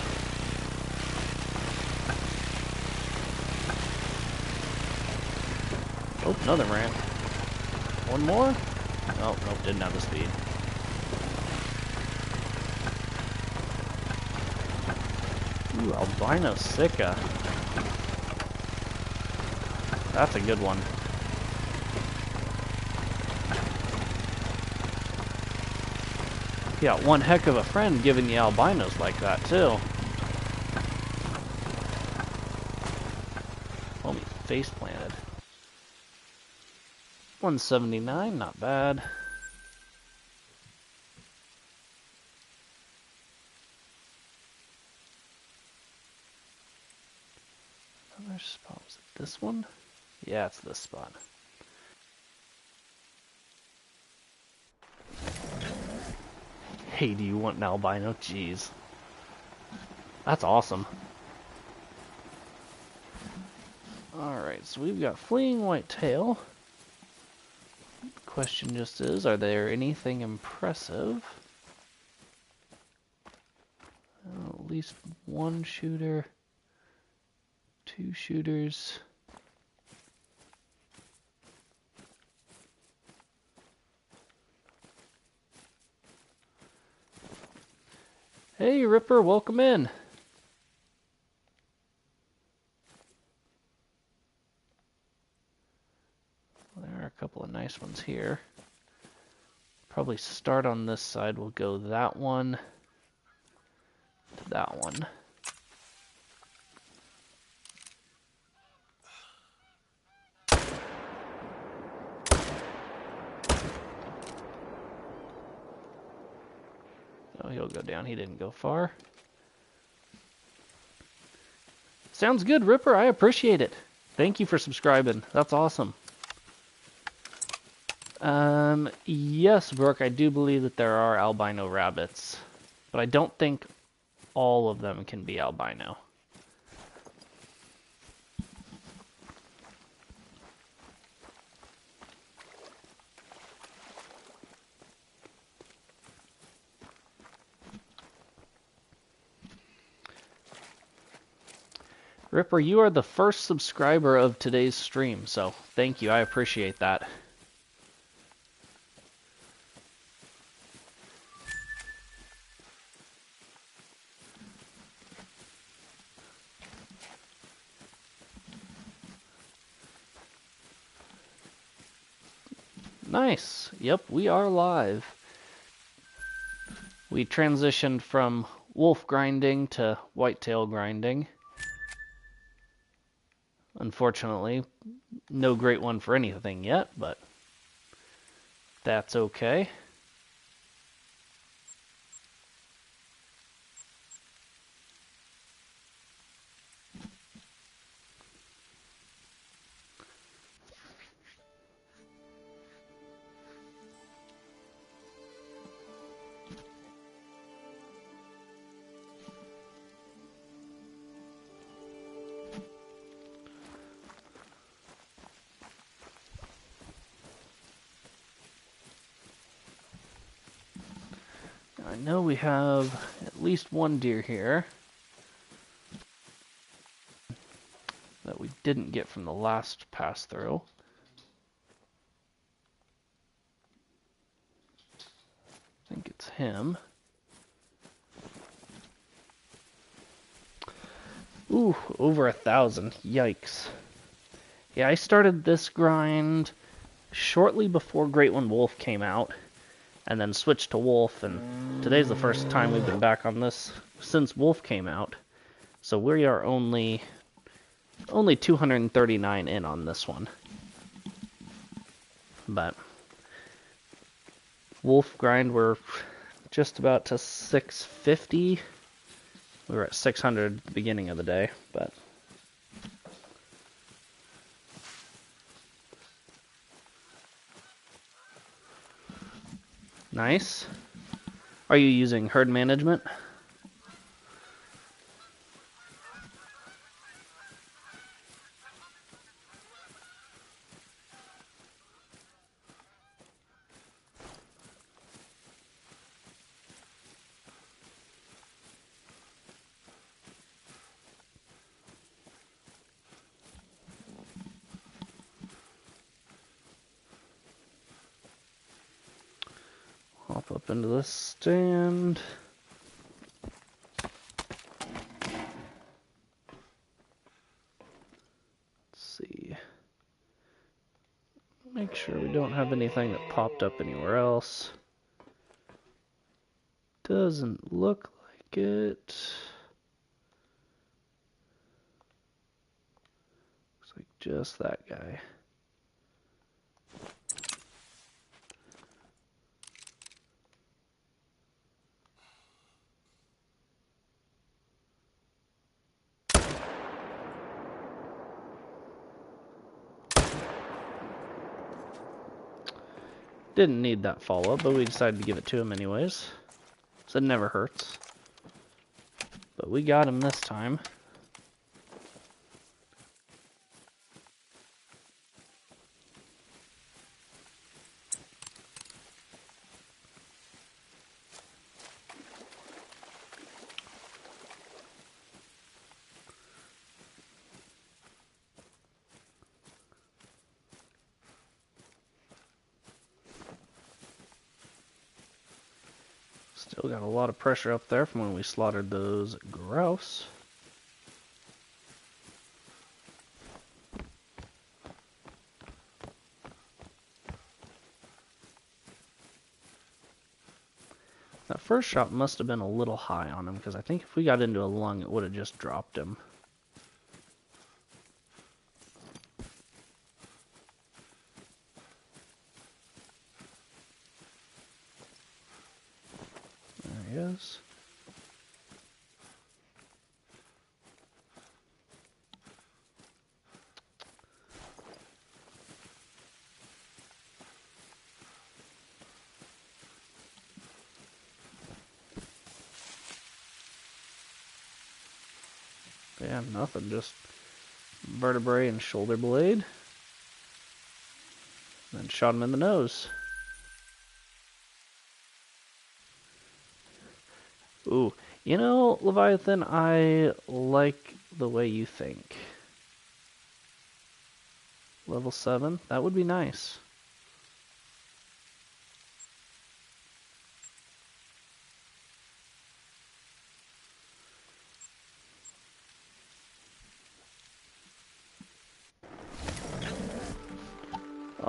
Oh, another ramp. One more? Oh, nope, didn't have the speed. Ooh, albino sika. That's a good one. You got one heck of a friend giving you albinos like that, too. Homie face planted. 179, not bad. Another spot, was it this one? Yeah, it's this spot. Hey, do you want an albino? Jeez. That's awesome. Alright, so we've got fleeing whitetail. Question just is, are there anything impressive? Oh, at least one shooter. 2 shooters. Hey, Ripper, welcome in. Well, there are a couple of nice ones here. Probably start on this side. We'll go that one to that one. Oh, he'll go down. He didn't go far. Sounds good, Ripper. I appreciate it. Thank you for subscribing. That's awesome. Yes, Brooke, I do believe that there are albino rabbits, but I don't think all of them can be albino. Ripper, you are the first subscriber of today's stream, so thank you. I appreciate that. Nice. Yep, we are live. We transitioned from wolf grinding to whitetail grinding. Unfortunately, no great one for anything yet, but that's okay. I know we have at least one deer here that we didn't get from the last pass through. I think it's him. Ooh, over 1,000. Yikes. Yeah, I started this grind shortly before Great One Wolf came out, and then switched to Wolf, and today's the first time we've been back on this since Wolf came out. So we are only 239 in on this one. But Wolf grind, we're just about to 650. We were at 600 at the beginning of the day, but nice. Are you using herd management? Hop up into this stand. Let's see. Make sure we don't have anything that popped up anywhere else. Doesn't look like it. Looks like just that guy. Didn't need that follow-up, but we decided to give it to him anyways. So it never hurts. But we got him this time. Still got a lot of pressure up there from when we slaughtered those grouse. That first shot must have been a little high on him, because I think if we got into a lung, it would have just dropped him. There he is. Yeah, nothing, just vertebrae and shoulder blade. Then shot him in the nose. Ooh, you know, Leviathan, I like the way you think. Level 7, that would be nice.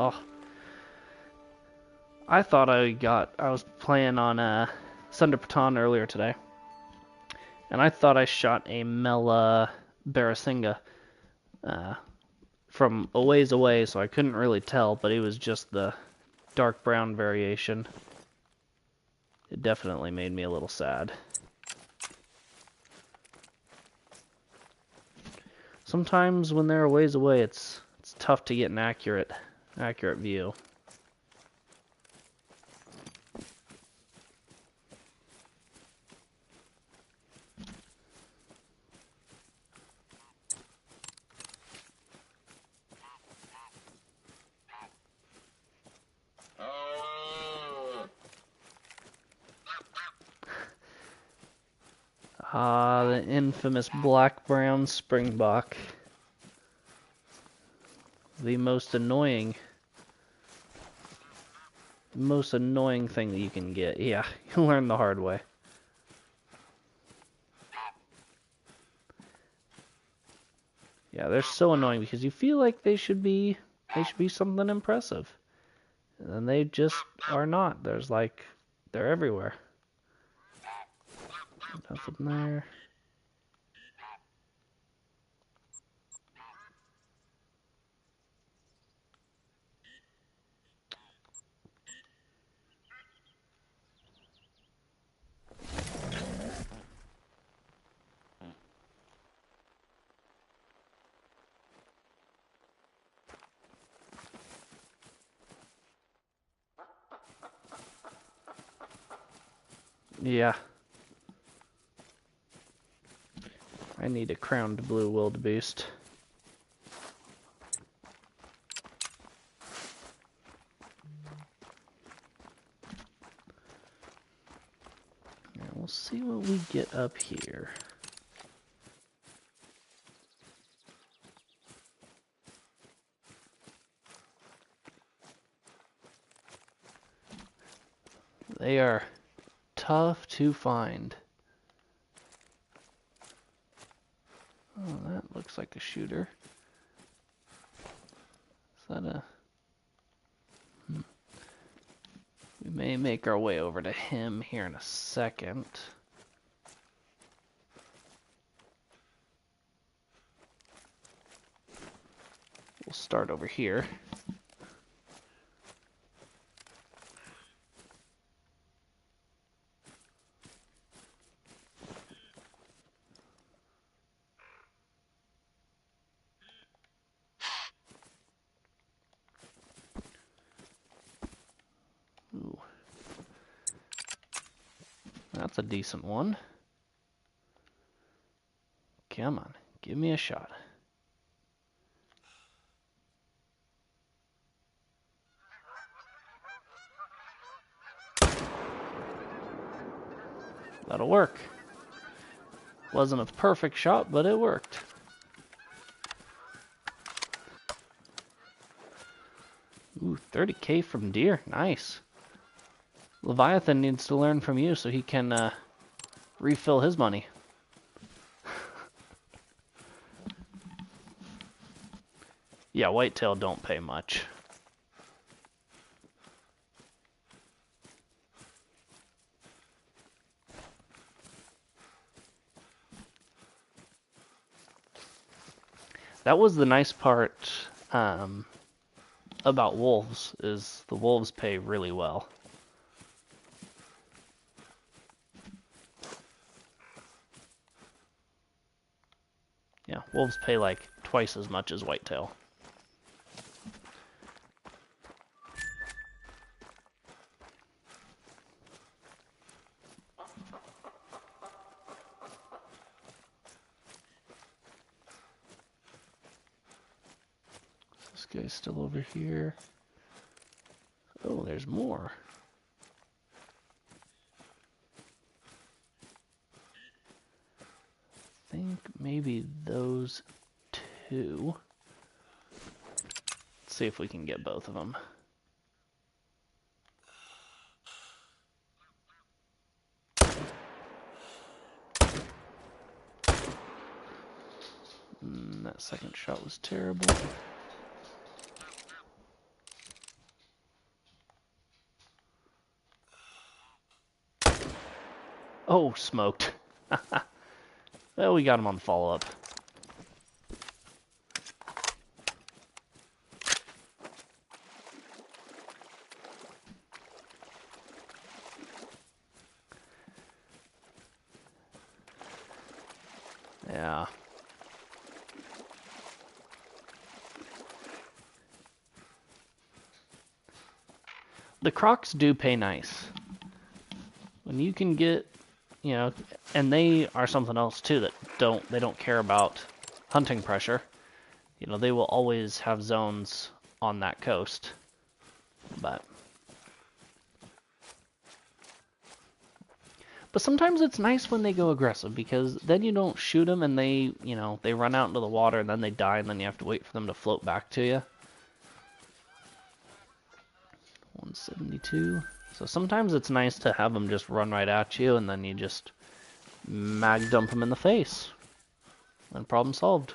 Oh, I thought I was playing on Sunder Patan earlier today, and I thought I shot a Mela Barasinga from a ways away, so I couldn't really tell, but it was just the dark brown variation. It definitely made me a little sad. Sometimes when they're a ways away, it's tough to get an accurate view. Ah, the infamous black-brown springbok. The most annoying thing that you can get. Yeah, you learn the hard way. Yeah, they're so annoying because you feel like they should be something impressive. And they just are not. They're everywhere. Nothing there. Yeah. I need a crowned blue wildebeest. Alright, we'll see what we get up here. They are tough to find. Oh, that looks like a shooter. Is that a... We may make our way over to him here in a second. We'll start over here. Ooh. That's a decent one. Come on, give me a shot. That'll work. Wasn't a perfect shot, but it worked. Ooh, 30k from deer. Nice. Leviathan needs to learn from you so he can refill his money. Yeah, whitetail don't pay much. That was the nice part about wolves, is the wolves pay really well. Yeah, wolves pay like twice as much as whitetail. This guy's still over here. Oh, there's more. I think maybe those two. Let's see if we can get both of them. That second shot was terrible. Oh, smoked. Well, we got him on the follow-up. Yeah. The crocs do pay nice. When you can get, you know, and they are something else too that they don't care about hunting pressure. You know, they will always have zones on that coast. But sometimes it's nice when they go aggressive, because then you don't shoot them and they, they run out into the water and then they die and then you have to wait for them to float back to you. 172. So sometimes it's nice to have them just run right at you and then you just mag dump them in the face. And problem solved.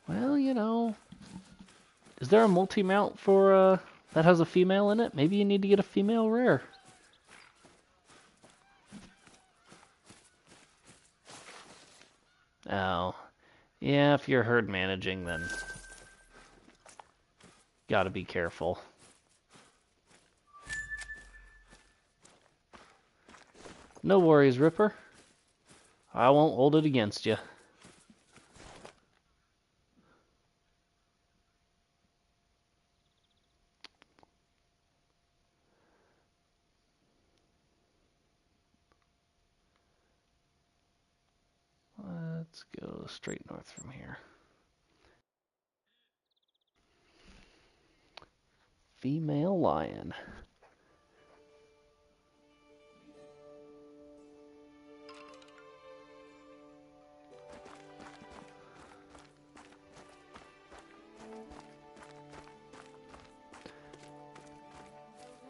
Well, is there a multi-mount for that has a female in it? Maybe you need to get a female rare. Oh, yeah, if you're herd managing, then gotta be careful. No worries, Ripper. I won't hold it against you. Let's go straight north from here. Female lion.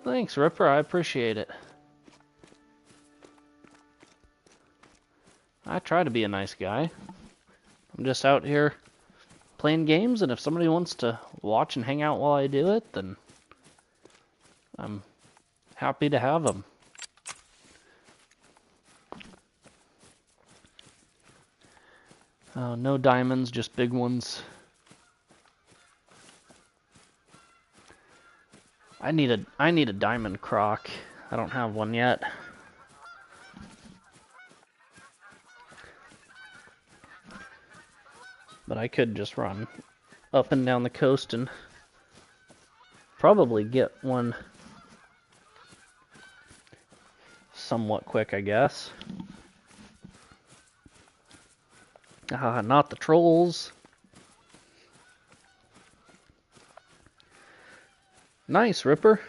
Thanks, Ripper. I appreciate it. I try to be a nice guy. I'm just out here playing games, and if somebody wants to watch and hang out while I do it, then I'm happy to have them. Oh, no diamonds, just big ones. I need a diamond croc. I don't have one yet. But I could just run up and down the coast and probably get one somewhat quick, I guess. Ah, not the trolls. Nice, Ripper.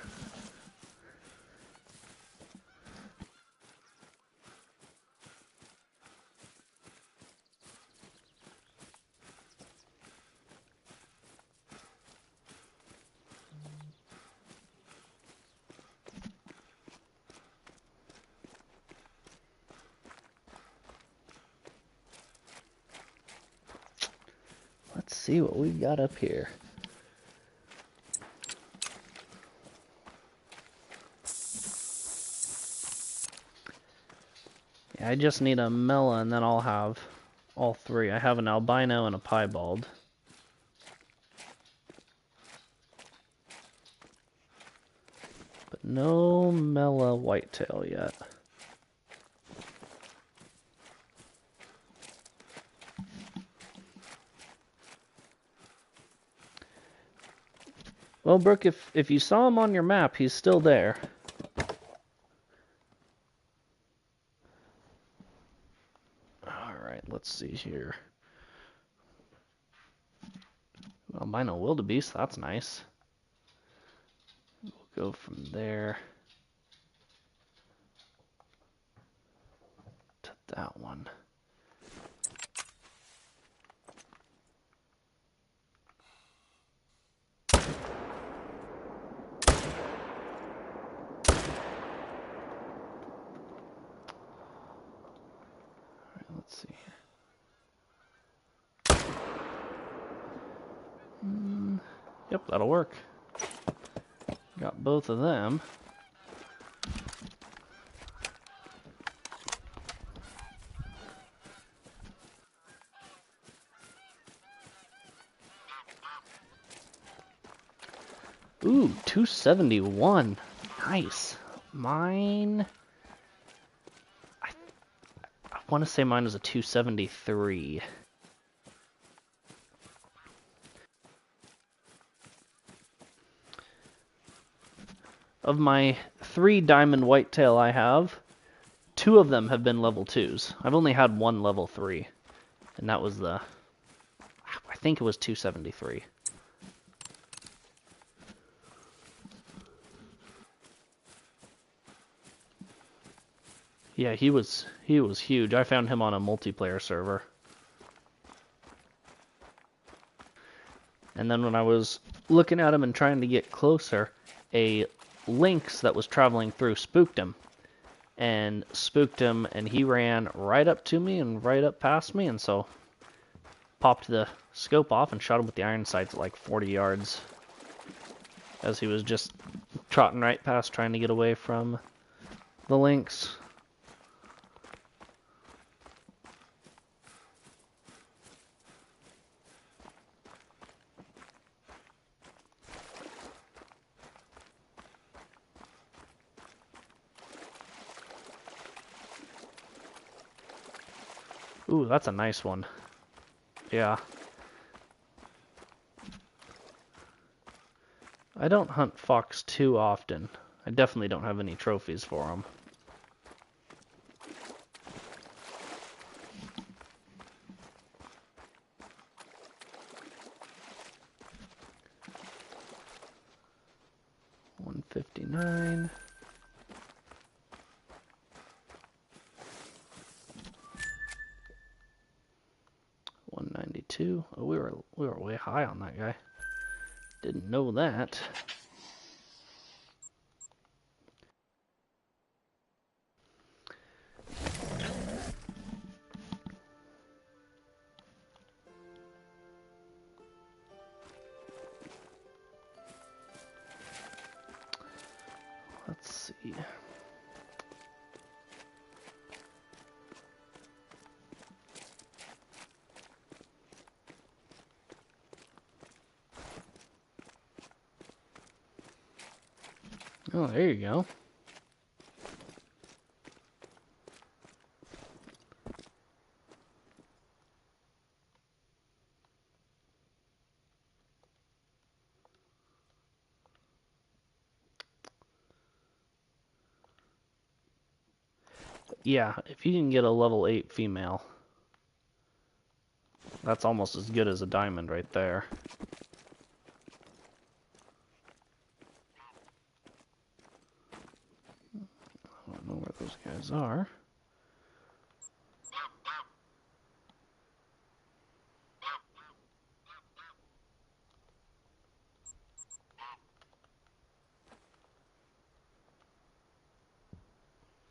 Let's see what we've got up here. Yeah, I just need a Mela and then I'll have all three. I have an albino and a piebald. But no Mela whitetail yet. Well, Brooke, if you saw him on your map, he's still there. Alright, let's see here. Albino wildebeest, that's nice. We'll go from there to that one. Let's see here. Yep, that'll work. Got both of them. Ooh, 271. Nice. Mine... I want to say mine was a 273. Of my 3 diamond whitetail I have, 2 of them have been level 2s. I've only had 1 level 3. And that was I think it was 273. Yeah, he was huge. I found him on a multiplayer server. And then when I was looking at him and trying to get closer, a lynx that was traveling through spooked him. And he ran right up to me and right up past me, and so popped the scope off and shot him with the iron sights at like 40 yards as he was just trotting right past trying to get away from the lynx. Ooh, that's a nice one. Yeah. I don't hunt fox too often. I definitely don't have any trophies for them. $159. $192. Oh, we were way high on that guy. Didn't know that. Let's see. Oh, there you go. Yeah, if you can get a level 8 female, that's almost as good as a diamond right there. I don't know where those guys are.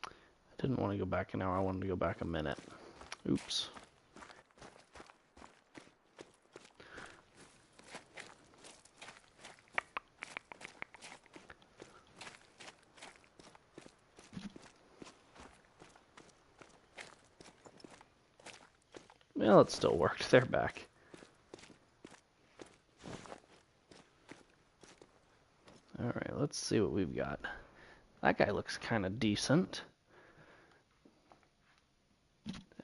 I didn't want to go back an hour, I wanted to go back a minute. Oops. Well, it still worked. They're back. Alright, let's see what we've got. That guy looks kind of decent.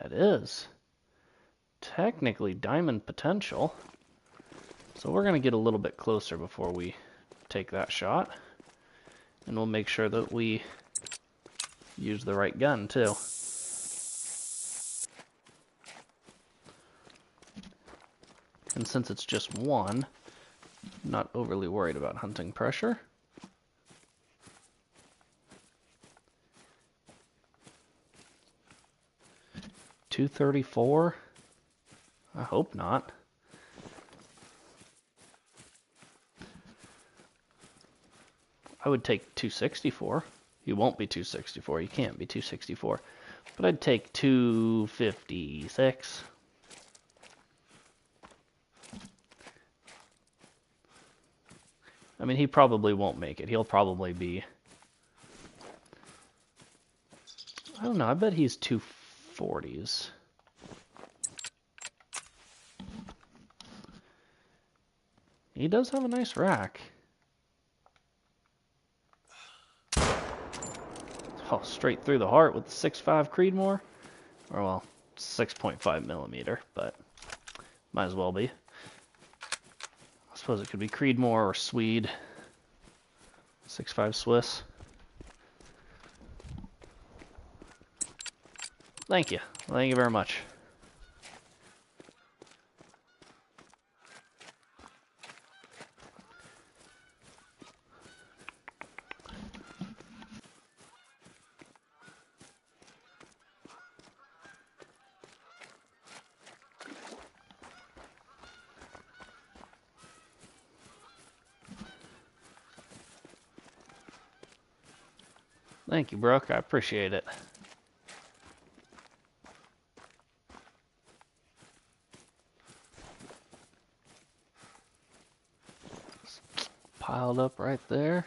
That is technically diamond potential. So we're going to get a little bit closer before we take that shot. And we'll make sure that we use the right gun, too. And since it's just one, I'm not overly worried about hunting pressure. $234? I hope not. I would take 264. You won't be 264. You can't be 264. But I'd take 256. I mean, he probably won't make it. He'll probably be... I don't know. I bet he's 240s. He does have a nice rack. Oh, straight through the heart with the 6.5 Creedmoor. Or, well, 6.5 millimeter, but might as well be. I suppose it could be Creedmoor or Swede. 6.5 Swiss. Thank you. Thank you very much. Thank you, Brooke. I appreciate it. Piled up right there.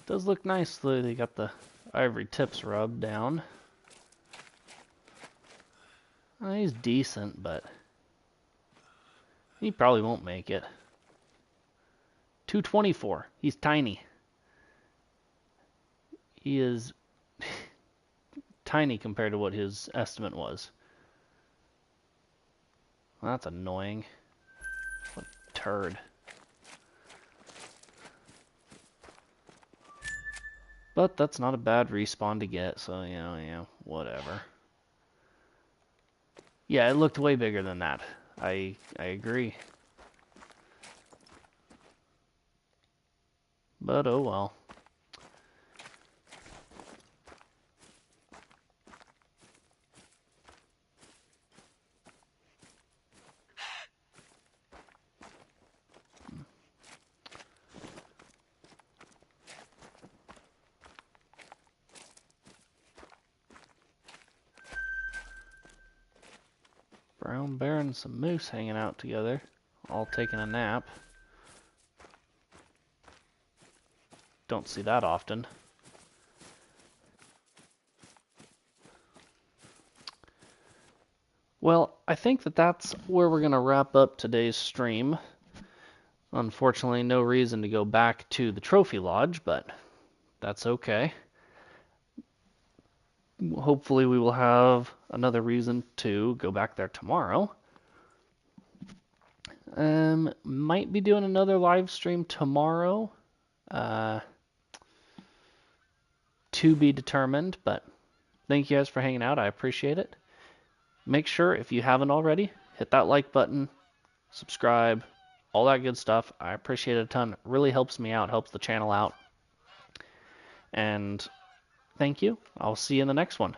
Does look nice. They got the ivory tips rubbed down. He's decent, but he probably won't make it. 224. He's tiny. He is tiny compared to what his estimate was. Well, that's annoying. What a turd. But that's not a bad respawn to get, so yeah, whatever. Yeah, it looked way bigger than that. I agree. But oh well. Brown bear and some moose hanging out together, all taking a nap. Don't see that often. Well, I think that's where we're going to wrap up today's stream. Unfortunately, no reason to go back to the trophy lodge, but that's okay. Hopefully we will have another reason to go back there tomorrow. Might be doing another live stream tomorrow. To be determined, but thank you guys for hanging out. I appreciate it. Make sure, if you haven't already, hit that like button, subscribe, all that good stuff. I appreciate it a ton. It really helps me out, helps the channel out. And thank you. I'll see you in the next one.